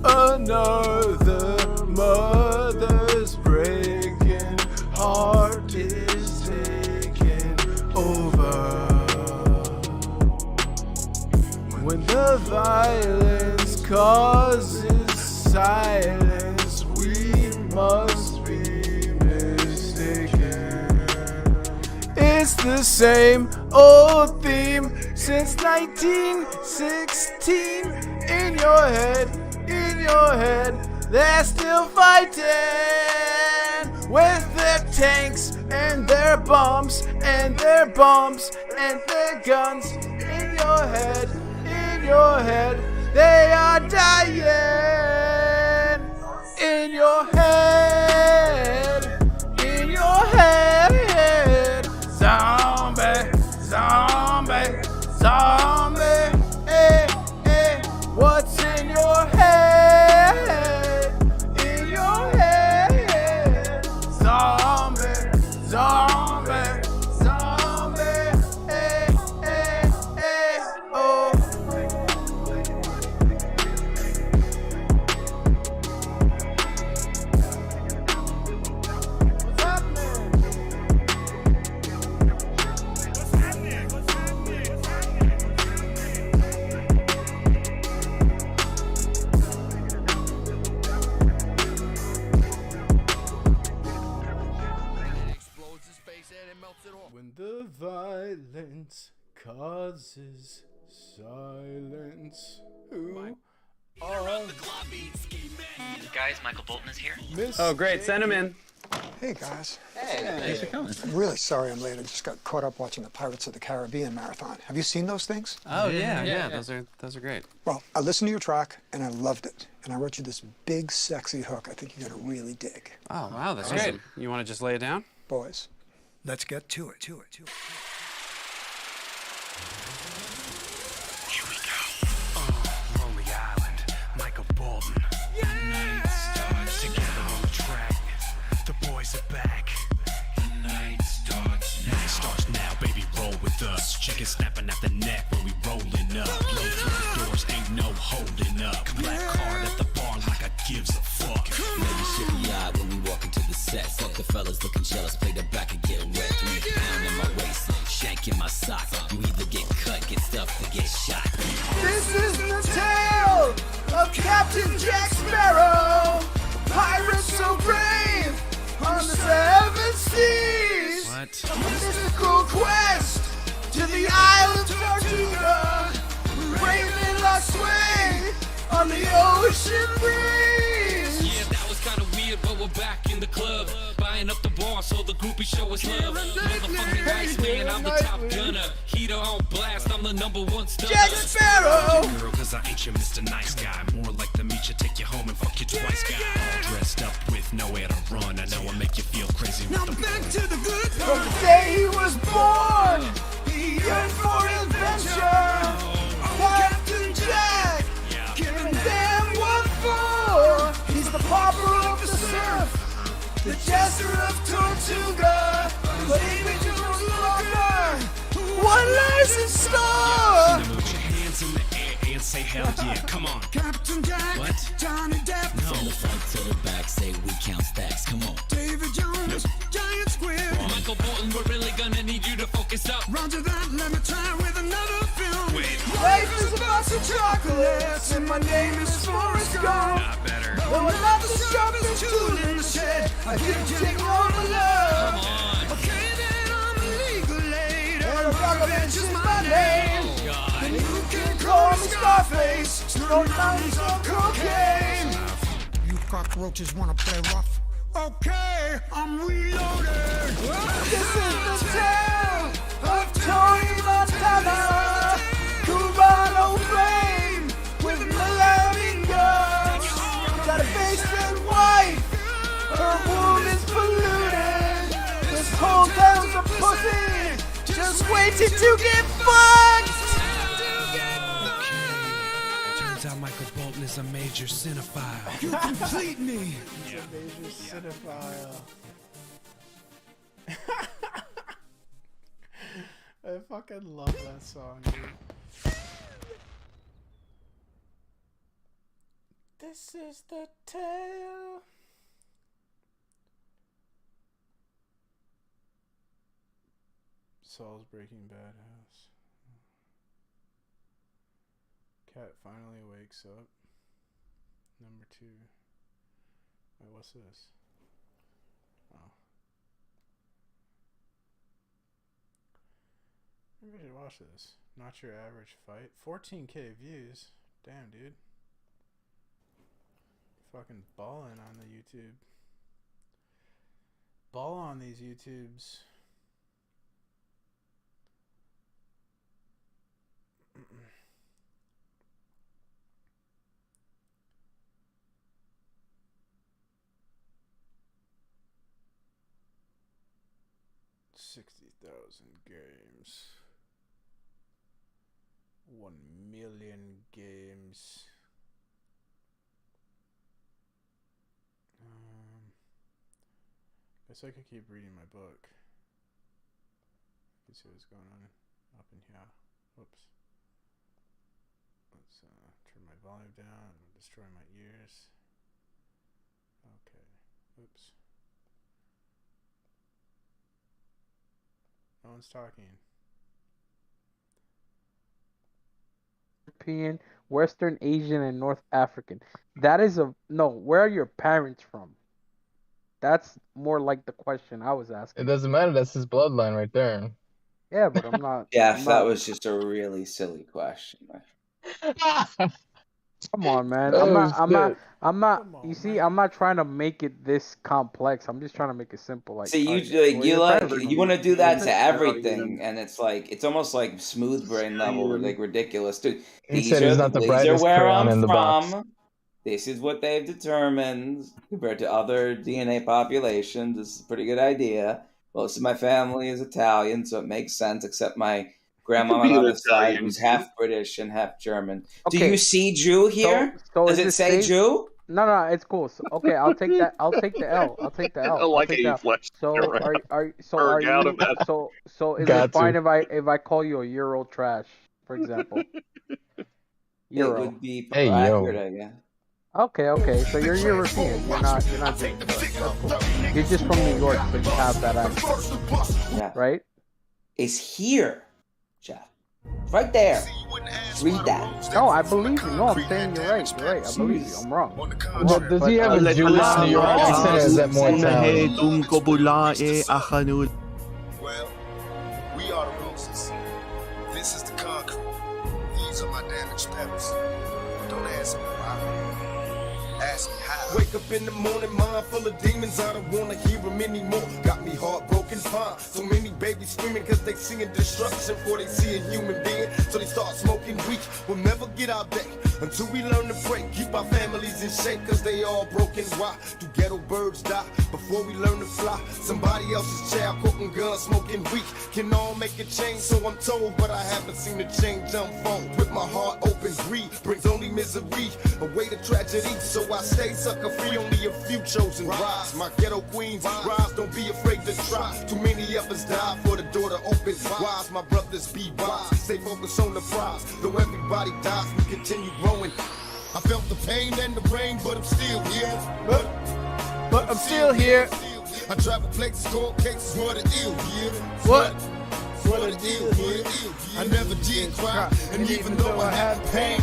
Another mother's breaking heart is taking over. When the violence causes silence, we must be mistaken. It's the same old theme since 1916. In your head, they're still fighting with their tanks and their bombs and their bombs and their guns. In your head, they are dying. In your head, zombie, zombie, zombie. Hey, hey, what's in your head? In your head, zombie, zombie, zombie. Hey, hey, hey, oh. When the violence causes silence, who are Guys, Michael Bolton is here. Oh, great. Send him in. Hey, guys. Hey, thanks for coming. I'm really sorry I'm late. I just got caught up watching the Pirates of the Caribbean marathon. Have you seen those things? Oh, yeah. Those are great. Well, I listened to your track, and I loved it. And I wrote you this big, sexy hook I think you're going to really dig. Oh, wow. That's great. You want to just lay it down? Boys, let's get to it. Here we go. Lonely Island, Michael Bolton. Night starts together on the track. The boys are back. The night starts now. Night starts now, baby, roll with us. Chicken snapping at the neck when we rolling up. Blow through the doors, ain't no holding up. Black card at the bar like I gives a fuck. Ladies shifty eyed when we walk into the set. Fuck the fellas looking jealous, play the back and get wet. 3 pound in my waist, shank in my sock. You either get cut, get stuffed, or get shot. This is the tale of Captain Jack Sparrow, pirate so brave on the 7 seas. What? A mystical quest to the island of Tortuga, bravely lost sway on the ocean breeze. Yeah, that was kinda weird, but we're back in the club. Buying up the bar so the groupie show us love. Motherfucking Iceman, I'm the top gunner. Heater on blast, I'm the #1 stunner. Jack Sparrow! Girl, cause I ain't your Mr. Nice Guy. More like the meet you, take you home and fuck you twice guy. All dressed up with nowhere to run. I know I make you feel crazy with Now the back fun. to the good times. From the day he was born, he yearned for adventure. Captain Jack, giving them what for. He's the pauper of the surf, the jester of Tortuga. Rising Star! Put your hands in the air and say hell yeah, come on. Captain Jack, What? Johnny Depp, From the front to the back, say we count stacks, come on. David Jones, Giant Squid. Michael Bolton, we're really gonna need you to focus up. Roger that, let me try with another film. Wait. Life is a box of chocolates, and my name is Forrest Gump. Not better. Though I'm not the sharpest tool in the shed, I give Jake all the love. Come on. Okay, then I'm a legal lady, and a rocket is my name. And you can call me Scarface, no mountains of cocaine. You cockroaches wanna play rough? Okay, I'm reloaded. This is the tale of Tony Montana, Cubano flame with Malawi guns. Got a basement wife, her womb is polluted. This whole town's a pussy, just waiting to get fucked. Turns out Michael Bolton is a major cinephile. You complete me. He's a major cinephile. I fucking love that song, dude. This is the tale. Saul's Breaking Bad house. Cat finally wakes up. Number 2. Wait, what's this? Oh. Maybe I should watch this. Not your average fight. 14k views. Damn, dude. Fucking balling on the YouTube. Ball on these YouTubes. Games. 1 million games. Guess I could keep reading my book. You can see what's going on up in here. Whoops. Let's turn my volume down and destroy my ears. Okay. Oops. No one's talking. European, Western Asian, and North African. That is a no. Where are your parents from? That's more like the question I was asking. It doesn't matter. That's his bloodline right there. Yeah, but I'm not. Jeff, I'm that not- was just a really silly question. Come on, man. Oh, I'm not. You see, I'm not trying to make it this complex. I'm just trying to make it simple. Like, See, you you want to do that to everything, and it's like it's almost like smooth brain level, like ridiculous, dude. He said he's not the brightest where crayon I'm in the box. from. This is what they've determined compared to other DNA populations. This is a pretty good idea. Most of my family is Italian, so it makes sense, except my grandma on the other side, who's half British and half German. Do Okay. you see Jew here? So Does is it it say safe? Jew? No, it's cool. So, okay, I'll take that. I'll take the L. I'll take the L. I like I'll take how you the L. fleshed So it around. are Erg out you of that. so is Got it fine to. if I call you a Euro trash, for example? It Euro. would be Hey, yo. accurate, I guess. Okay. So you're European. You're not Jewish. That's cool. You're just from New York, so you have that accent, Yeah. right? Is here, Jeff. Right there. Read that. No, I believe you. No, I'm saying you're right. You're right. I believe you. I'm wrong. But does he have a Jewish New York accent, or is that more Italian? Well, we are the roses. This is the concrete. These are my damaged petals. Don't ask me why. Ask me how. Wake up in the morning, mind full of demons. I don't wanna hear them anymore. Got me heartbroken, fine. So many babies screaming cause they seeing destruction before they see a human being. So they start smoking weed. We'll never get our day until we learn to pray. Keep our families in shape cause they all broken. Why do ghetto birds die before we learn to fly? Somebody else's child quoting guns, smoking weed. Can all make a change, so I'm told, but I haven't seen the change unfold. With my heart open, greed brings only misery. Away to tragedy, so so I stay sucker free. Only a few chosen rise. My ghetto queens rise, don't be afraid to try. Too many of us die for the door to open wise. My brothers be wise, stay focused on the prize. Though everybody dies, we continue growing. I felt the pain and the rain, but I'm still here. But I'm still here. I travel places, cold cases, what it ill here. What it ill here. I never did cry, and even though I had pain,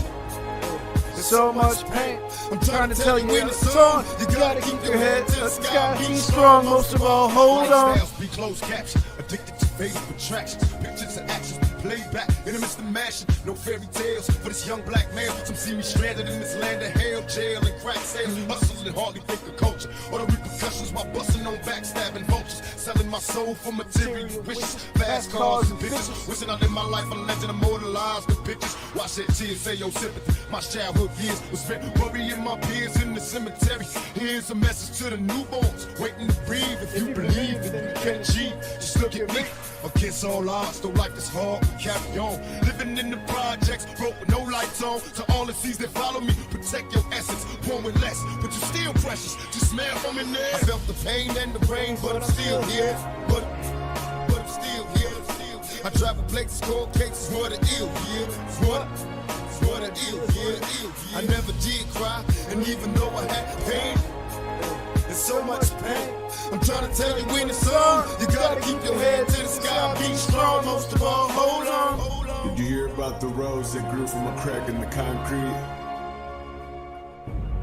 there's so much pain. I'm trying to tell you in a song, you gotta keep your head to the sky. Be strong, most of all, hold on. Be closed caption, addicted to Facebook attractions. Pictures and actions be played back in the midst of mashing. No fairy tales for this young black male. Some see me stranded in this land of hell, jail and crack sales. Hustling and hardly think of culture or the repercussions while busting on backstabbing vultures. Selling my soul for material wishes, fast cars and bitches. Wishing I lived my life a legend, immortalized with pictures. Watch that tears say your sympathy. My childhood years was spent worrying my peers in the cemetery. Here's a message to the newborns waiting to breathe. If you believe that you can achieve, just look at me. Against all odds, though life is hard, we carry on. Living in the projects, broke with no lights on. To all the seas that follow me, protect your essence. Born with less, but you're still precious. Just smell from in there. I felt the pain and the rain, but I'm still here. But I'm still here. I travel places, cold cases, what it ill here. What it ill here. I never did cry, and even though I had pain, there's so much pain. I'm trying to tell you in the song, you gotta keep your head to the sky, be strong, most of all, hold on. Did you hear about the rose that grew from a crack in the concrete?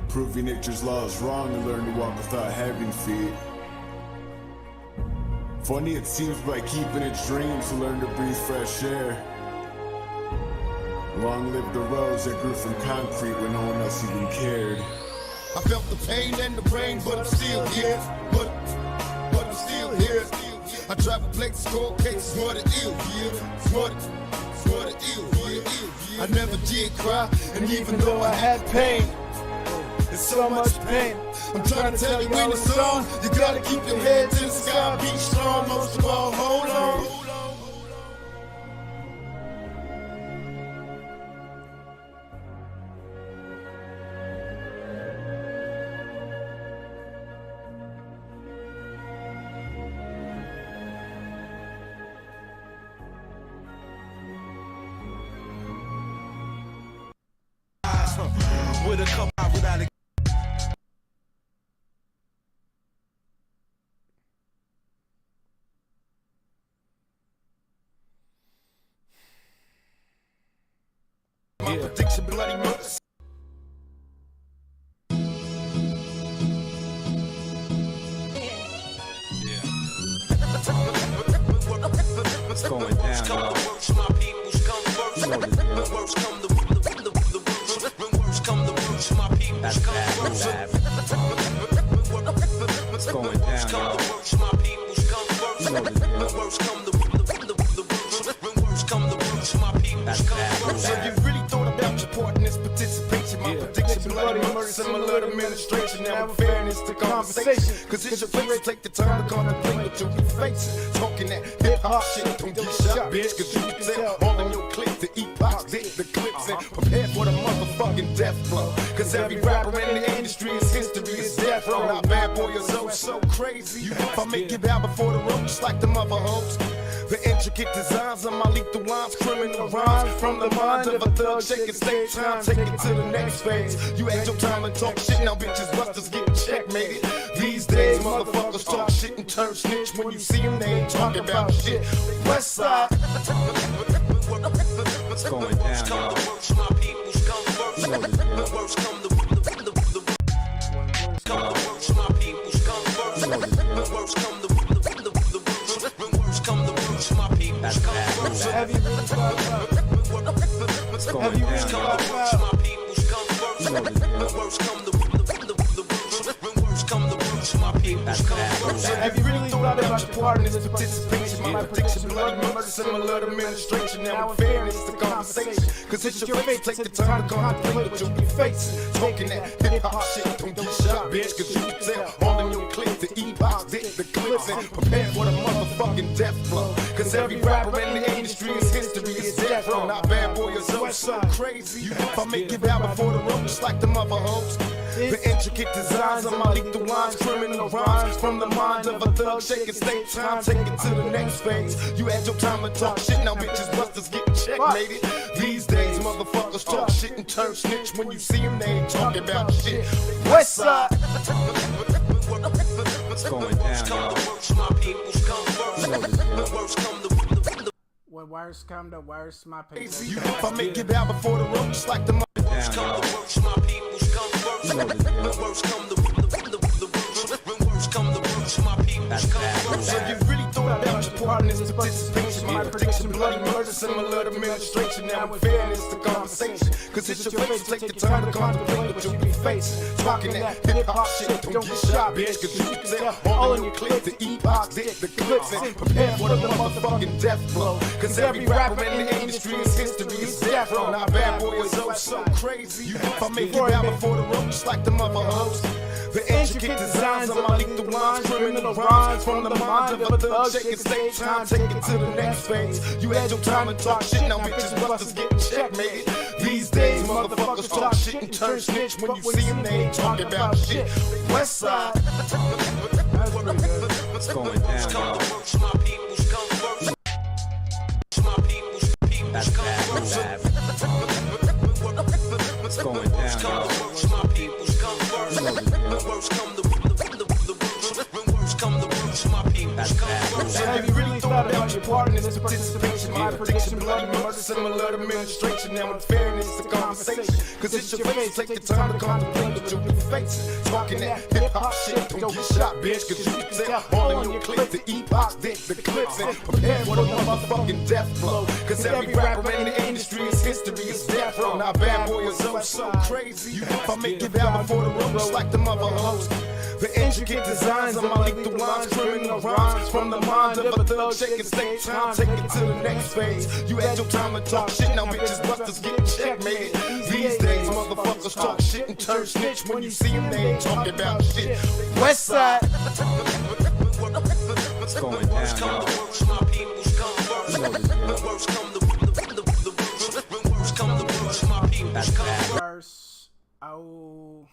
Proving nature's law is wrong and learn to walk without having feet. Funny it seems by keeping its dreams to learn to breathe fresh air. Long live the rose that grew from concrete when no one else even cared. I felt the pain and the rain, but I'm still here. But I'm still here. I travel places, cold cases, what it ill here. What it ill here. I never did cry, and even though I had pain, there's so much pain. I'm trying to tell you in the song, you gotta keep your head to the sky, be strong, most of all, hold on. With a couple without a my prediction, bloody murders. What's going down, y'all? That's bad, what's going down, y'all? So you really thought about your part in this participation? My prediction, bloody murder, similar to administration. Now with fairness to conversation, cause it's your place to take the time to contemplate what you'll be facing. Talking that hip-hop shit, don't get shot, bitch, cause you can tell all in your clip the epochs, dick the clips, and prepare for the motherfucking death blow. Cause every rapper in the industry is history, is death row. Now bad boy is so crazy. If I make it out before the road, just like the mother hoes. The intricate designs of my lethal lines, criminal rhymes from the mind of a thug. Shake it, save time, take it to the next phase. You had your time and talk shit, now bitches busters getting checkmated. These days, motherfuckers talk shit and turn snitch. When you see them, they ain't talking about shit. West side. What's going down, y'all? That's bad, have you really thought about what's going down, y'all? Have you really thought about your part in this participation? My My prediction, bloody murder, similar to administration. Now in fairness, the conversation. Cause it's your face, take the time to contemplate what you'll be facing. Talking that hip-hop shit, don't get shot, bitch. Cause you can tell all in your clips, the e-box, dick, the clips, and prepare for the motherfucking death blow. Cause every rapper in the industry is history, is death row. Not bad boy, you're so crazy. If I make it out before the road, just like the mother hoes. The intricate designs of my lethal lines, criminal rhymes from the mind of a thug, shaking state time, take it to the next phase. You had your time to talk shit, now bitches busters getting checkmated. These days, motherfuckers talk shit and turn snitch. When you see them, they ain't talking about shit. West side. What's going down, y'all? When wires come, the wires my paper. If I make it out before the road, just like the mother. So you really thought about your part in this participation. My prediction, bloody murder, similar to administration. Now in fairness, the conversation. Cause it's your face, take the time to contemplate what you'll be facing. Talking that hip-hop shit, don't get shot, bitch. Cause you can tell all in your clips, the e-box, dick, the clips, and prepare for the motherfucking death blow. Cause every rapper in the industry is history, is death row. Now bad boy is so crazy. If I make it out before the road, just like the mother hoes. The intricate designs of my lethal lines, criminal rhymes from the mind of a thug, shaking stage time, take it to the next phase. You had your time to talk shit, now bitches busters getting checkmated. These days, motherfuckers talk shit and turn snitch. When you see them, they ain't talking about shit. West side. What's going down, y'all? That's bad. What's going down, y'all? So have you really thought about your part in this participation? My prediction, bloody murder, similar to administration. Now in fairness, the conversation. Cause it's your face, take the time to contemplate what you'll be facing. Talking that hip-hop shit, don't get shot, bitch. Cause you can tell all in your clips, the e-box, dick, the clips, and prepare for the motherfucking death blow. Cause every rapper in the industry is history, is death row. Now bad boy is so crazy. If I make it out before the road, just like the mother hoes. The intricate designs of my lethal lines, criminal rhymes from the mind of a thug, shaking stage time, take it to the next phase. You had your time to talk shit, now bitches busters getting checkmated. These days, motherfuckers talk shit and turn snitch. When you see them, they ain't talking about shit. West side. What's going down, y'all? That's bad. Verse, oh,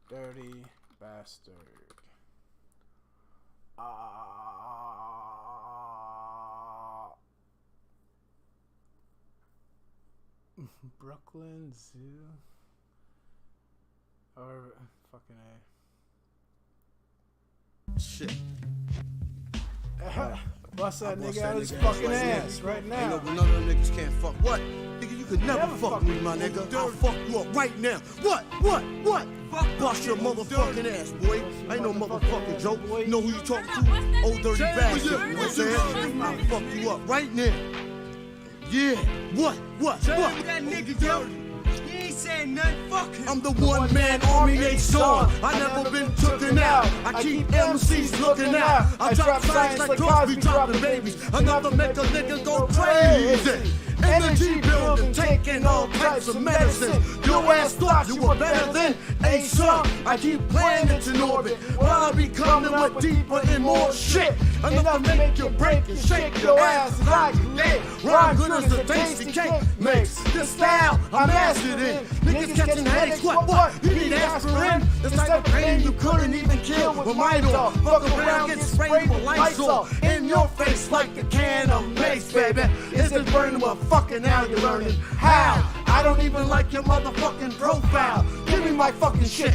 dirty bastard. Brooklyn Zoo. Or fucking A. Shit. Bust that nigga out his fucking ass right now. Ain't none of them niggas can't fuck. What? Nigga, you could never fuck with me, my nigga. I'll fuck you up right now. What? Bust your motherfucking ass, boy. I ain't no motherfucking joke. You know who you talking to? Old dirty bastard. You know what I'm saying? I'll fuck you up right now. Yeah. What? That nigga dirty. He ain't saying nothing, fuck him. I'm the one-man army they saw. I never been tooken out. I keep MCs looking out. I drop signs like Cosby dropping babies. Another make a nigga go crazy. Energy building, taking all types of medicine. Your ass thought you were better than a son. I keep planets in orbit while I be coming with deeper and more shit. Enough to make you break and shake your ass as I get lit. Rhyme good as the tasty cake makes. This style I mastered in. Niggas catching headaches, what? You need aspirin? This type of pain you couldn't even kill with Midol. Fuck around, get sprayed with Lysol in your face like a can of mace, baby. Is it burning with fucking now you're learning how? I don't even like your motherfucking profile. Give me my fucking shit,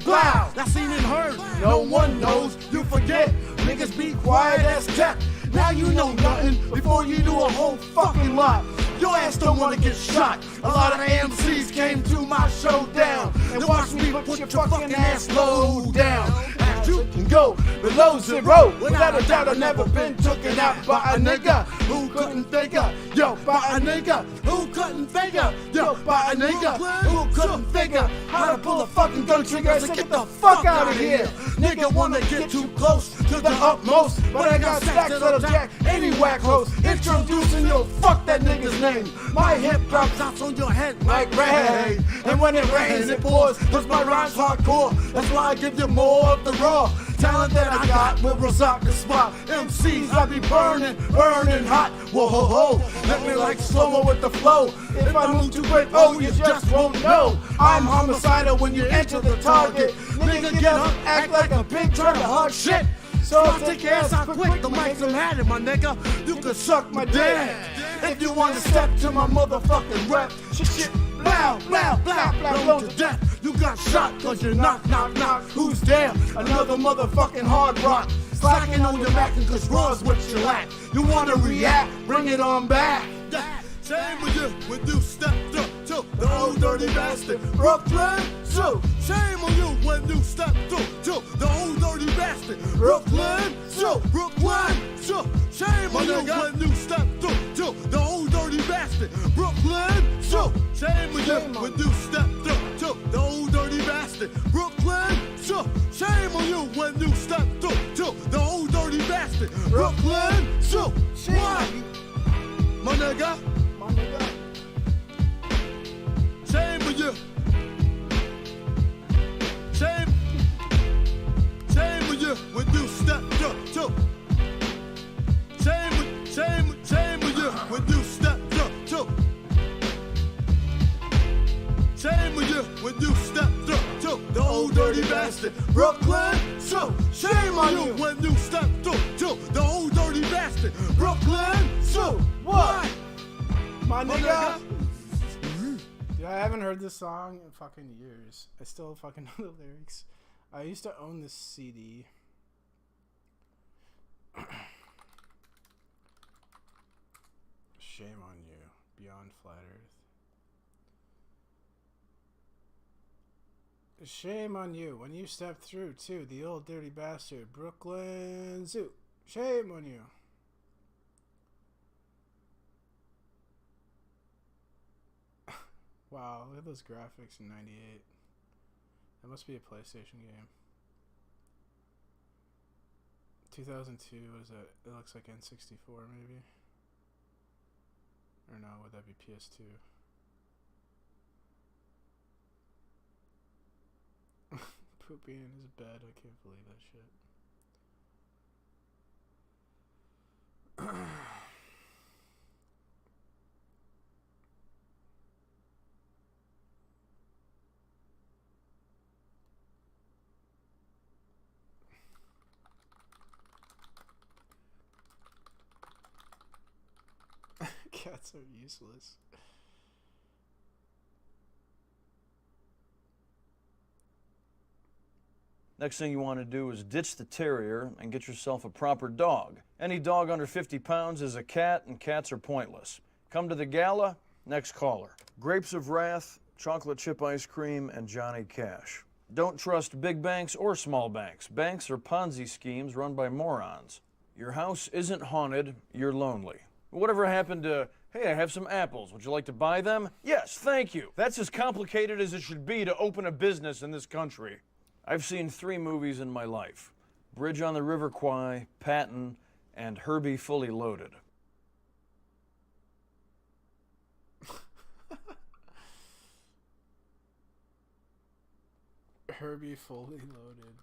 blow. That's seen and heard, no one knows. You forget, niggas be quiet as kept. Now you know nothing before you do a whole fucking lot. Your ass don't wanna get shot. A lot of MCs came to my showdown and watched me put your fucking ass low down. As you can go below zero. Without a doubt, I've never been taken out by a nigga who couldn't figure. Yo, by a nigga who couldn't couldn't figure, yo, by a nigga who couldn't figure how to pull a fucking gun trigger. So get the fuck out of here. Nigga wanna get too close to the utmost, but I got stacks that'll jack any whack host. Introducing yo, fuck that nigga's name. My hip drops out on your head like rain. And when it rains, it pours, cause my rhyme's hardcore. That's why I give you more of the raw talent that I got will rock the spot. MCs, I be burning hot. Whoa, ho, ho. Let me like slow-mo with the flow. If I move too quick, oh, you just won't know. I'm homicidal when you enter the target. Nigga, get up, act like a pig, try to hug shit. So I'll take your ass out quick, the mic's some had it, my nigga. You can suck my dick. If you wanna step to my motherfucking rap, shit, blow, blow, blow, blow to death. You got shot cause you knock, knock, knock. Who's there? Another motherfucking hard rock. Slacking on your back cause raw's what you lack. You wanna react? Bring it on back. Shame with you when you stepped up to the old dirty bastard Brooklyn. So shame on you when you stepped up to the old dirty bastard Brooklyn. So Brooklyn. So shame on you when you stepped up to the old dirty bastard Brooklyn. So shame on you when you stepped up to the old dirty bastard Brooklyn. So shame on you when you stepped up to the old dirty bastard Brooklyn. So why, my nigga? Shame with you. Shame with you when you stepped up to. Shame with you when you stepped up to. Shame with you when you stepped up to the old dirty bastard Brooklyn. So shame on you when you stepped up to the old dirty bastard Brooklyn. So what? My nigga. Dude, I haven't heard this song in fucking years. I still fucking know the lyrics. I used to own this CD. Shame on you, Beyond Flat Earth. Shame on you when you step through to the old dirty bastard Brooklyn Zoo. Shame on you. Wow, look at those graphics in '98. That must be a PlayStation game. 2002, what is that? It looks like N64 maybe. Or no, would that be PS2? Pooping in his bed, I can't believe that shit. Cats are useless. Next thing you want to do is ditch the terrier and get yourself a proper dog. Any dog under 50 pounds is a cat, and cats are pointless. Come to the gala, next caller. Grapes of Wrath, chocolate chip ice cream, and Johnny Cash. Don't trust big banks or small banks. Banks are Ponzi schemes run by morons. Your house isn't haunted, you're lonely. Whatever happened to, hey, I have some apples. Would you like to buy them? Yes, thank you. That's as complicated as it should be to open a business in this country. I've seen 3 movies in my life. Bridge on the River Kwai, Patton, and Herbie Fully Loaded. Herbie Fully Loaded.